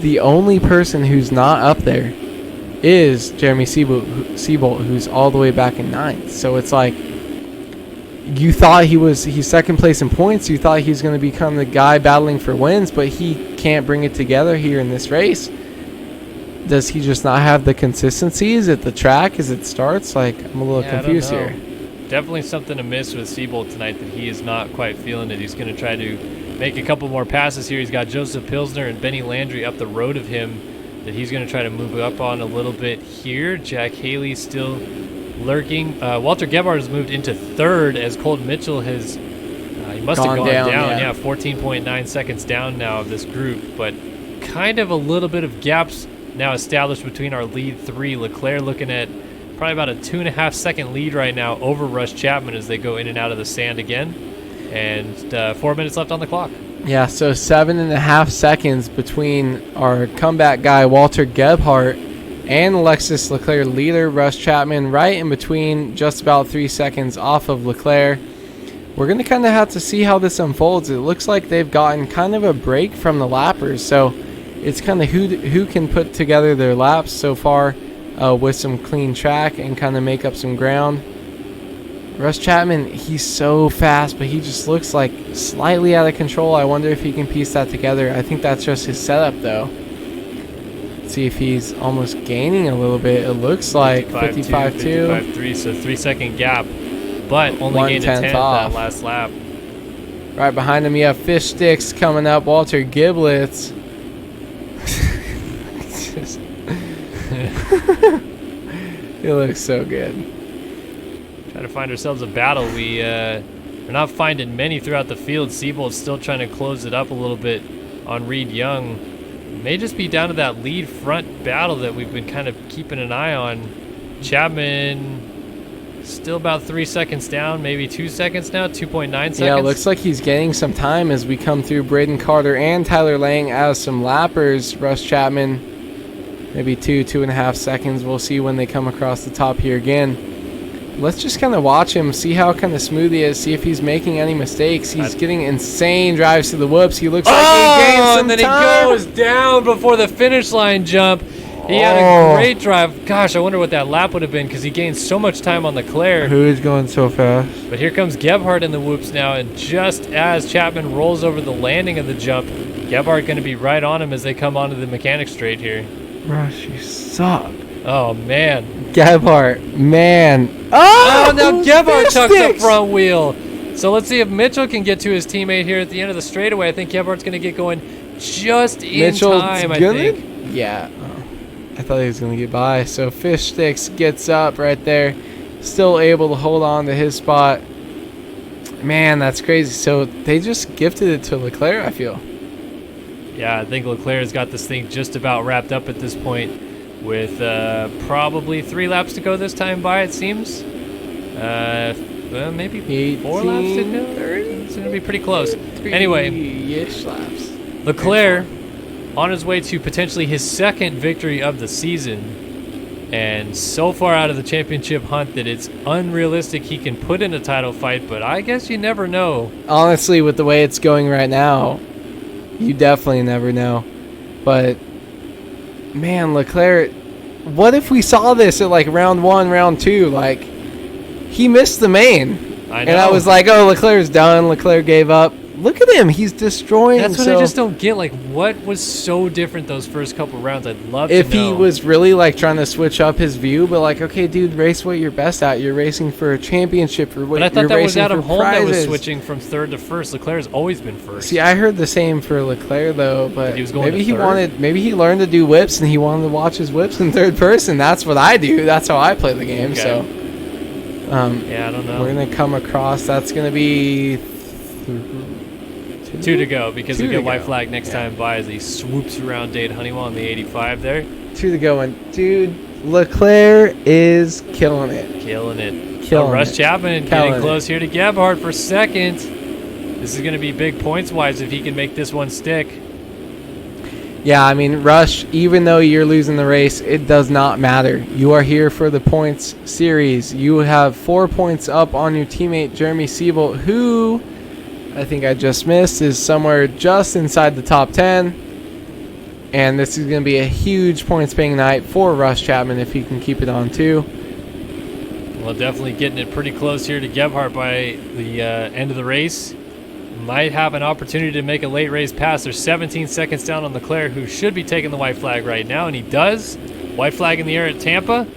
The only person who's not up there is Jeremy Seabolt, who's all the way back in 9th. So it's like you thought he's second place in points. You thought he's going to become the guy battling for wins, but he can't bring it together here in this race. Does he just not have the consistency? Is it the track as it starts? Like, I'm a little confused here. Definitely something to miss with Seabolt tonight that he is not quite feeling it. He's going to try to make a couple more passes here. He's got Joseph Pilsner and Benny Landry up the road of him that he's going to try to move up on a little bit here. Jack Haley still lurking. Walter Gebhardt has moved into 3rd as Colton Mitchell has he must have gone down. Yeah, 14.9 seconds down now of this group, but kind of a little bit of gaps now established between our lead 3. Leclerc looking at probably about a 2.5 second lead right now over Russ Chapman as they go in and out of the sand again. And 4 minutes left on the clock. Yeah, so 7.5 seconds between our comeback guy, Walter Gebhardt, and Alexis Leclerc leader, Russ Chapman, right in between, just about 3 seconds off of Leclerc. We're going to kind of have to see how this unfolds. It looks like they've gotten kind of a break from the lappers, so it's kind of who can put together their laps so far with some clean track and kind of make up some ground. Russ Chapman, he's so fast, but he just looks like slightly out of control. I wonder if he can piece that together. I think that's just his setup, though. Let's see if he's almost gaining a little bit. It looks like 55.2. 55.3, so 3 second gap, but only gained a 10th that last lap. Right behind him, you have Fish Sticks coming up. Walter Giblets. He looks so good. Trying to find ourselves a battle. We're not finding many throughout the field. Seabolt's still trying to close it up a little bit on Reed Young. May just be down to that lead front battle that we've been kind of keeping an eye on. Chapman still about 3 seconds down, maybe 2 seconds now, 2.9 seconds. Yeah, it looks like he's gaining some time as we come through Braden Carter and Tyler Lang as some lappers. Russ Chapman, maybe 2.5 seconds. We'll see when they come across the top here again. Let's just kind of watch him, see how kind of smooth he is, see if he's making any mistakes. He's getting insane drives to the whoops. He looks like he gained some and then time. He goes down before the finish line jump. He had a great drive. Gosh, I wonder what that lap would have been because he gained so much time on Leclerc. Who is going so fast? But here comes Gebhardt in the whoops now, and just as Chapman rolls over the landing of the jump, Gebhardt going to be right on him as they come onto the mechanic straight here. Rush, you suck. Oh, man. Gebhardt, man. Oh, now Gebhardt chucks the front wheel. So let's see if Mitchell can get to his teammate here at the end of the straightaway. I think Gebhardt's going to get going just in time, I think. Yeah. I thought he was going to get by. So Fish Sticks gets up right there. Still able to hold on to his spot. Man, that's crazy. So they just gifted it to Leclerc, I feel. Yeah, I think Leclerc's got this thing just about wrapped up at this point with probably 3 laps to go this time by, it seems. Well, maybe 4 laps to go. It's going to be pretty close. Anyway, laps. Leclerc on his way to potentially his second victory of the season, and so far out of the championship hunt that it's unrealistic he can put in a title fight, but I guess you never know. Honestly, with the way it's going right now, you definitely never know. But, man, Leclerc, what if we saw this at, like, round 1, round 2? Like, he missed the main. I know. And I was like, oh, Leclerc's done. Leclerc gave up. look at him. He's destroying. That's what I just don't get. Like, what was so different those first couple rounds? I'd love to know. If he was really, like, trying to switch up his view, but, like, okay, dude, race what you're best at. You're racing for a championship. But I thought that was Adam Holm that was switching from third to first. Leclerc has always been first. See, I heard the same for Leclerc, though, but he was going maybe he learned to do whips, and he wanted to watch his whips in third person. That's what I do. That's how I play the game, so... yeah, I don't know. We're going to come across. That's going to be... 2 to go because we get white flag next time by as he swoops around Dade Honeywell in the 85 there. 2 to go. And, dude, Leclerc is killing it. Killing it. Russ Chapman getting close here to Gebhardt for second. This is going to be big points-wise if he can make this one stick. Yeah, I mean, Rush, even though you're losing the race, it does not matter. You are here for the points series. You have 4 points up on your teammate, Jeremy Siebel, who I think I just missed, is somewhere just inside the top 10. And this is going to be a huge points-paying night for Rush Chapman if he can keep it on, too. Well, definitely getting it pretty close here to Gebhardt by the end of the race. Might have an opportunity to make a late race pass. There's 17 seconds down on Leclerc, who should be taking the white flag right now, and he does. White flag in the air at Tampa.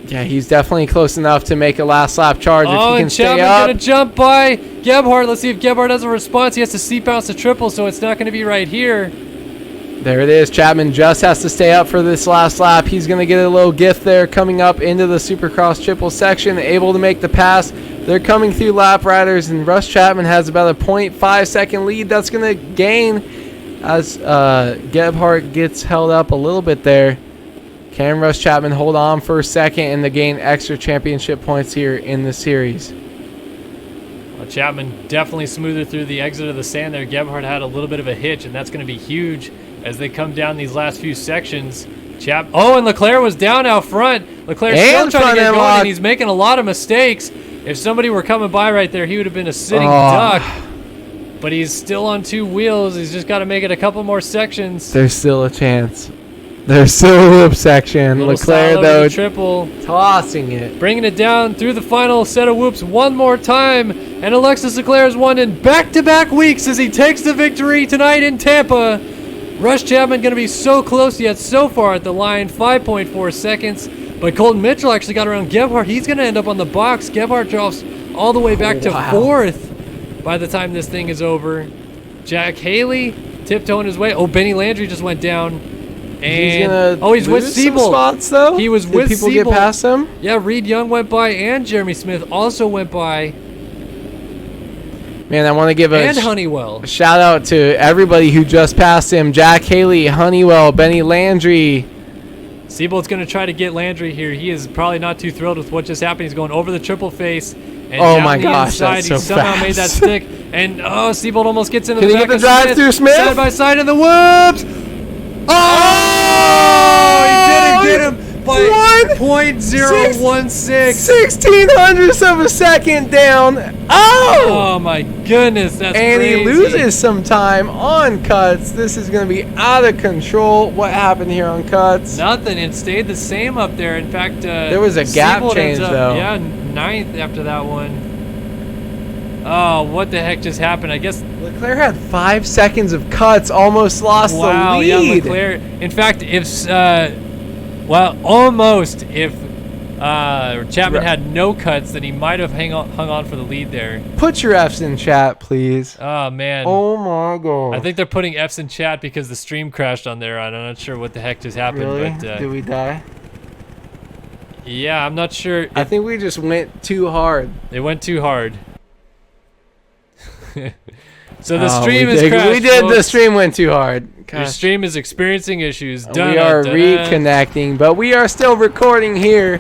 Yeah, he's definitely close enough to make a last lap charge if he can stay up. Going to jump by Gebhardt. Let's see if Gebhardt has a response. He has to seat bounce to triple, so it's not going to be right here. There it is. Chapman just has to stay up for this last lap. He's going to get a little gift there coming up into the Supercross triple section, able to make the pass. They're coming through lap riders, and Russ Chapman has about a 0.5 second lead. That's going to gain as Gebhardt gets held up a little bit there. Can Russ Chapman hold on for a second and to gain extra championship points here in the series? Well, Chapman definitely smoother through the exit of the sand there. Gebhardt had a little bit of a hitch, and that's going to be huge as they come down these last few sections. And Leclerc was down out front. Leclerc's still trying to get going, and he's making a lot of mistakes. If somebody were coming by right there, he would have been a sitting duck. But he's still on 2 wheels. He's just got to make it a couple more sections. There's still a chance. There's still a whoop section. Leclerc, though, triple, tossing it. Bringing it down through the final set of whoops one more time. And Alexis Leclerc has won in back-to-back weeks as he takes the victory tonight in Tampa. Russ Chapman going to be so close yet so far at the line, 5.4 seconds. But Colton Mitchell actually got around Gebhardt. He's going to end up on the box. Gebhardt drops all the way back to 4th by the time this thing is over. Jack Haley tiptoeing his way. Oh, Benny Landry just went down. And he's with Siebel. Spots, though? He was with people Siebel. Get past him? Yeah, Reed Young went by, and Jeremy Smith also went by. Man, I want to give a Honeywell. Shout out to everybody who just passed him. Jack Haley, Honeywell, Benny Landry. Siebel's going to try to get Landry here. He is probably not too thrilled with what just happened. He's going over the triple face. And oh my gosh, inside, that's so he somehow fast. made that stick. And Siebel almost gets into Can the he back get the of drive through Smith? Side by side in the whoops. He didn't get him by 0.016. 1600ths of a second down. Oh my goodness, that's and crazy. He loses some time on cuts. This is going to be out of control. What happened here on cuts? Nothing. It stayed the same up there. In fact, there was a gap Siebel change, though. Yeah, 9th after that one. Oh, what the heck just happened? I guess Leclerc had 5 seconds of cuts, almost lost the lead. Yeah, Leclerc. In fact, if almost if Chapman had no cuts, then he might have hung on for the lead there. Put your F's in chat, please. Oh man. Oh my god. I think they're putting F's in chat because the stream crashed on there. I'm not sure what the heck just happened. Really? But, Did we die? Yeah, I'm not sure. I think we just went too hard. It went too hard. So the stream is crashed. We did. Folks. The stream went too hard. Gosh. Your stream is experiencing issues. We are reconnecting, but we are still recording here.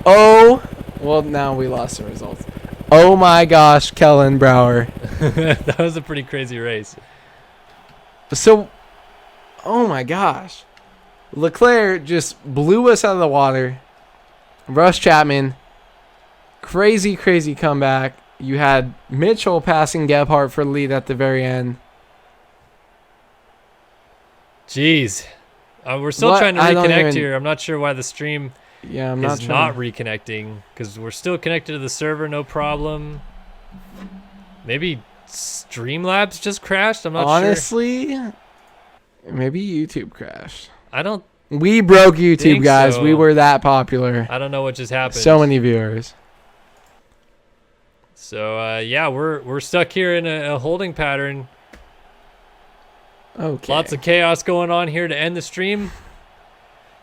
Oh, well, now we lost the results. Oh my gosh, Kellen Brower. That was a pretty crazy race. So, oh my gosh. Leclerc just blew us out of the water. Russ Chapman, crazy comeback. You had Mitchell passing Gebhardt for the lead at the very end. Jeez. We're still trying to reconnect here. I'm not sure why the stream is not reconnecting because we're still connected to the server, no problem. Maybe Streamlabs just crashed. I'm not sure. Honestly, maybe YouTube crashed. I don't. We broke YouTube, think guys. so. We were that popular. I don't know what just happened. So many viewers. So yeah, we're stuck here in a holding pattern. Okay. Lots of chaos going on here to end the stream.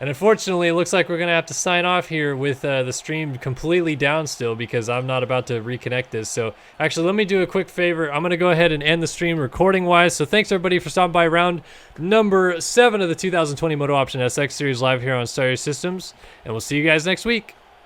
And unfortunately, it looks like we're going to have to sign off here with the stream completely down still because I'm not about to reconnect this. So actually, let me do a quick favor. I'm going to go ahead and end the stream recording-wise. So thanks, everybody, for stopping by round number 7 of the 2020 MotoOption SX Series live here on Stereo Systems. And we'll see you guys next week.